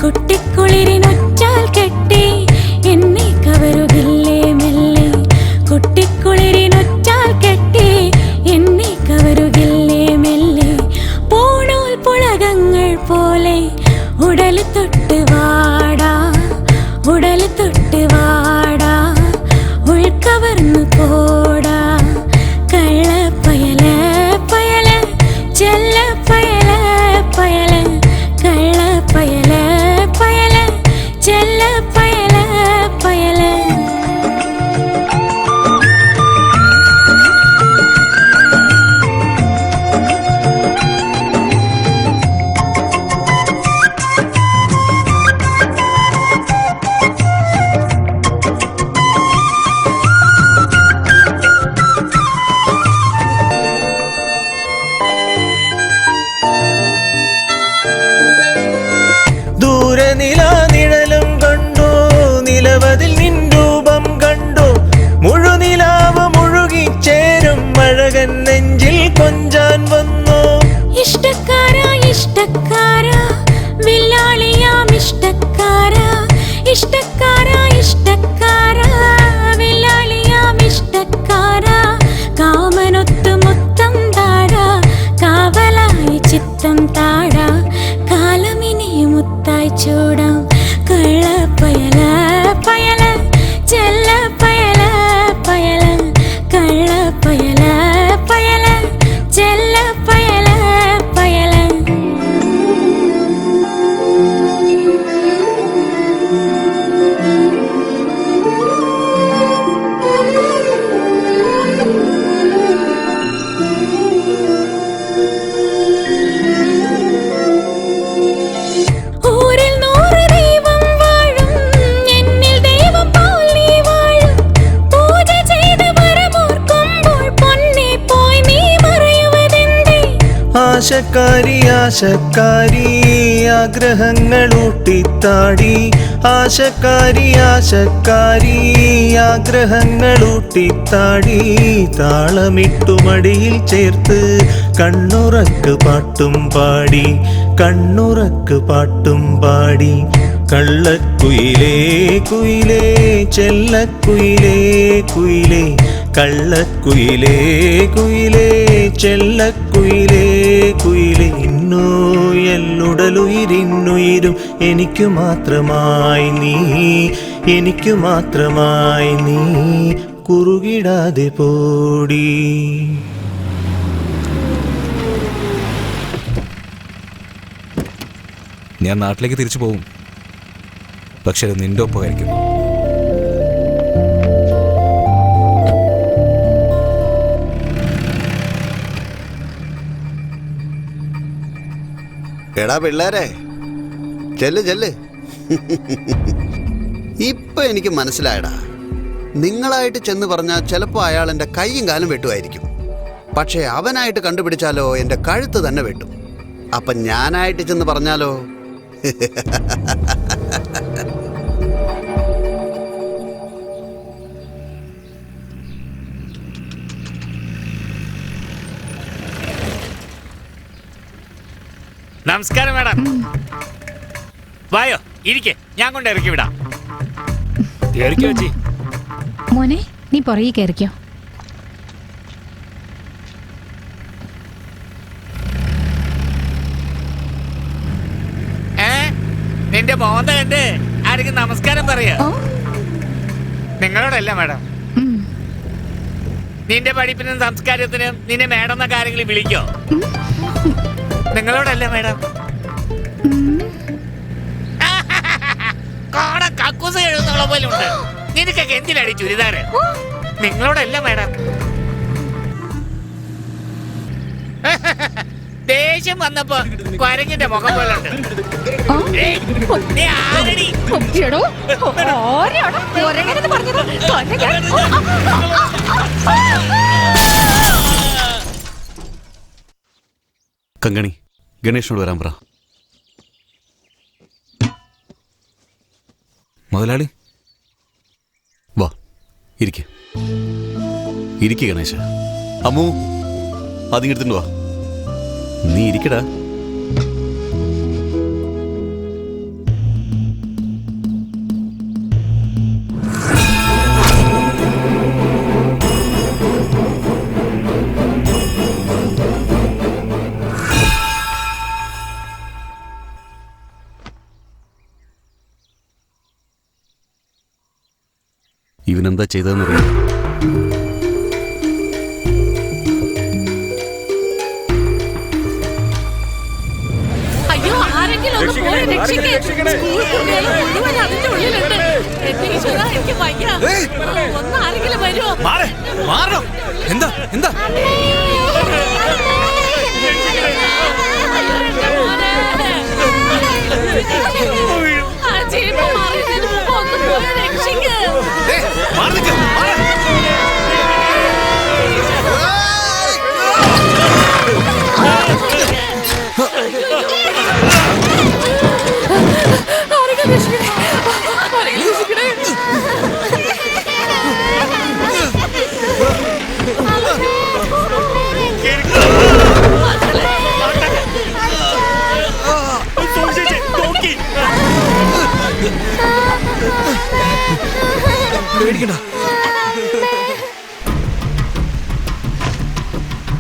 കുട്ടിക്കുളിരിനൊച്ചാൽ കെട്ടി അഴകൻ നെഞ്ചിൽ കൊഞ്ചാൻ വന്നു. ഇഷ്ടക്കാരാ ഇഷ്ടക്കാരാ വില്ലാളിയാം ഇഷ്ടക്കാരാ ഇഷ്ടക്കാരാ ഇഷ്ടക്കാരാ വില്ലാളിയാം ഇഷ്ടക്കാരാ കാമനൊത്തു മുത്തം താടാ കാവലായി ചിത്തം താടാ കാലമിനി മുത്തായി ചൂടാം കള്ളപ്പയല പയല ചെല്ല പയല പയല കള്ളപ്പയല പയല ചെല്ല പയല പയല. ഊരിൽ 100 ദൈവം വാഴും എന്നിൽ ദൈവം പോൽ നീ വാഴും പൂജ ചെയ്ത് വരമോർക്കുമ്പോൾ പൊന്നെ പോയി നീ മറയുവതെന്തേ. ആശക്കാരി ആശക്കാരി ആഗ്രഹങ്ങൾ ഊട്ടിത്താടി ആശക്കാരി ആശക്കാരി ആഗ്രഹങ്ങൾ ഊട്ടിത്താടി താളമിട്ടു മടിയിൽ ചേർത്ത് കണ്ണുറക്ക് പാട്ടും പാടി കണ്ണുറക്ക് പാട്ടും പാടി കള്ളക്കുയിലേ കുയിലേ ചെല്ലക്കുയിലേ കുയിലേ കള്ളക്കുയിലേ കുയിലേ ചെല്ലക്കുയിലേ കുയിലേ ഇന്നോ എല്ലുടലുയിരിന്നുയിരും എനിക്കു മാത്രമായി നീ എനിക്കു മാത്രമായി നീ കുറുകിടാതെ പോടി. ഞാൻ നാട്ടിലേക്ക് തിരിച്ചു പോകും, പക്ഷെ അത് നിന്റെ ഒപ്പമായിരിക്കും. എടാ പിള്ളേരെ ചെല്ല് ചെല്ല്. ഇപ്പൊ എനിക്ക് മനസ്സിലായടാ, നിങ്ങളായിട്ട് ചെന്ന് പറഞ്ഞാൽ ചിലപ്പോൾ അയാൾ എൻ്റെ കൈയും കാലും വെട്ടുമായിരിക്കും. പക്ഷേ അവനായിട്ട് കണ്ടുപിടിച്ചാലോ എൻ്റെ കഴുത്ത് തന്നെ വെട്ടും. അപ്പം ഞാനായിട്ട് ചെന്ന് പറഞ്ഞാലോ നമസ്കാരം മാഡം. വായോ ഇരിക്കെ, ഞാൻ കൊണ്ട് ഇറക്കി വിടാം. ഇറക്കി വെച്ചി മോനെ, നീ പുറകെ കയറിക്കോ. നിന്റെ മോന്ത കണ്ട് ആരെങ്കിലും നമസ്കാരം പറയാ? നിങ്ങളോടല്ല മാഡം. നിന്റെ പഠിപ്പിനും സംസ്കാരത്തിനും നിന്നെ മേഡം എന്ന കാര്യങ്ങളിൽ വിളിക്കോ? നിങ്ങളോടല്ല മാഡം. കോട കക്കൂസ് എഴുതുന്നുള്ള പോലെ ഉണ്ട്. നിനക്കൊക്കെ എന്തിനാടി ചുരിദാറ്? നിങ്ങളോടല്ല മാഡം. ദേഷ്യം വന്നപ്പോ കുരങ്ങിന്റെ മുഖം പോലെ ഉണ്ട്. കങ്കണി, ഗണേഷിനോട് വരാൻ പറ. മുതലാളി വാ, ഇരിക്ക ഗണേശ. അമ്മു, അതിങ്ങെടുത്തിട്ട് വാ. നീ ഇരിക്കടാ. ഇവനെന്താ ചെയ്തതെന്നറിയാം? അയ്യോ, ആരെങ്കിലും ഒന്ന് പോയി രക്ഷിക്ക്. സ്കൂൾ കുട്ടികൾ മുഴുവൻ അതിന്റെ ഉള്ളിലുണ്ട്. എന്റെ ഈശ്വരാ, എനിക്ക് വയ്യ. ഒന്ന് ആരെങ്കിലും വരുമോ? എന്താ എന്താ ആ ജീപ്പ് മാറിയതിന് മുമ്പ് ഒന്ന് പോയി രക്ഷിക്ക്. പേടിക്കണ്ട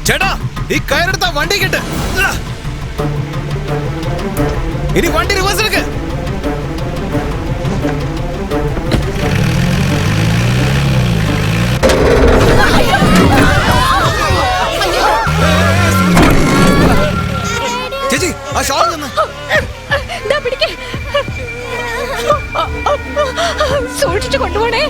ചേട്ടാ, ഈ കയറെടുത്ത വണ്ടി കിട്ട്. ഇനി വണ്ടി റിവേഴ്സ് എടുക്ക്. ചേച്ചി ആ ഷോൾ നിന്ന് സൂക്ഷിച്ചു കൊണ്ടുപോണേ.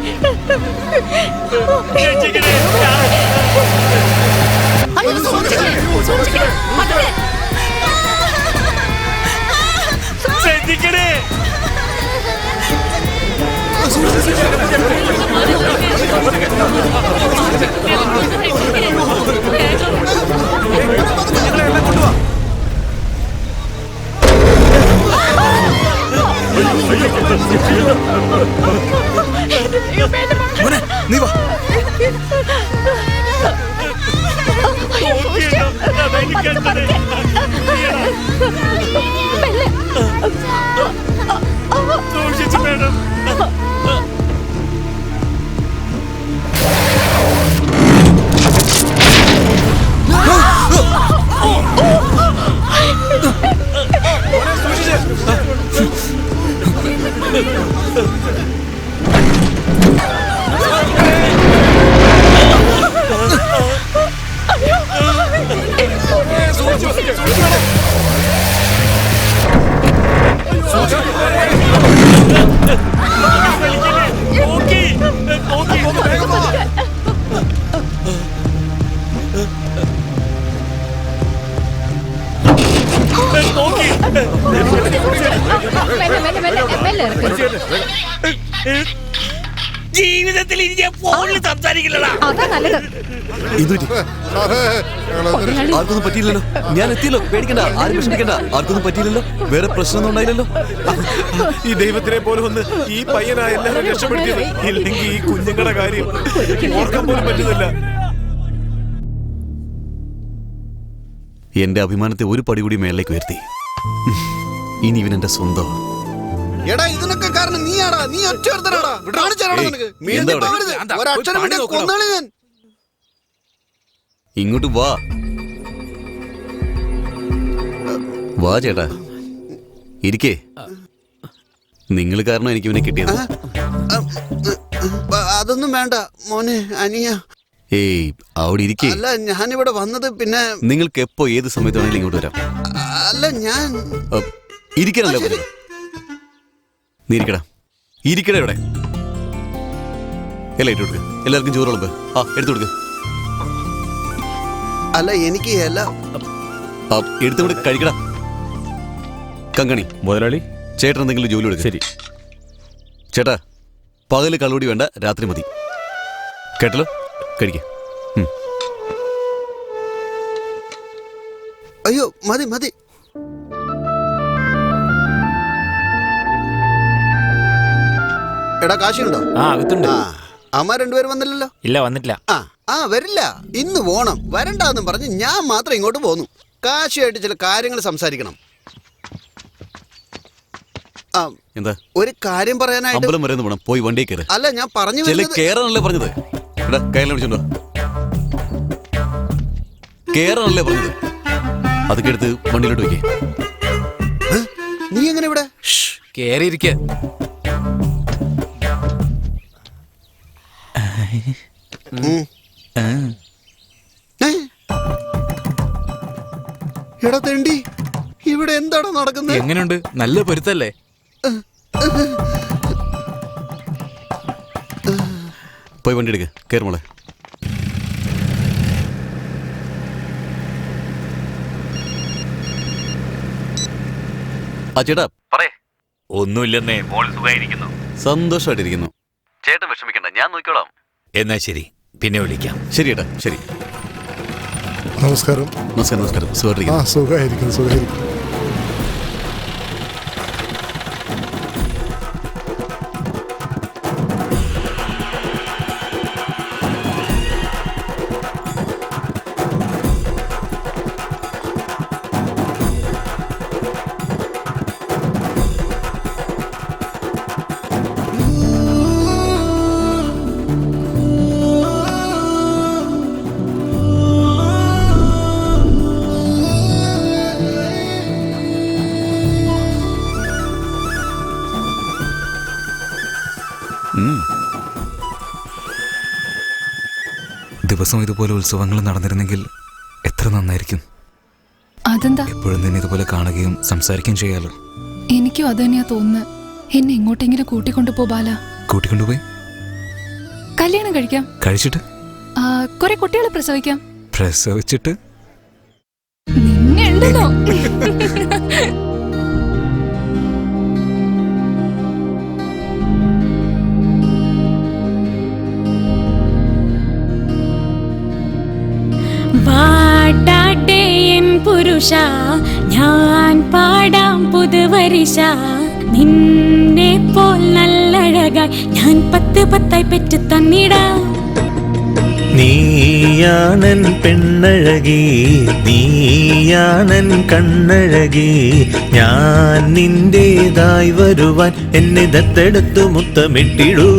ശ്രദ്ധിക്കണേ. നീ വാ. സൂക്ഷിച്ചു വേണം. ജീവിതത്തിൽ ഇനി ഞാൻ ഫോണിൽ സംസാരിക്കില്ലടാ. അതാ നല്ലത്. ആർക്കൊന്നും പറ്റിയില്ലല്ലോ. ഞാൻ എത്തിയല്ലോ, പേടിക്കണ്ട, ആരും വിഷമിക്കണ്ട. ആർക്കൊന്നും പറ്റിയില്ലല്ലോ, വേറെ പ്രശ്നമൊന്നും ഉണ്ടായില്ലല്ലോ. ഈ ദൈവത്തിനെ പോലെ ഒന്ന് ഈ പയ്യനാ എല്ലാവരും രക്ഷപ്പെടുത്തിയത്. ഇല്ലെങ്കിൽ ഈ കുഞ്ഞുങ്ങളുടെ കാര്യം ഓർക്കാൻ പോലും പറ്റുന്നില്ല. എന്റെ അഭിമാനത്തെ ഒരു പടി കൂടി മേളിലേക്ക് ഉയർത്തി. ഇനി ഇവൻ എന്റെ സ്വന്തം. എടാ ഇതിനൊക്കെ കാരണം നീയാടാ. നീ ഒറ്റ ഇങ്ങോട്ട് വാ. വാ ചേട്ടാ, ഇരിക്കേ. നിങ്ങൾ കാരണം എനിക്ക് ഇവനെ കിട്ടിയത്. അതൊന്നും വേണ്ട മോനെ, അനിയ. ഏയ് അവിടെ ഇരിക്കേ. അല്ല ഞാനിവിടെ വന്നത് പിന്നെ നിങ്ങൾക്ക് എപ്പോ ഏത് സമയത്ത് വേണമെങ്കിലും ഇങ്ങോട്ട് വരാം. അല്ല ഞാൻ ഇരിക്കാനല്ലേ പറഞ്ഞത്. നീ ഇരിക്കടാ, ഇരിക്കടാ ഇവിടെ. എല്ലാം ഇട്ട് കൊടുക്ക. എല്ലാവർക്കും ചോറ് വിളമ്പ്. ആ എടുത്തു കൊടുക്ക. അല്ല എനിക്ക് എടുത്തുകൊണ്ട് കഴിക്കടാ. കങ്കണി മുതലാളി, ചേട്ടൻ എന്തെങ്കിലും ജോലി കൊടുക്ക. ശരി ചേട്ടാ, പകല് കള്ളുകൂടി വേണ്ട, രാത്രി മതി. കേട്ടല്ലോ, കഴിക്ക. അയ്യോ മതി മതി. എടാ കാശിയുണ്ടോ? അകത്തുണ്ട്. അമ്മ രണ്ടുപേരും വന്നില്ലല്ലോ. ഇല്ല, വന്നിട്ടില്ല. വരില്ല. ഇന്ന് പോണം. വരണ്ടെന്നും പറഞ്ഞ് ഞാൻ മാത്രം ഇങ്ങോട്ട് പോന്നു. കാശിയായിട്ട് ചില കാര്യങ്ങൾ സംസാരിക്കണം. എന്താ? ഒരു കാര്യം പറയാനായിട്ട്. അമ്പലം വരെ പോണം, പോയി വണ്ടി കയറ്. അല്ല ഞാൻ പറഞ്ഞു കേറാനല്ലേ പറഞ്ഞത്. എടാ കയ്യിലെ വിളിച്ചോണ്ടോ. കേറാനല്ലേ പറഞ്ഞത്. അതൊക്കെ എടുത്ത് വണ്ടിയിലോട്ട് വെക്കേ. നീ എങ്ങനെ ഇവിടെ കേറിയിരിക്ക? എടാ തെണ്ടി, ഇവിടെ എന്താണ് നടക്കുന്നത്? എങ്ങനെയുണ്ട്? നല്ല പൊരുത്തല്ലേ? പോയി വണ്ടി എടുക്ക, കേറ് മോളെ. ആ ചേട്ടാ പറയേ. ഒന്നുമില്ലെന്നേ, മോൾ സുഖമായിരിക്കുന്നു. സന്തോഷമായിട്ടിരിക്കുന്നു. ചേട്ടൻ വിഷമിക്കണ്ട, ഞാൻ നോക്കിക്കോളാം. എന്നാ ശരി, പിന്നെ വിളിക്കാം. ശരി ഏട്ടാ, ശരി. നമസ്കാരം. നമസ്കാരം. നമസ്കാരം. സുഖമായിരിക്കുന്നു. സുഖമായിരിക്കുന്നു, സുഖമായിരിക്കുന്നു. ദിവസവും ഇതുപോലെ ഉത്സവങ്ങൾ നടന്നിരുന്നെങ്കിൽ എത്ര നന്നായിരിക്കും. അതെന്താ? എപ്പോഴും തന്നെ ഇതുപോലെ കാണുകയും സംസാരിക്കുകയും ചെയ്യാലോ. എനിക്കും അത് തന്നെയാ തോന്നുന്നത്. എന്നെ എങ്ങോട്ടെങ്കിലും കൂട്ടിക്കൊണ്ടുപോ ബാല. കൂട്ടിക്കൊണ്ടുപോയി കല്യാണം കഴിക്കാം. കഴിച്ചിട്ട് കുറെ കുട്ടികളെ പ്രസവിക്കാം. പ്രസവിച്ചിട്ട് നിന്നെ ഉണ്ടല്ലോ. വാടാട്ടെ എൻ പുരുഷ, ഞാൻ പാടാം പുതുവരിശ. നിന്നെ പോൽ നല്ലഴകായി ഞാൻ 10 10 പെറ്റ് തന്നിടാം. നീയാണൻ പെണ്ണഴകി, നീയാണൻ കണ്ണഴകി. ഞാൻ നിന്റേതായി വരുവാൻ എന്നെ ദത്തെടുത്തു മുത്തമിട്ടിടൂ.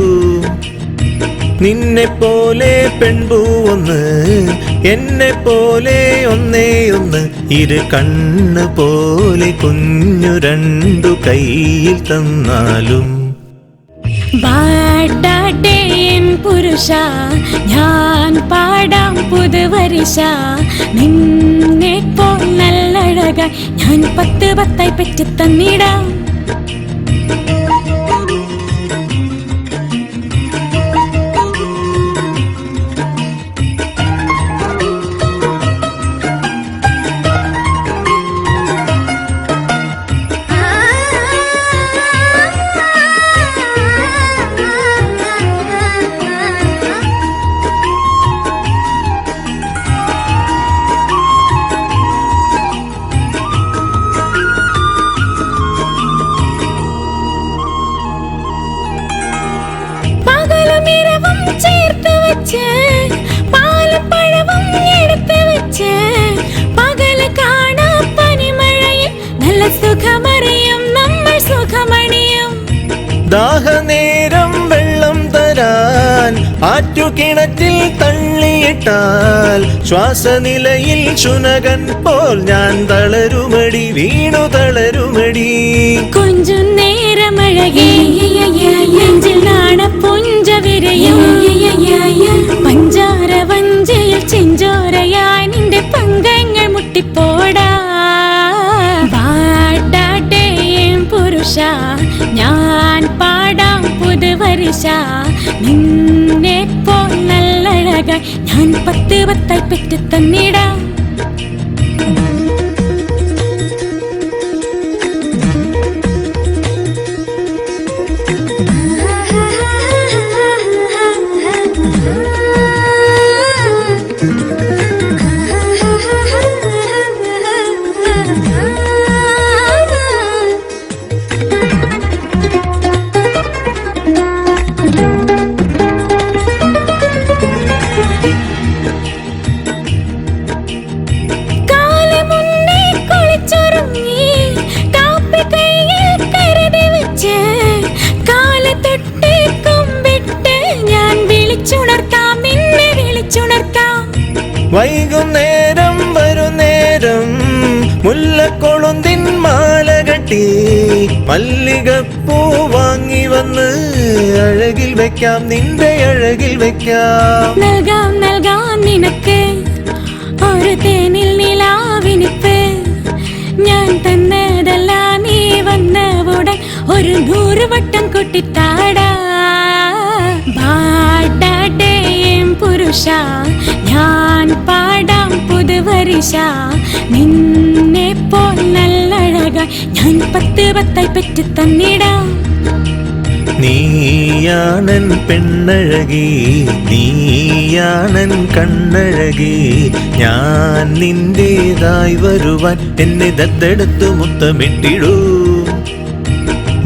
നിന്നെ പോലെ പെൺപൂവൊന്ന്, എന്നെ പോലെ ഒന്നേ ഒന്ന്. ഇരു കണ്ണ് പോലെ കുഞ്ഞു 2 കയ്യിൽ തന്നാലും. വാടാട്ടെ എൻ പുരുഷ, ഞാൻ പാടാം പുതുവരിശ. നിന്നെ പോൽ നല്ലഴകായി ഞാൻ 10 10 പെറ്റ് തന്നിടാം. ചേർത്ത് വെച്ച് പാലും പഴവും എടുത്ത് വെച്ച് പകല് കാണാ പനിമഴയിൽ നല്ല സുഖമറിയും നമ്മൾ സുഖമണിയും. ദാഹനേരം വെള്ളം തരാൻ ആറ്റുകിണറ്റിൽ തള്ളിയിട്ടാൽ ശ്വാസനിലയിൽ ശുനകൻ പോൽ ഞാൻ തളരുമടി, വീണു തളരുമടി. കൊഞ്ചും നേരമഴകേ നെഞ്ചിൽ നാണപ്പുഞ്ച വിരയും. പഞ്ചാര വഞ്ചയിൽ ചെഞ്ചോരയായി നിന്റെ പങ്കങ്ങൾ മുട്ടിപ്പോടാ. വാടാട്ടെ എൻ പുരുഷ, ഞാൻ പാടാം പുതുവരിശ. നിന്നെ പോൽ നല്ലഴകായി ഞാൻ 10 10 പെറ്റ് തന്നിടാം. വൈകുന്നേരം വരുന്നേരം മുല്ലക്കൊളുന്തിൻ മാല കെട്ടി മല്ലികപ്പൂ വാങ്ങി വന്ന് അഴകിൽ വെക്കാം, നിന്റെ അഴകിൽ വെക്കാം. നൽകാം നൽകാം നിനക്ക് ഒരു തേനിൽ നിലാവിനിപ്പ്. ഞാൻ തന്നതല്ല നീ വന്നവുടൻ ഒരു 100 വട്ടം കൊട്ടിത്താടാ. വാടാട്ടെ എൻ പുരുഷ, ഞാൻ പാടാം പുതുവരിശ. നിന്നെ പോൽ നല്ലഴകായി ഞാൻ 10 10 പെറ്റ് തന്നിടാം. നീയാണൻ പെണ്ണഴകി, നീയാണൻ കണ്ണഴകി. ഞാൻ നിന്റേതായി വരുവാൻ എന്നെ ദത്തെടുത്തു മുത്തമിട്ടിടൂ.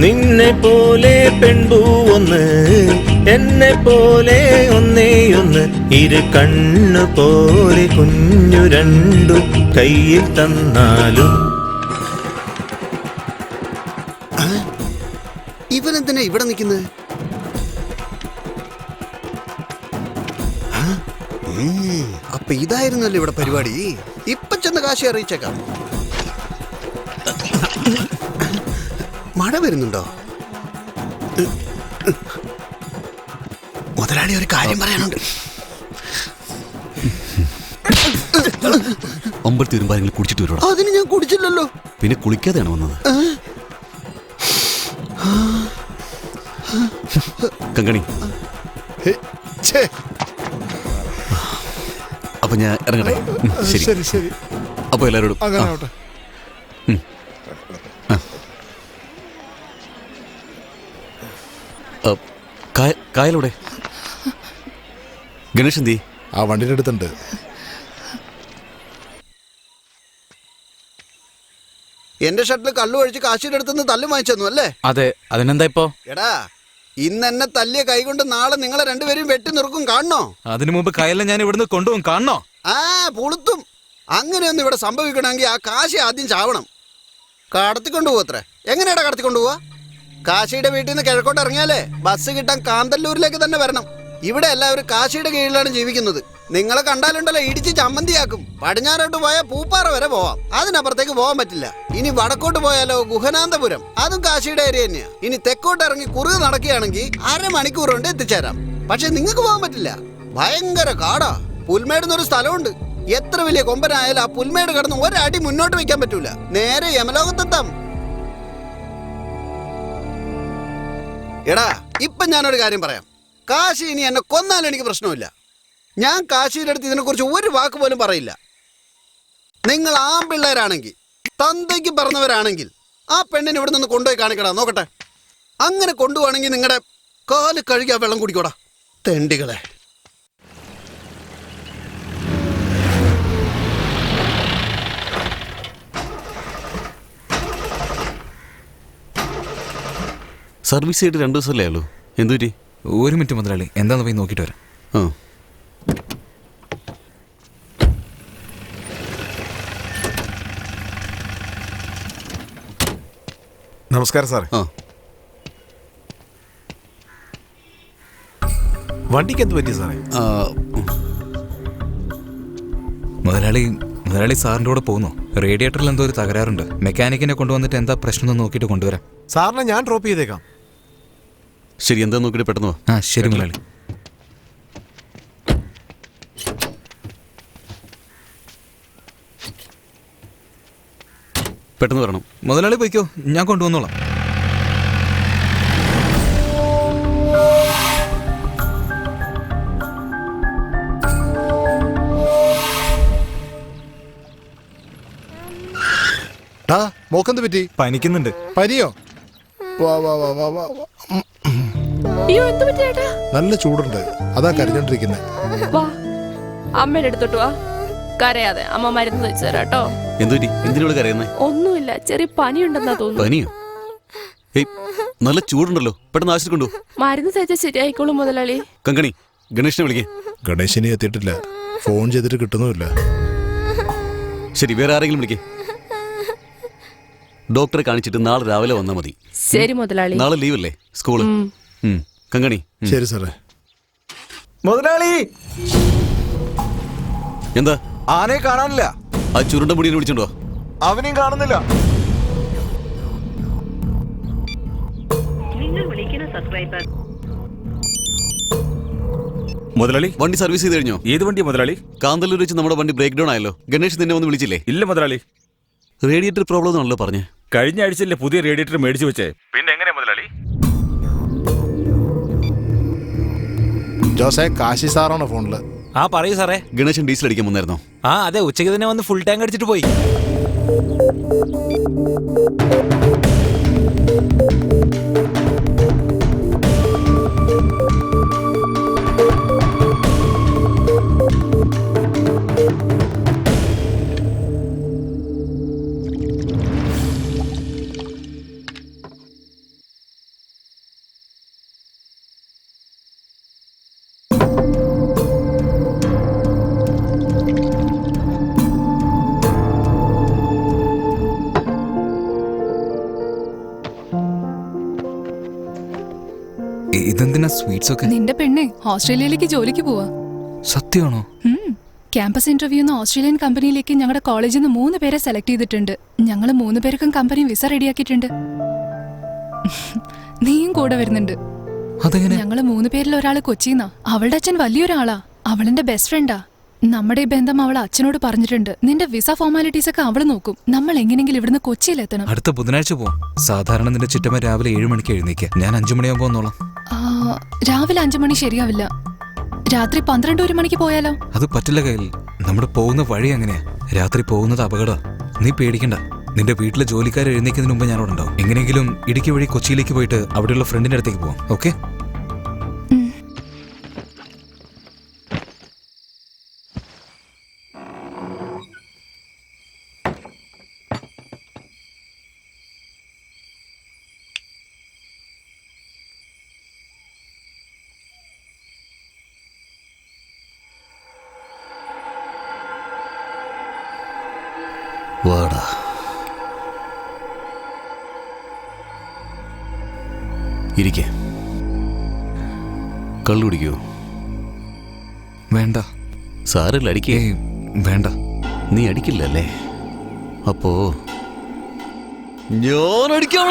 നിന്നെ പോലെ പെൺപൂവൊന്ന്, എന്നെ പോലെ ഒന്നേ ഒന്ന്. ഇരു കണ്ണ് പോലെ കുഞ്ഞു 2 കയ്യിൽ തന്നാലും. ഇവനെന്തിനാ ഇവിടെ നിൽക്കുന്നത്? അപ്പൊ ഇതായിരുന്നല്ലോ ഇവിടെ പരിപാടി. ഇപ്പൊ ചെന്ന് കാശി അറിയിച്ചേക്കാം. മഴ വരുന്നുണ്ടോ? മുതലാളി ഒരു കാര്യം പറയാനുണ്ട്. അമ്പലത്തിൽ വരുമ്പോൾ ആരെങ്കിലും കുടിച്ചിട്ട് വരൂടാ. അതിന് ഞാൻ കുടിച്ചില്ലല്ലോ. പിന്നെ കുളിക്കാതെയാണ് വന്നത്. കങ്കണി, അപ്പൊ ഞാൻ ഇറങ്ങട്ടെ. ശരി ശരി. അപ്പൊ എല്ലാരോടും അങ്ങനെ ആവട്ടെ. കായലൂടെ ഗണേഷ് എന്തി? ആ വണ്ടിയുടെ അടുത്തുണ്ട്. എന്റെ ഷട്ടിൽ കള്ളു ഒഴിച്ച് കാശിയുടെ അടുത്തുനിന്ന് തല്ല് വാങ്ങിച്ചു അല്ലേ? അതെ, അതിനെന്താ ഇപ്പോ? എടാ, ഇന്ന് എന്നെ തല്ലിയ കൈകൊണ്ട് നാളെ നിങ്ങളെ രണ്ടുപേരും വെട്ടി നിൽക്കും, കാണണോ? അതിനു മുമ്പ് കയലിനെ ഞാൻ ഇവിടുന്ന് കൊണ്ടുപോകും, കാണണോ? ആ പുളുത്തും. അങ്ങനെയൊന്നും ഇവിടെ സംഭവിക്കണമെങ്കിൽ ആ കാശി ആദ്യം ചാവണം. കടത്തിക്കൊണ്ടു പോവത്രേ. എങ്ങനെയാടാ കടത്തിക്കൊണ്ടു പോവാ? കാശിയുടെ വീട്ടിൽ നിന്ന് കിഴക്കോട്ട് ഇറങ്ങിയാലേ ബസ് കിട്ടാൻ കാന്തല്ലൂരിലേക്ക് തന്നെ വരണം. ഇവിടെ എല്ലാവരും കാശിയുടെ കീഴിലാണ് ജീവിക്കുന്നത്. നിങ്ങളെ കണ്ടാലുണ്ടല്ലോ ഇടിച്ച് ചമ്മന്തിയാക്കും. പടിഞ്ഞാറോട്ട് പോയാൽ പൂപ്പാറ വരെ പോവാം, അതിനപ്പുറത്തേക്ക് പോകാൻ പറ്റില്ല. ഇനി വടക്കോട്ട് പോയാലോ ഗുഹനാന്തപുരം, അതും കാശിയുടെ ഏരിയ തന്നെയാ. ഇനി തെക്കോട്ട് ഇറങ്ങി കുറുക് നടക്കുകയാണെങ്കിൽ 1/2 മണിക്കൂർ കൊണ്ട് എത്തിച്ചേരാം. പക്ഷെ നിങ്ങൾക്ക് പോകാൻ പറ്റില്ല, ഭയങ്കര കാടാ. പുൽമേടുന്നൊരു സ്ഥലമുണ്ട്. എത്ര വലിയ കൊമ്പനായാലും ആ പുൽമേട് കടന്ന് ഒരടി മുന്നോട്ട് വെക്കാൻ പറ്റൂല, നേരെ യമലോകത്തെത്താം. എടാ, ഇപ്പൊ ഞാനൊരു കാര്യം പറയാം. കാശി ഇനി എന്നെ കൊന്നാലും എനിക്ക് പ്രശ്നമില്ല. ഞാൻ കാശിയുടെ അടുത്ത് ഇതിനെക്കുറിച്ച് ഒരു വാക്ക് പോലും പറയില്ല. നിങ്ങൾ ആൺപിള്ളേരാണെങ്കിൽ, തന്തയ്ക്ക് പറഞ്ഞവരാണെങ്കിൽ ആ പെണ്ണിനെ ഇവിടെ നിന്ന് കൊണ്ടുപോയി കാണിക്കടാ, നോക്കട്ടെ. അങ്ങനെ കൊണ്ടുപോവാണെങ്കിൽ നിങ്ങളുടെ കാല് കഴുകി ആ വെള്ളം കുടിക്കോടാ, തെണ്ടികളെ. സർവീസ് ചെയ്തിട്ട് 2 ദിവസമല്ലേ ഉള്ളൂ, എന്തുപറ്റി? 1 മിനിറ്റ് മുതലാളി, എന്താന്ന് പോയി നോക്കിയിട്ട് വരാം. നമസ്കാരം സാറേ. വണ്ടിക്ക് എന്ത് പറ്റി സാറേ? മുതലാളി സാറിന്റെ കൂടെ പോകുന്നു. റേഡിയേറ്ററിൽ എന്തോ ഒരു തകരാറുണ്ട്. മെക്കാനിക്കിനെ കൊണ്ടുവന്നിട്ട് എന്താ പ്രശ്നം നോക്കിയിട്ട് കൊണ്ടുവരാം. സാറിനെ ഞാൻ ഡ്രോപ്പ് ചെയ്തേക്കാം. ശരി, എന്താ നോക്കിയിട്ട് പെട്ടെന്ന്. ശരി മുതലാളി. പെട്ടെന്ന് വരണം. മുതലാളി പോയിക്കോ, ഞാൻ കൊണ്ടുവന്നോളാം. മോക്കെന്ത് പറ്റി? പനിക്കുന്നുണ്ട്. പനിയോ? വാ വാ വാ വാ വാ. അയ്യോ, എന്ത് പറ്റി ചേട്ടാ? നല്ല ചൂടുണ്ട്, അതാ കരഞ്ഞോണ്ടിരിക്കുന്നത്. വാ, അമ്മയുടെ അടുത്തോട്ട് വാ. കരയാതെ, അമ്മ മരുന്ന് വെച്ച് തരാം കേട്ടോ. എന്തിനോട് കരയുന്നേ? ഒന്നുമില്ല, ചെറിയ പനിയുണ്ടെന്നാ തോന്നുന്നു. പനിയോ? നല്ല ചൂടുണ്ടല്ലോ, പെട്ടെന്ന് ആശുപത്രി കൊണ്ടു. മരുന്ന് തേച്ചാൽ ശരിയായിക്കോളും മുതലാളി. കങ്കണി, ഗണേഷിനെ വിളിക്കേ. ഗണേശിനെ എത്തിയിട്ടില്ല, ഫോൺ ചെയ്തിട്ട് കിട്ടുന്നുമില്ല. ശരി, വേറെ ആരെങ്കിലും വിളിക്കേ. ഡോക്ടറെ കാണിച്ചിട്ട് നാളെ രാവിലെ വന്നാൽ മതി. ശരി മുതലാളി. നാളെ ലീവല്ലേ സ്കൂള്? കങ്കണി. ശരി സാറേ. മുതലാളി, എന്താ? ആനയെ കാണാനില്ല. ആ ചുരുണ്ട മുടിയെ വിളിച്ചോണ്ടോ? അവനെയും കാണുന്നില്ല. മുതലാളി, വണ്ടി സർവീസ് ചെയ്ത് കഴിഞ്ഞോ? ഏത് വണ്ടി മുതലാളി? കാന്തല്ലൂർ വെച്ച് നമ്മുടെ വണ്ടി ബ്രേക്ക് ഡൗൺ ആയല്ലോ. ഗണേഷ് നിന്നെ വന്ന് വിളിച്ചില്ലേ? ഇല്ല മുതലാളി. റേഡിയേറ്റർ പ്രോബ്ലം ആണല്ലോ പറഞ്ഞേ. കഴിഞ്ഞ ആഴ്ചയല്ലേ പുതിയ റേഡിയേറ്റർ മേടിച്ചു വെച്ചേ. പിന്നെ എങ്ങനെയാ മുതലാളി? ജോസേ, കാശി സാറാണോ ഫോണില്? പറയൂ സാറേ. ഗണേശൻ ഡീസൽ അടിക്കാൻ വന്നായിരുന്നോ? അതെ, ഉച്ചയ്ക്ക് തന്നെ വന്ന് ഫുൾ ടാങ്ക് അടിച്ചിട്ട് പോയി. ഇതെന്തിനാ സ്വീറ്റ്സ് ഒക്കെ? നിന്റെ പെണ്ണെ ഓസ്ട്രേലിയയിലേക്ക് ജോലിക്ക് പോവാ. സത്യമാണോ? ക്യാമ്പസ് ഇന്റർവ്യൂന്ന് ഓസ്ട്രേലിയൻ കമ്പനിയിലേക്ക് ഞങ്ങളുടെ കോളേജിൽ നിന്ന് 3 പേരെ സെലക്ട് ചെയ്തിട്ടുണ്ട്. ഞങ്ങൾ 3 പേർക്കും കമ്പനി വിസ റെഡിയാക്കിയിട്ടുണ്ട്. നീയും കൂടെ വരുന്നുണ്ട്. ഞങ്ങള് 3 പേരിൽ ഒരാള് കൊച്ചിന്നാ. അവളുടെ അച്ഛൻ വലിയൊരാളാ. അവളെന്റെ ബെസ്റ്റ് ഫ്രണ്ടാ. നമ്മുടെ ഈ ബന്ധം അവൾ അച്ഛനോട് പറഞ്ഞിട്ടുണ്ട്. നിന്റെ വിസ ഫോർമാലിറ്റീസ് ഒക്കെ അവള് നോക്കും. നമ്മൾ എങ്ങനെയെങ്കിലും ഇവിടുന്ന് കൊച്ചിയിലെത്തണം. അടുത്ത ബുധനാഴ്ച പോവാം. സാധാരണ നിന്റെ ചിറ്റമ്മ രാവിലെ 7 മണിക്ക് എഴുന്നേക്കുക. ഞാൻ 5 മണിയാകുമ്പോ വന്നോളാം. രാവിലെ 5 മണി ശരിയാവില്ല. രാത്രി 12-1 മണിക്ക് പോയാലോ? അത് പറ്റില്ല കയ്യിൽ. നമ്മുടെ പോകുന്ന വഴി അങ്ങനെയാ. രാത്രി പോകുന്നത് അപകട. നീ പേടിക്കണ്ട. നിന്റെ വീട്ടിലെ ജോലിക്കാർ എഴുന്നേക്കുന്നതിന് മുമ്പ് ഞാൻ അവിടെ ഉണ്ടാവും. എങ്ങനെയെങ്കിലും ഇടുക്കി വഴി കൊച്ചിയിലേക്ക് പോയിട്ട് അവിടെയുള്ള ഫ്രണ്ടിന്റെ അടുത്തേക്ക് പോവാം. ഓക്കെ? വാടാ. ഇരിക്കേ. കള്ളു കുടിക്കോ? വേണ്ട. സാറില്ല, അടിക്കേ. വേണ്ട. നീ അടിക്കില്ലല്ലേ? അപ്പോ ഞാൻ അടിക്കാം.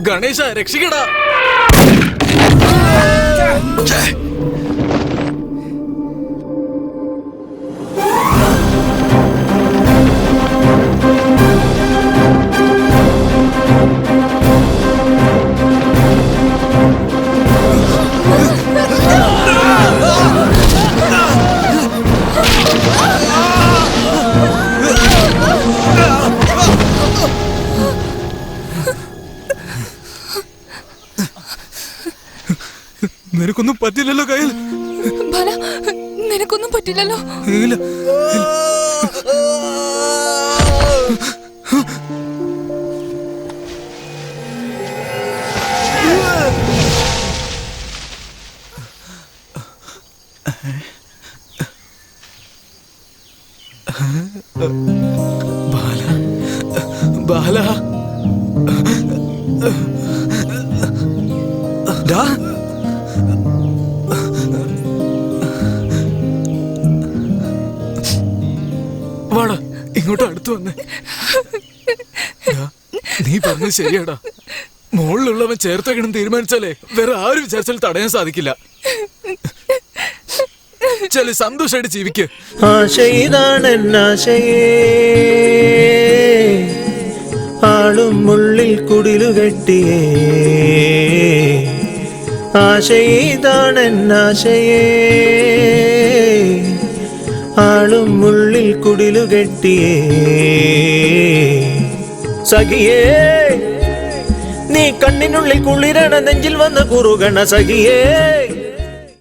ഗണേശ രക്ഷിക്കടാ. നിനക്കൊന്നും പറ്റില്ലല്ലോ കയ്യിൽ. ബാല നിനക്കൊന്നും പറ്റില്ലല്ലോ. ഇല്ല. ബാല ബാല ഡാ വാടാ ഇങ്ങോട്ട് അടുത്ത് വന്നേ. നീ പറഞ്ഞത് ശരിയാടാ. മുകളിലുള്ളവൻ ചേർത്തക്കണം തീരുമാനിച്ചാലേ വേറെ ആരും വിചാരിച്ചാലും തടയാൻ സാധിക്കില്ല. ചില സന്തോഷമായിട്ട് ജീവിക്ക്. ആശയിതാണെന്നാശയേ ആളും ഉള്ളിൽ കുടിലുകെട്ടിയേ ആശയിതാണെന്നാശയേ ആളും ഉള്ളിൽ കുടിലുകെട്ടിയേ സഖിയേ നീ കണ്ണിനുള്ളിൽ കുളിരണ നെഞ്ചിൽ വന്ന കുറുകണ സഖിയേ